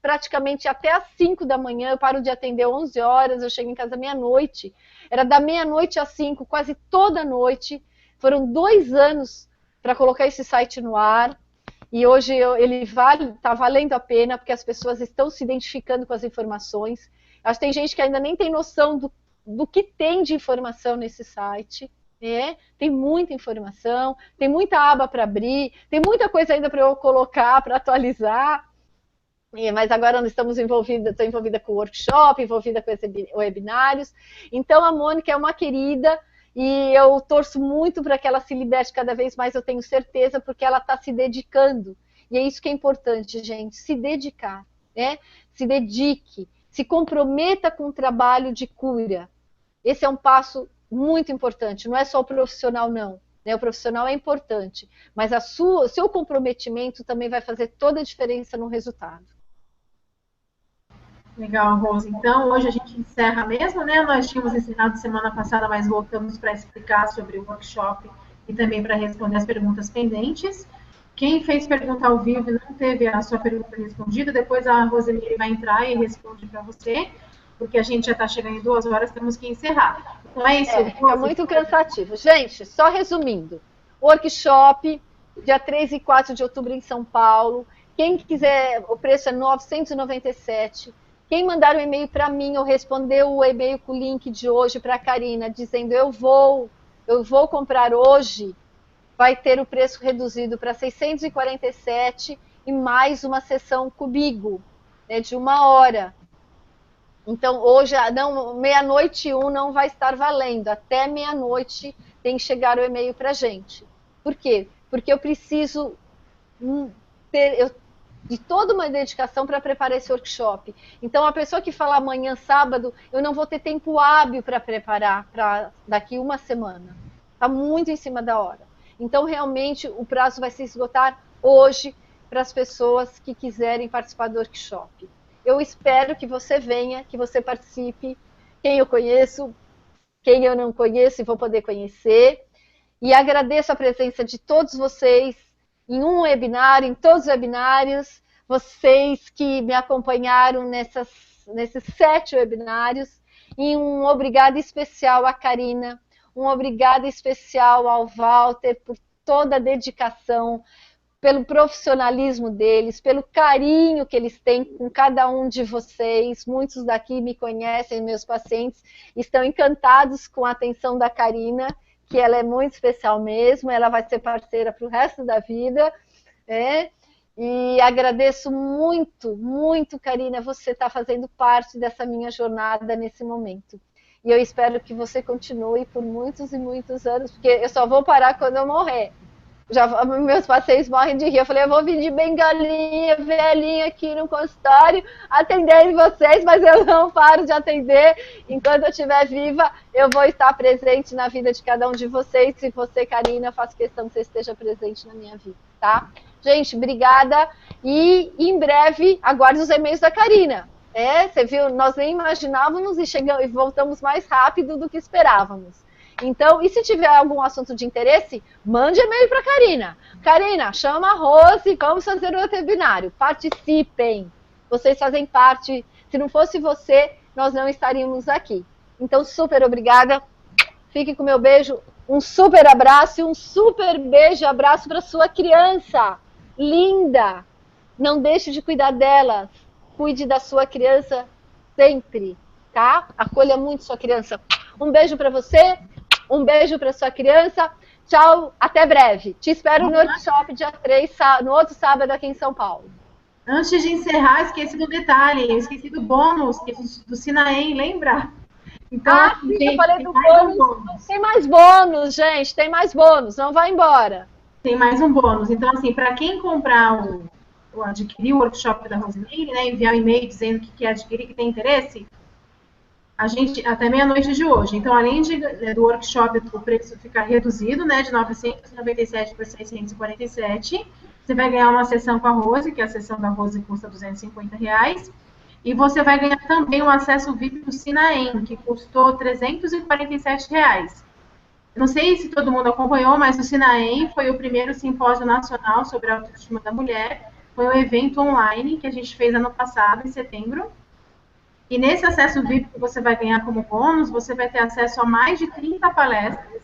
praticamente até às 5 da manhã, eu paro de atender 11 horas, eu chego em casa meia-noite. Era da meia-noite às 5, quase toda noite. Foram 2 anos para colocar esse site no ar, e hoje ele está valendo a pena, porque as pessoas estão se identificando com as informações. Acho que tem gente que ainda nem tem noção do que tem de informação nesse site. Né? Tem muita informação, tem muita aba para abrir, tem muita coisa ainda para eu colocar, para atualizar. Mas agora nós estou envolvida com o workshop, envolvida com webinários. Então a Mônica é uma querida, e eu torço muito para que ela se liberte cada vez mais, eu tenho certeza, porque ela está se dedicando. E é isso que é importante, gente, se dedicar, né? Se dedique, se comprometa com o trabalho de cura. Esse é um passo muito importante, não é só o profissional, não. Né? O profissional é importante, mas o seu comprometimento também vai fazer toda a diferença no resultado. Legal, Rose. Então, hoje a gente encerra mesmo, né? Nós tínhamos encerrado semana passada, mas voltamos para explicar sobre o workshop e também para responder as perguntas pendentes. Quem fez pergunta ao vivo e não teve a sua pergunta respondida, depois a Rosemary vai entrar e responde para você, porque a gente já está chegando em 2 horas, temos que encerrar. Então é isso. Fica muito cansativo. Gente, só resumindo. Workshop, dia 3 e 4 de outubro em São Paulo. Quem quiser, o preço é R$ 997. Quem mandar um e-mail para mim ou responder o e-mail com o link de hoje para a Karina, dizendo eu vou comprar hoje, vai ter o preço reduzido para 647 e mais uma sessão comigo, né, de 1 hora. Então, hoje, meia-noite e 1 não vai estar valendo. Até meia-noite tem que chegar o e-mail para a gente. Por quê? Porque eu preciso de toda uma dedicação para preparar esse workshop. Então, a pessoa que fala amanhã, sábado, eu não vou ter tempo hábil para preparar para daqui 1 semana. Está muito em cima da hora. Então, realmente, o prazo vai se esgotar hoje para as pessoas que quiserem participar do workshop. Eu espero que você venha, que você participe. Quem eu conheço, quem eu não conheço e vou poder conhecer. E agradeço a presença de todos vocês em um webinário, em todos os webinários, vocês que me acompanharam nesses 7 webinários, e um obrigado especial à Karina, um obrigado especial ao Walter por toda a dedicação, pelo profissionalismo deles, pelo carinho que eles têm com cada um de vocês. Muitos daqui me conhecem, meus pacientes estão encantados com a atenção da Karina, que ela é muito especial mesmo, ela vai ser parceira para o resto da vida, né? E agradeço muito, muito, Karina, você está fazendo parte dessa minha jornada nesse momento. E eu espero que você continue por muitos e muitos anos, porque eu só vou parar quando eu morrer. Meus pacientes morrem de rir. Eu falei, eu vou vir de bengalinha, velhinha aqui no consultório, atendendo vocês, mas eu não paro de atender. Enquanto eu estiver viva, eu vou estar presente na vida de cada um de vocês. E você, Karina, eu faço questão que você esteja presente na minha vida, tá? Gente, obrigada. E em breve, aguarde os e-mails da Karina. Você viu, nós nem imaginávamos e voltamos mais rápido do que esperávamos. Então, e se tiver algum assunto de interesse, mande e-mail para a Karina. Karina, chama a Rose, vamos fazer o webinário. Participem. Vocês fazem parte. Se não fosse você, nós não estaríamos aqui. Então, super obrigada. Fique com o meu beijo. Um super abraço e um super beijo e abraço para sua criança. Linda. Não deixe de cuidar delas. Cuide da sua criança sempre, tá? Acolha muito sua criança. Um beijo para você. Um beijo para sua criança. Tchau, até breve. Te espero no workshop dia 3, no outro sábado aqui em São Paulo. Antes de encerrar, esqueci do detalhe. Eu esqueci do bônus do Sinaem, lembra? Então, sim, gente, eu falei do bônus. Tem mais bônus, gente. Tem mais bônus. Não vai embora. Tem mais um bônus. Então, assim, para quem comprar adquirir o workshop da Rosemary, né, enviar um e-mail dizendo que quer adquirir, que tem interesse, a gente, até meia-noite de hoje. Então, além do workshop, o preço ficar reduzido, né, de 997 para 647, você vai ganhar uma sessão com a Rose, que a sessão da Rose custa R$250, e você vai ganhar também um acesso VIP do Sinaem, que custou R$347. Eu não sei se todo mundo acompanhou, mas o Sinaem foi o primeiro simpósio nacional sobre a autoestima da mulher. Foi um evento online que a gente fez ano passado, em setembro. E nesse acesso VIP que você vai ganhar como bônus, você vai ter acesso a mais de 30 palestras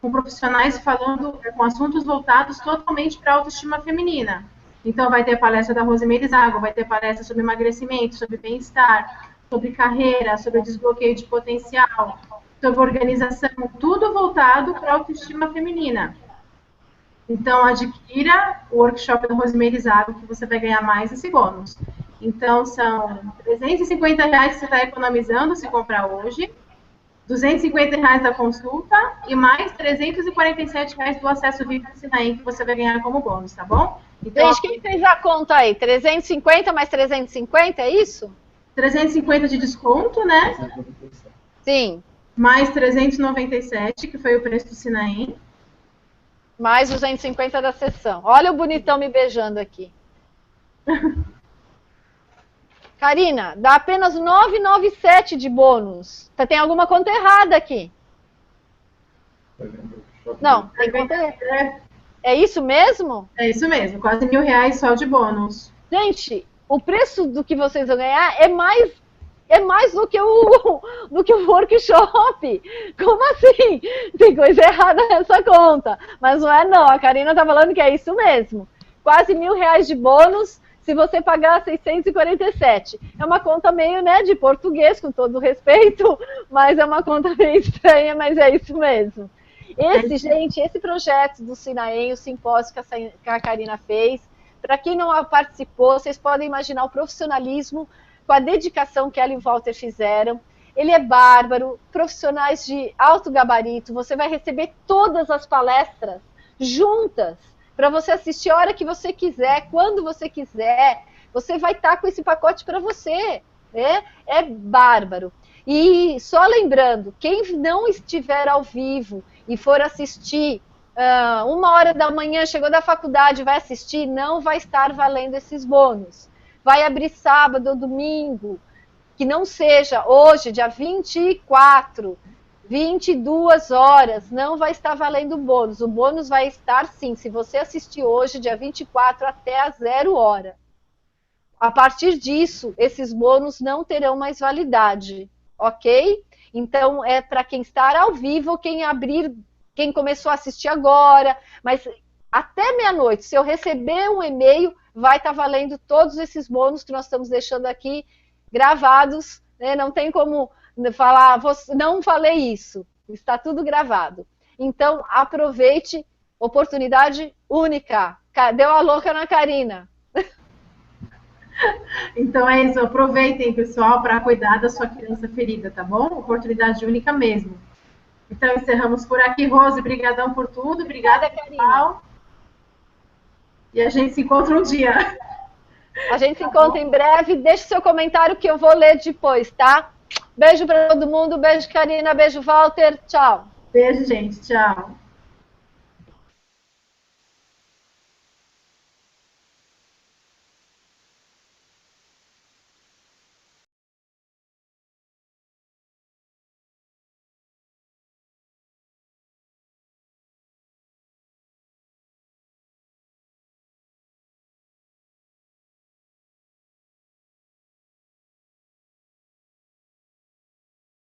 com profissionais falando com assuntos voltados totalmente para a autoestima feminina. Então, vai ter palestra da Rosemary Zago, vai ter palestra sobre emagrecimento, sobre bem-estar, sobre carreira, sobre desbloqueio de potencial, sobre organização, tudo voltado para a autoestima feminina. Então, adquira o workshop da Rosemary Zago, que você vai ganhar mais esse bônus. Então, são R$350 que você está economizando se comprar hoje, R$250 da consulta e mais R$347 do acesso VIP do Sinaem que você vai ganhar como bônus, tá bom? Então, gente, quem fez a conta aí? 350 mais 350, é isso? 350 de desconto, né? Sim. Mais 397, que foi o preço do Sinaem. Mais 250 da sessão. Olha o bonitão me beijando aqui. Karina, dá apenas 997 de bônus. Você tem alguma conta errada aqui? Não, tem conta errada. É isso mesmo? É isso mesmo, quase R$1.000 só de bônus. Gente, o preço do que vocês vão ganhar é mais do que o workshop. Como assim? Tem coisa errada nessa conta. Mas não é não, a Karina tá falando que é isso mesmo. Quase R$1.000 de bônus se você pagar 647. É uma conta meio, né, de português, com todo respeito, mas é uma conta meio estranha, mas é isso mesmo. Esse projeto do Sinaem, o simpósio que a Karina fez, para quem não participou, vocês podem imaginar o profissionalismo com a dedicação que ela e o Walter fizeram. Ele é bárbaro, profissionais de alto gabarito, você vai receber todas as palestras juntas, para você assistir a hora que você quiser, quando você quiser, você vai estar com esse pacote para você, né? É bárbaro. E só lembrando, quem não estiver ao vivo e for assistir 1h da manhã, chegou da faculdade, vai assistir, não vai estar valendo esses bônus. Vai abrir sábado ou domingo, que não seja hoje, dia 24, 22 horas, não vai estar valendo o bônus. O bônus vai estar sim, se você assistir hoje, dia 24, até às 0 hora. A partir disso, esses bônus não terão mais validade, ok? Então, é para quem está ao vivo, quem começou a assistir agora, mas até meia-noite, se eu receber um e-mail, vai estar valendo todos esses bônus que nós estamos deixando aqui gravados, né? Não tem como falar, não falei isso, está tudo gravado. Então, aproveite, oportunidade única. Deu a louca na Karina. Então é isso, aproveitem, pessoal, para cuidar da sua criança ferida, tá bom? Oportunidade única mesmo. Então encerramos por aqui, Rose, brigadão por tudo, obrigada, pessoal. E a gente se encontra um dia. A gente se encontra em breve. Deixe seu comentário que eu vou ler depois, tá? Beijo para todo mundo. Beijo, Karina. Beijo, Walter. Tchau. Beijo, gente. Tchau.